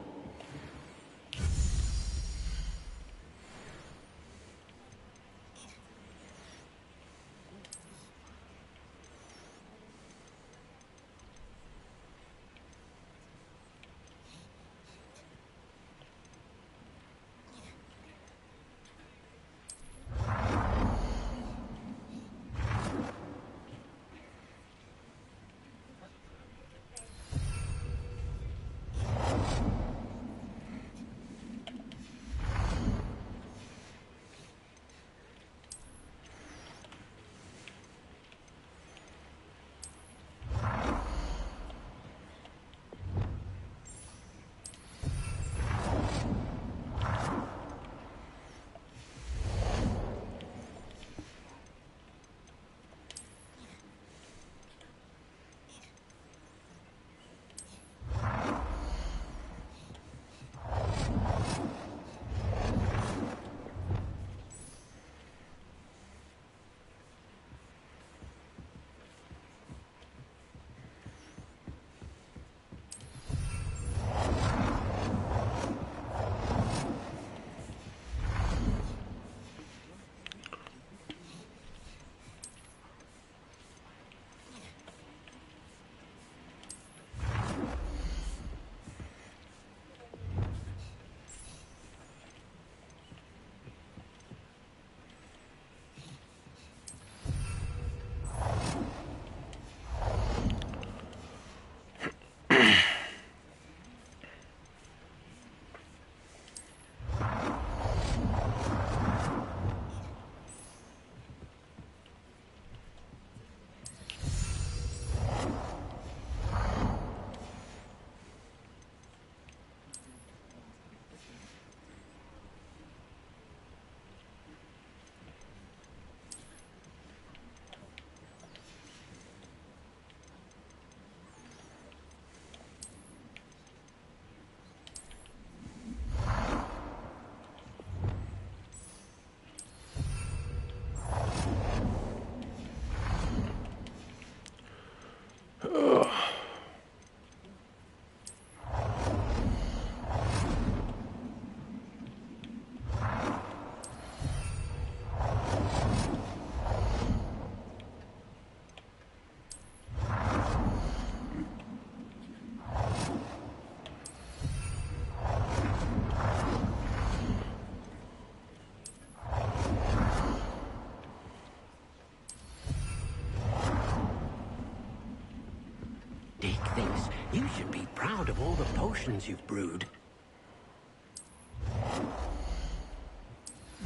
Dick thinks you should be proud of all the potions you've brewed.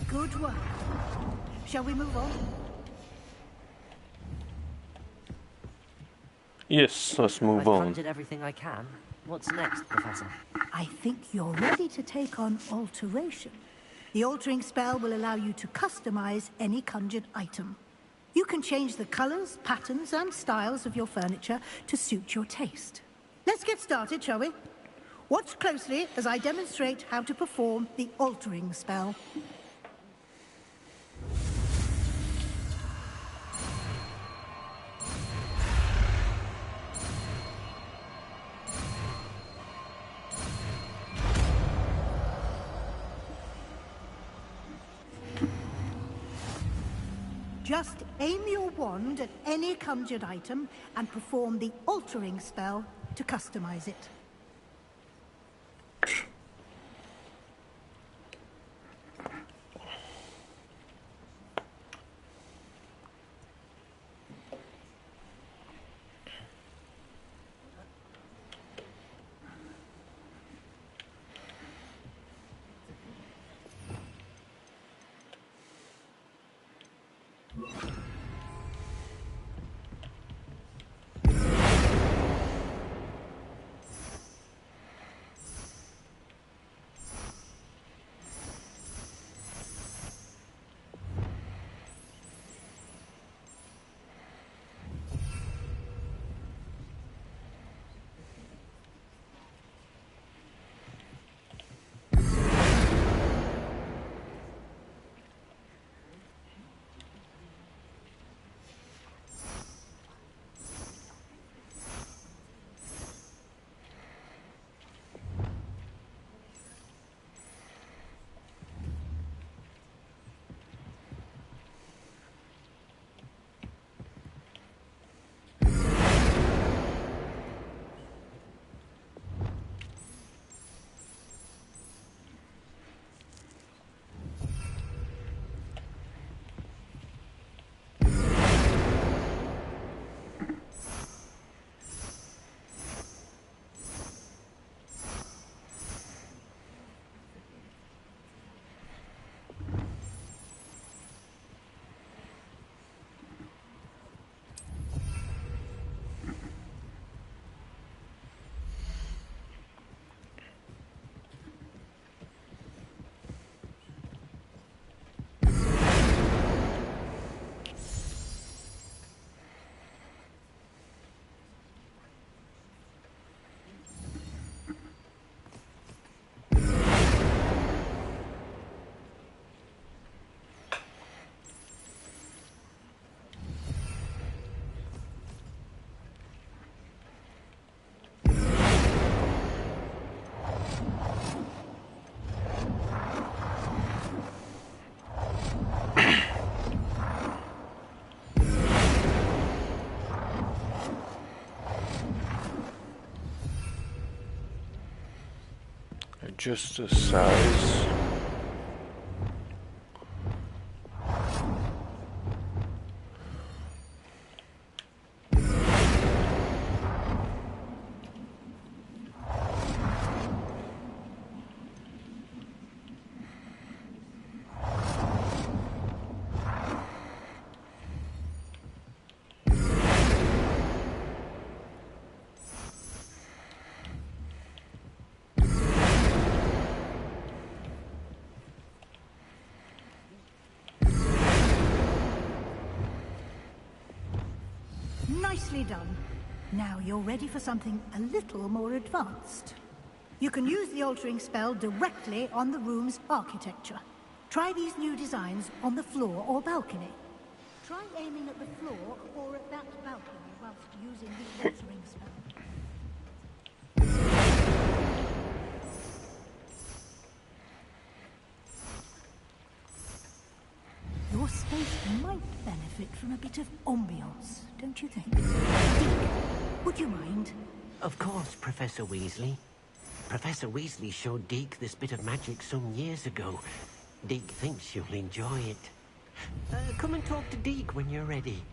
Good work. Shall we move on? Yes, let's move I've on. conjured everything I can. What's next, Professor? I think you're ready to take on alteration. The altering spell will allow you to customize any conjured item. You can change the colors, patterns, and styles of your furniture to suit your taste. Let's get started, shall we? Watch closely as I demonstrate how to perform the altering spell. Just aim your wand at any conjured item and perform the altering spell to customize it. adjust the size. Nicely done. Now you're ready for something a little more advanced. You can use the altering spell directly on the room's architecture. Try these new designs on the floor or balcony. Try aiming at the floor or at that balcony whilst using the altering spell. Your space might benefit from a bit of ambiance, don't you think? Dick, would you mind? Of course, Professor Weasley. Professor Weasley showed Deke this bit of magic some years ago. Deke thinks you'll enjoy it. Come and talk to Deke when you're ready.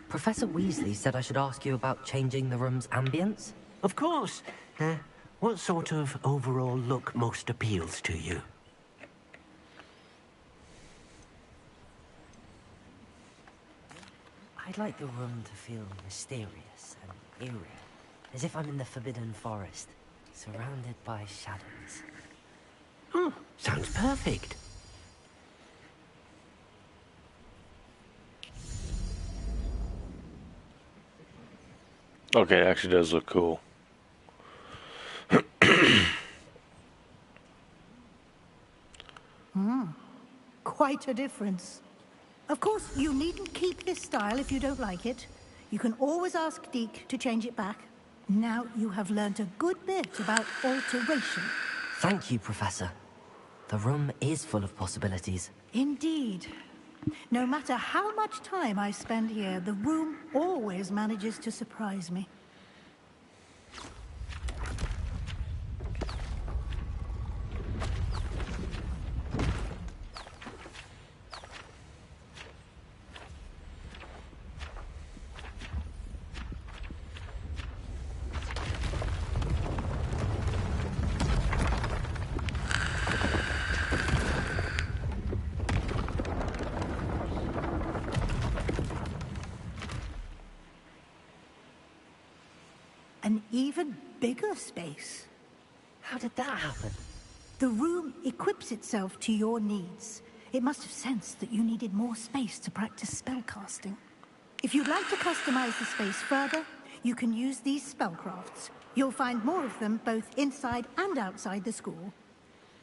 Professor Weasley said I should ask you about changing the room's ambience. Of course. What sort of overall look most appeals to you? I'd like the room to feel mysterious and eerie, as if I'm in the Forbidden Forest, surrounded by shadows. Oh, sounds perfect. Okay, it actually does look cool. Quite a difference. Of course, you needn't keep this style if you don't like it. You can always ask Deke to change it back. Now you have learnt a good bit about alteration. Thank you, Professor. The room is full of possibilities. Indeed. No matter how much time I spend here, the room always manages to surprise me. An even bigger space. How did that happen? The room equips itself to your needs. It must have sensed that you needed more space to practice spellcasting. If you'd like to customize the space further, you can use these spellcrafts. You'll find more of them both inside and outside the school.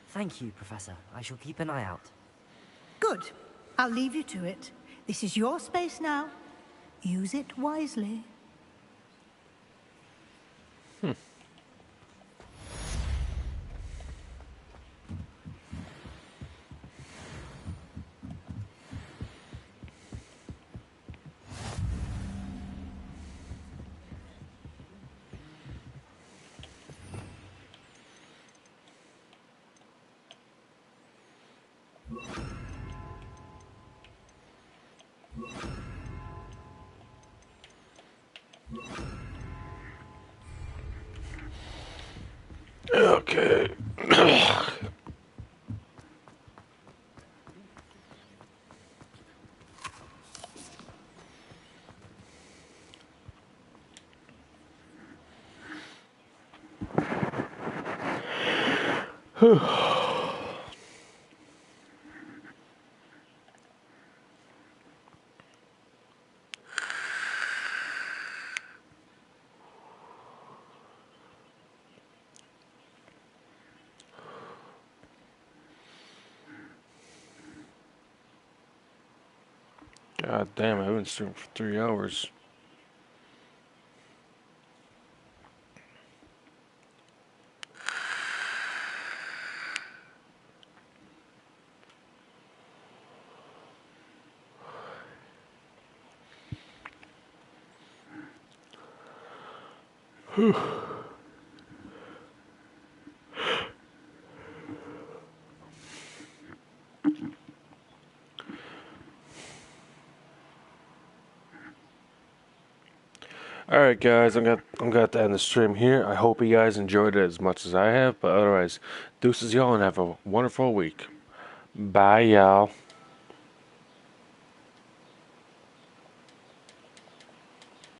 Thank you, Professor. I shall keep an eye out. Good. I'll leave you to it. This is your space now. Use it wisely. Okay. God damn, I've been streaming for 3 hours. Alright guys, I'm gonna have to end the stream here. I hope you guys enjoyed it as much as I have, but otherwise, deuces y'all and have a wonderful week. Bye y'all.